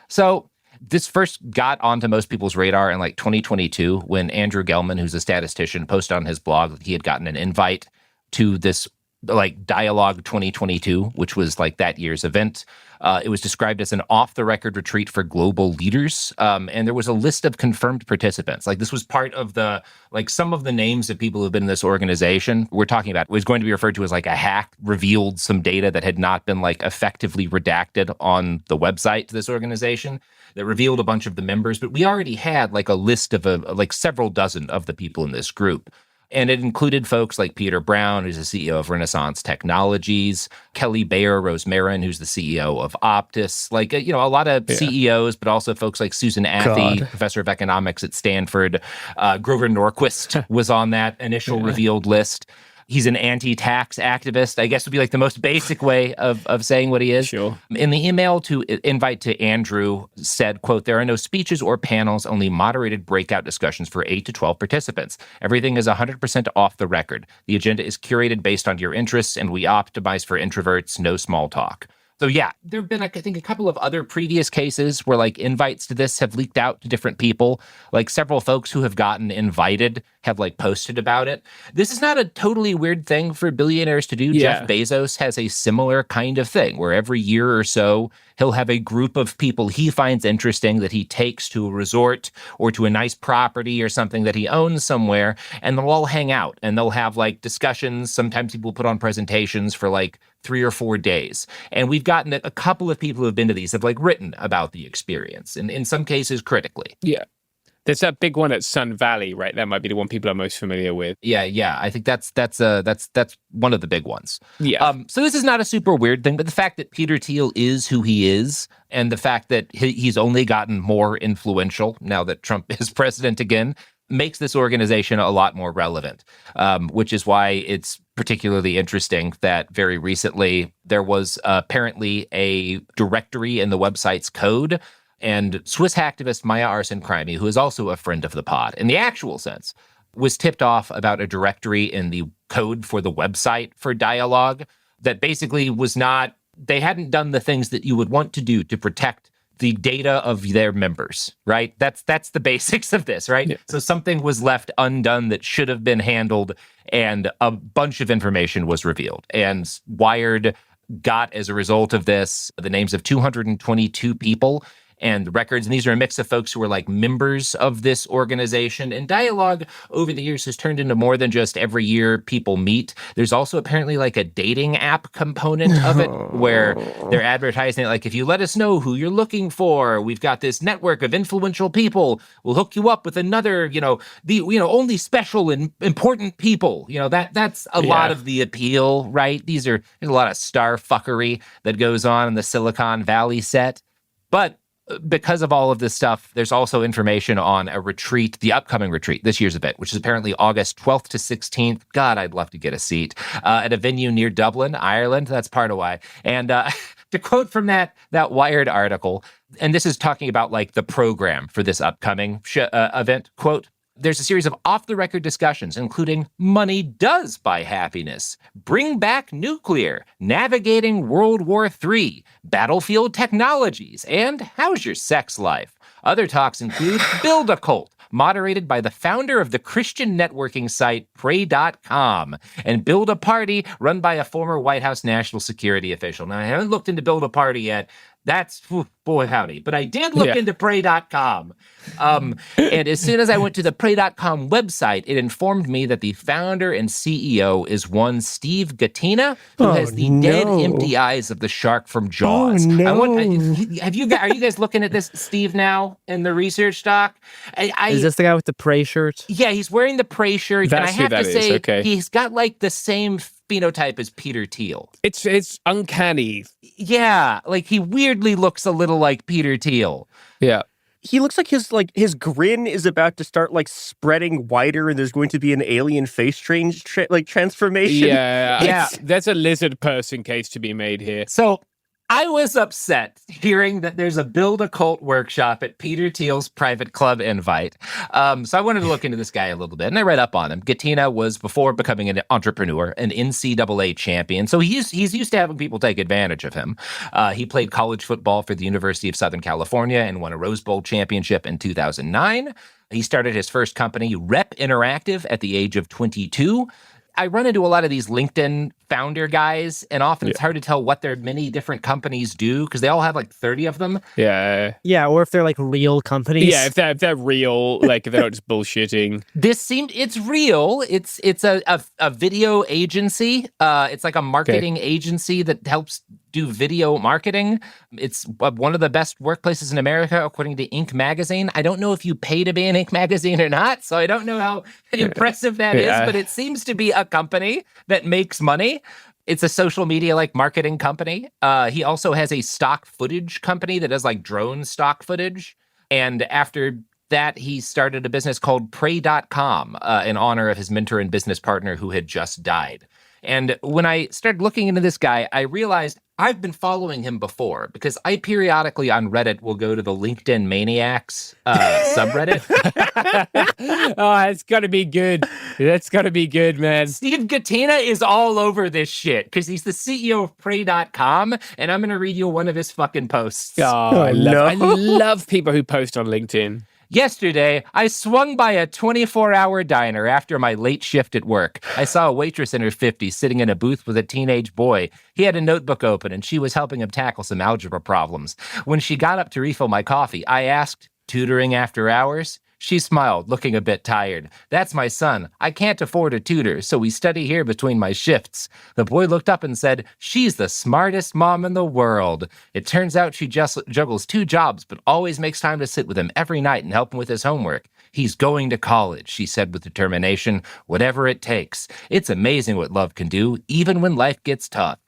So this first got onto most people's radar in 2022 when Andrew Gelman, who's a statistician, posted on his blog that he had gotten an invite to this Dialog 2022, which was that year's event. It was described as an off-the-record retreat for global leaders, and there was a list of confirmed participants. This was part of the some of the names of people who've been in this organization we're talking about was going to be referred to as a hack, revealed some data that had not been effectively redacted on the website to this organization that revealed a bunch of the members. But we already had a list of several dozen of the people in this group. And it included folks like Peter Brown, who's the CEO of Renaissance Technologies, Kelly Bayer Rosmarin, who's the CEO of Optus, a lot of CEOs, but also folks like Susan Athey, professor of economics at Stanford. Grover Norquist was on that initial revealed list. He's an anti-tax activist, I guess would be the most basic way of saying what he is.
Sure.
In the email to invite to Andrew said, quote, there are no speeches or panels, only moderated breakout discussions for 8 to 12 participants. Everything is 100% off the record. The agenda is curated based on your interests, and we optimize for introverts, no small talk. So yeah, there have been, I think, a couple of other previous cases where invites to this have leaked out to different people. Several folks who have gotten invited have posted about it. This is not a totally weird thing for billionaires to do.
Yeah.
Jeff Bezos has a similar kind of thing where every year or so he'll have a group of people he finds interesting that he takes to a resort or to a nice property or something that he owns somewhere, and they'll all hang out and they'll have discussions. Sometimes people put on presentations for 3 or 4 days. And we've gotten a couple of people who have been to these have written about the experience, and in some cases critically.
Yeah. There's that big one at Sun Valley, right? That might be the one people are most familiar with.
Yeah. I think that's one of the big ones.
Yeah.
So this is not a super weird thing, but the fact that Peter Thiel is who he is, and the fact that he's only gotten more influential now that Trump is president again, makes this organization a lot more relevant, which is why it's particularly interesting that very recently there was apparently a directory in the website's code And Swiss hacktivist Maya Arsen-Crimey, who is also a friend of the pod in the actual sense, was tipped off about a directory in the code for the website for Dialog that basically was not, they hadn't done the things that you would want to do to protect the data of their members, right? That's the basics of this, right? Yeah. So something was left undone that should have been handled, and a bunch of information was revealed. And Wired got, as a result of this, the names of 222 people and records. And these are a mix of folks who are like members of this organization. And Dialog over the years has turned into more than just every year people meet. There's also apparently like a dating app component of it where they're advertising it like, if you let us know who you're looking for, we've got this network of influential people. We'll hook you up with another, only special and important people. That's a lot of the appeal, right? There's a lot of star fuckery that goes on in the Silicon Valley set. But because of all of this stuff, there's also information on a retreat, the upcoming retreat, this year's event, which is apparently August 12th to 16th. God, I'd love to get a seat at a venue near Dublin, Ireland. That's part of why. And to quote from that Wired article, and this is talking about like the program for this upcoming event, quote, there's a series of off-the-record discussions, including money does buy happiness, bring back nuclear, navigating World War III, battlefield technologies, and how's your sex life? Other talks include Build a Cult, moderated by the founder of the Christian networking site Pray.com, and Build a Party, run by a former White House national security official. Now, I haven't looked into Build a Party yet. That's, boy, howdy. But I did look into Pray.com. And as soon as I went to the Pray.com website, it informed me that the founder and CEO is one Steve Gattina, who has the dead, empty eyes of the shark from Jaws.
Oh, no.
Are you guys looking at this, Steve, now in the research doc?
Is this the guy with the Prey shirt?
Yeah, he's wearing the Prey shirt.
That's
and I have to say,
okay.
He's got like the same phenotype as Peter Thiel.
It's uncanny.
Yeah, like he weirdly looks a little like Peter Thiel.
Yeah.
He looks like his grin is about to start like spreading wider, and there's going to be an alien face transformation.
Yeah. That's a lizard person case to be made here.
So I was upset hearing that there's a Build a Cult workshop at Peter Thiel's private club invite. So I wanted to look into this guy a little bit, and I read up on him. Gattina was, before becoming an entrepreneur, an NCAA champion. So he's used to having people take advantage of him. He played college football for the University of Southern California and won a Rose Bowl championship in 2009. He started his first company, Rep Interactive, at the age of 22. I run into a lot of these LinkedIn founder guys, and often it's hard to tell what their many different companies do because they all have like 30 of them.
Yeah.
Yeah, or if they're like real companies.
Yeah, if they're real, like if they're not just bullshitting.
It's real. It's a video agency. It's like a marketing agency that helps do video marketing. It's one of the best workplaces in America, according to Inc. magazine. I don't know if you pay to be in Inc. magazine or not, so I don't know how impressive that is, but it seems to be a company that makes money. It's a social media like marketing company. He also has a stock footage company that does like drone stock footage. And after that, he started a business called Pray.com in honor of his mentor and business partner who had just died. And when I started looking into this guy, I realized I've been following him before because I periodically on Reddit will go to the LinkedIn Maniacs subreddit.
Oh, that's got to be good. That's got to be good, man.
Steve Gattina is all over this shit because he's the CEO of Pray.com, and I'm going to read you one of his fucking posts.
I love people who post on LinkedIn.
Yesterday, I swung by a 24-hour diner after my late shift at work. I saw a waitress in her 50s sitting in a booth with a teenage boy. He had a notebook open, and she was helping him tackle some algebra problems. When she got up to refill my coffee, I asked, "Tutoring after hours?" She smiled, looking a bit tired. "That's my son. I can't afford a tutor, so we study here between my shifts." The boy looked up and said, "She's the smartest mom in the world." It turns out she just juggles 2 jobs, but always makes time to sit with him every night and help him with his homework. "He's going to college," she said with determination, "whatever it takes. It's amazing what love can do, even when life gets tough."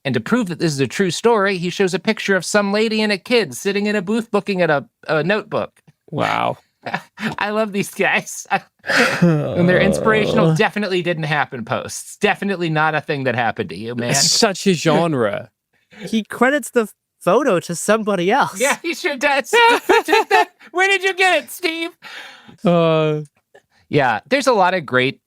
And to prove that this is a true story, he shows a picture of some lady and a kid sitting in a booth looking at a notebook.
Wow.
I love these guys. And they're inspirational. Definitely didn't happen posts. Definitely not a thing that happened to you, man.
It's such a genre.
He credits the photo to somebody else.
Yeah, he sure does. Where did you get it, Steve? Yeah, there's a lot of great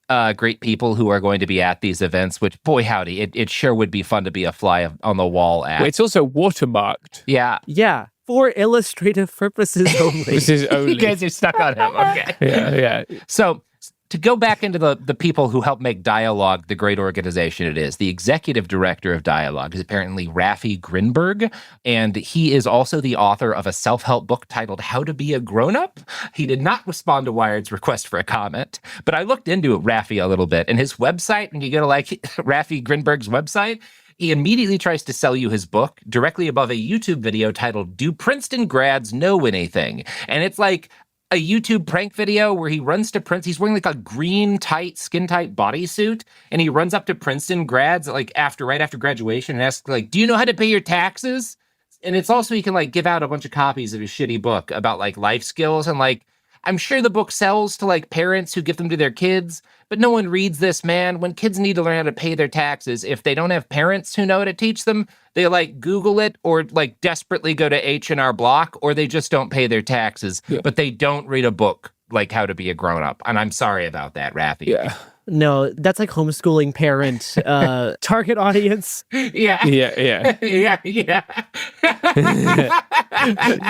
people who are going to be at these events, which, boy, howdy, it sure would be fun to be a fly on the wall at.
Well, it's also watermarked.
Yeah.
Yeah, for illustrative purposes only.
This is only.
You guys are stuck on him. Okay.
Yeah.
So to go back into the people who helped make Dialog the great organization it is, the executive director of Dialog is apparently Rafi Grinberg, and he is also the author of a self-help book titled How to Be a Grown-Up. He did not respond to Wired's request for a comment, but I looked into Rafi a little bit, and his website, when you go to Rafi Grinberg's website, he immediately tries to sell you his book directly above a YouTube video titled Do Princeton Grads Know Anything? And it's like a YouTube prank video where he runs to Princeton. He's wearing like a green skin tight bodysuit, and he runs up to Princeton grads right after graduation and asks do you know how to pay your taxes? And it's also he can give out a bunch of copies of his shitty book about life skills, and I'm sure the book sells to parents who give them to their kids, but no one reads this, man. When kids need to learn how to pay their taxes, if they don't have parents who know how to teach them, they Google it or desperately go to H&R Block, or they just don't pay their taxes, but they don't read a book like How to Be a Grown-Up. And I'm sorry about that, Rafi.
Yeah.
No, that's homeschooling parent target audience.
Yeah.
Yeah.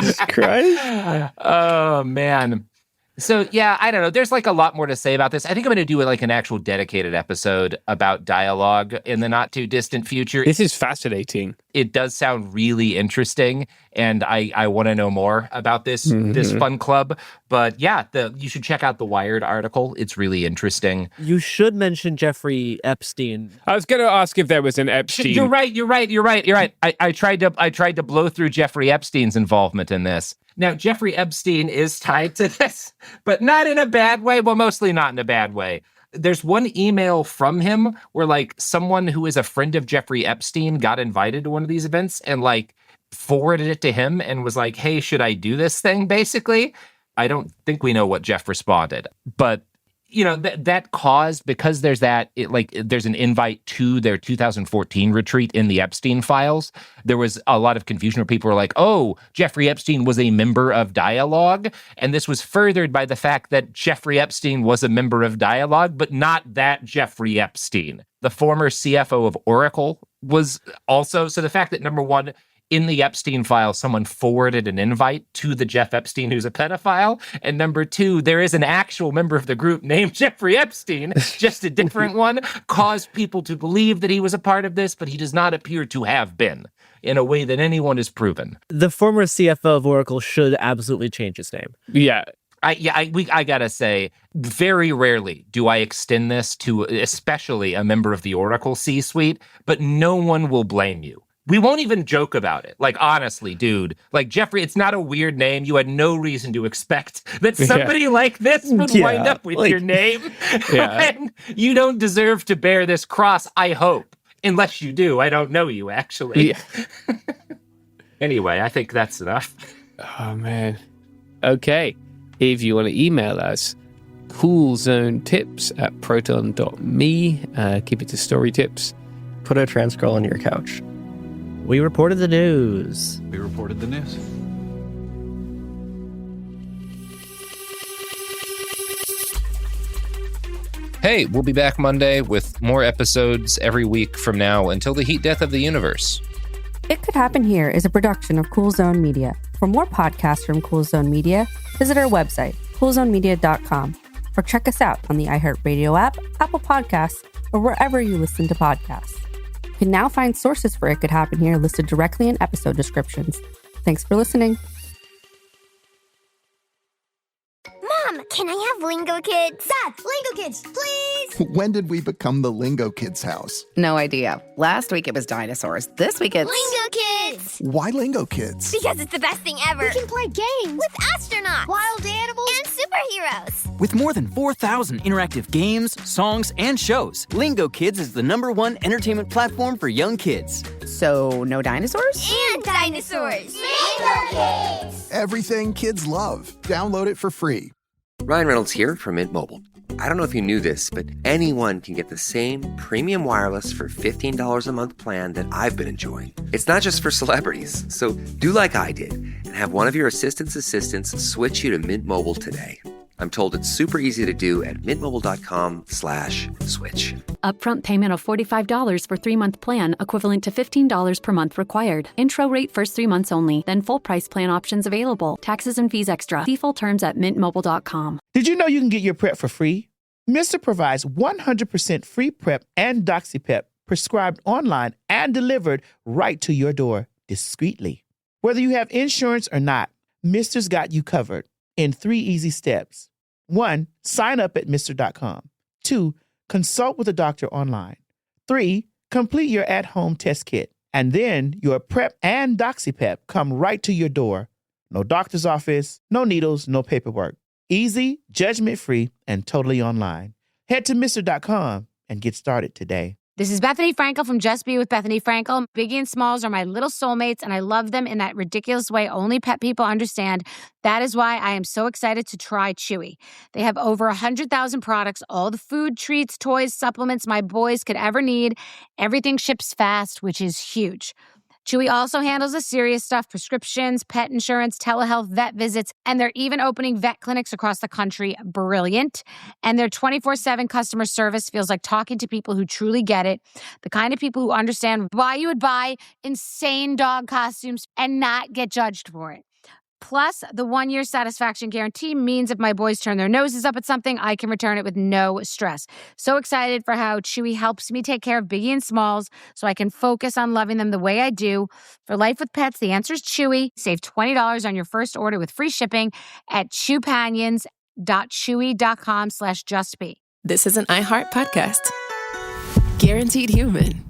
Jesus Christ.
Oh, man. So, yeah, I don't know. There's a lot more to say about this. I think I'm going to do an actual dedicated episode about Dialog in the not too distant future.
This is fascinating.
It does sound really interesting, and I want to know more about this fun club. But yeah, you should check out the Wired article. It's really interesting.
You should mention Jeffrey Epstein.
I was going to ask if there was an Epstein.
You're right. I tried to blow through Jeffrey Epstein's involvement in this. Now, Jeffrey Epstein is tied to this, but not in a bad way. Well, mostly not in a bad way. There's one email from him where someone who is a friend of Jeffrey Epstein got invited to one of these events and forwarded it to him and was like, hey, should I do this thing? Basically, I don't think we know what Jeff responded, but that caused, because there's there's an invite to their 2014 retreat in the Epstein files. There was a lot of confusion where people were like, oh, Jeffrey Epstein was a member of Dialog. And this was furthered by the fact that Jeffrey Epstein was a member of Dialog, but not that Jeffrey Epstein. The former CFO of Oracle was also. So the fact that, number one, in the Epstein file, someone forwarded an invite to the Jeff Epstein who's a pedophile. And number two, there is an actual member of the group named Jeffrey Epstein, just a different one, caused people to believe that he was a part of this, but he does not appear to have been in a way that anyone has proven.
The former CFO of Oracle should absolutely change his name.
Yeah.
I gotta say, very rarely do I extend this to especially a member of the Oracle C-suite, but no one will blame you. We won't even joke about it. Honestly, dude, Jeffrey, it's not a weird name. You had no reason to expect that somebody like this would wind up with your name.
Yeah.
And you don't deserve to bear this cross, I hope. Unless you do. I don't know you, actually.
Yeah.
Anyway, I think that's enough.
Oh, man. Okay. If you want to email us, coolzonetips@proton.me. Keep it to story tips.
Put a trans girl on your couch.
We reported the news.
Hey, we'll be back Monday with more episodes every week from now until the heat death of the universe.
It Could Happen Here is a production of Cool Zone Media. For more podcasts from Cool Zone Media, visit our website, coolzonemedia.com, or check us out on the iHeartRadio app, Apple Podcasts, or wherever you listen to podcasts. You can now find sources for It Could Happen Here listed directly in episode descriptions. Thanks for listening.
Mom, can I have Lingo Kids? Dad, Lingo Kids, please!
When did we become the Lingo Kids house?
No idea. Last week it was dinosaurs. This week it's...
Lingo Kids!
Why Lingo Kids?
Because it's the best thing ever. We can play games with astronauts, wild animals, and superheroes.
With more than 4,000 interactive games, songs, and shows, Lingo Kids is the #1 entertainment platform for young kids.
So, no dinosaurs?
And dinosaurs! Lingo Kids!
Everything kids love. Download it for free.
Ryan Reynolds here from Mint Mobile. I don't know if you knew this, but anyone can get the same premium wireless for $15 a month plan that I've been enjoying. It's not just for celebrities, so do like I did and have one of your assistants switch you to Mint Mobile today. I'm told it's super easy to do at mintmobile.com/switch.
Upfront payment of $45 for 3-month plan, equivalent to $15 per month required. Intro rate first 3 months only, then full price plan options available. Taxes and fees extra. See full terms at mintmobile.com.
Did you know you can get your prep for free? Mr. provides 100% free prep and DoxyPep prescribed online and delivered right to your door discreetly. Whether you have insurance or not, Mr.'s got you covered in 3 easy steps. 1, sign up at Mr.com. 2, consult with a doctor online. 3, complete your at-home test kit. And then your prep and DoxyPep come right to your door. No doctor's office, no needles, no paperwork. Easy, judgment-free, and totally online. Head to Mr.com and get started today.
This is Bethany Frankel from Just Be with Bethany Frankel. Biggie and Smalls are my little soulmates, and I love them in that ridiculous way only pet people understand. That is why I am so excited to try Chewy. They have over 100,000 products, all the food, treats, toys, supplements my boys could ever need. Everything ships fast, which is huge. Chewy also handles the serious stuff, prescriptions, pet insurance, telehealth, vet visits, and they're even opening vet clinics across the country. Brilliant. And their 24/7 customer service feels like talking to people who truly get it, the kind of people who understand why you would buy insane dog costumes and not get judged for it. Plus, the 1-year satisfaction guarantee means if my boys turn their noses up at something, I can return it with no stress. So excited for how Chewy helps me take care of Biggie and Smalls so I can focus on loving them the way I do. For life with pets, the answer is Chewy. Save $20 on your first order with free shipping at chewpanions.chewy.com/justbe.
This is an iHeart podcast. Guaranteed human.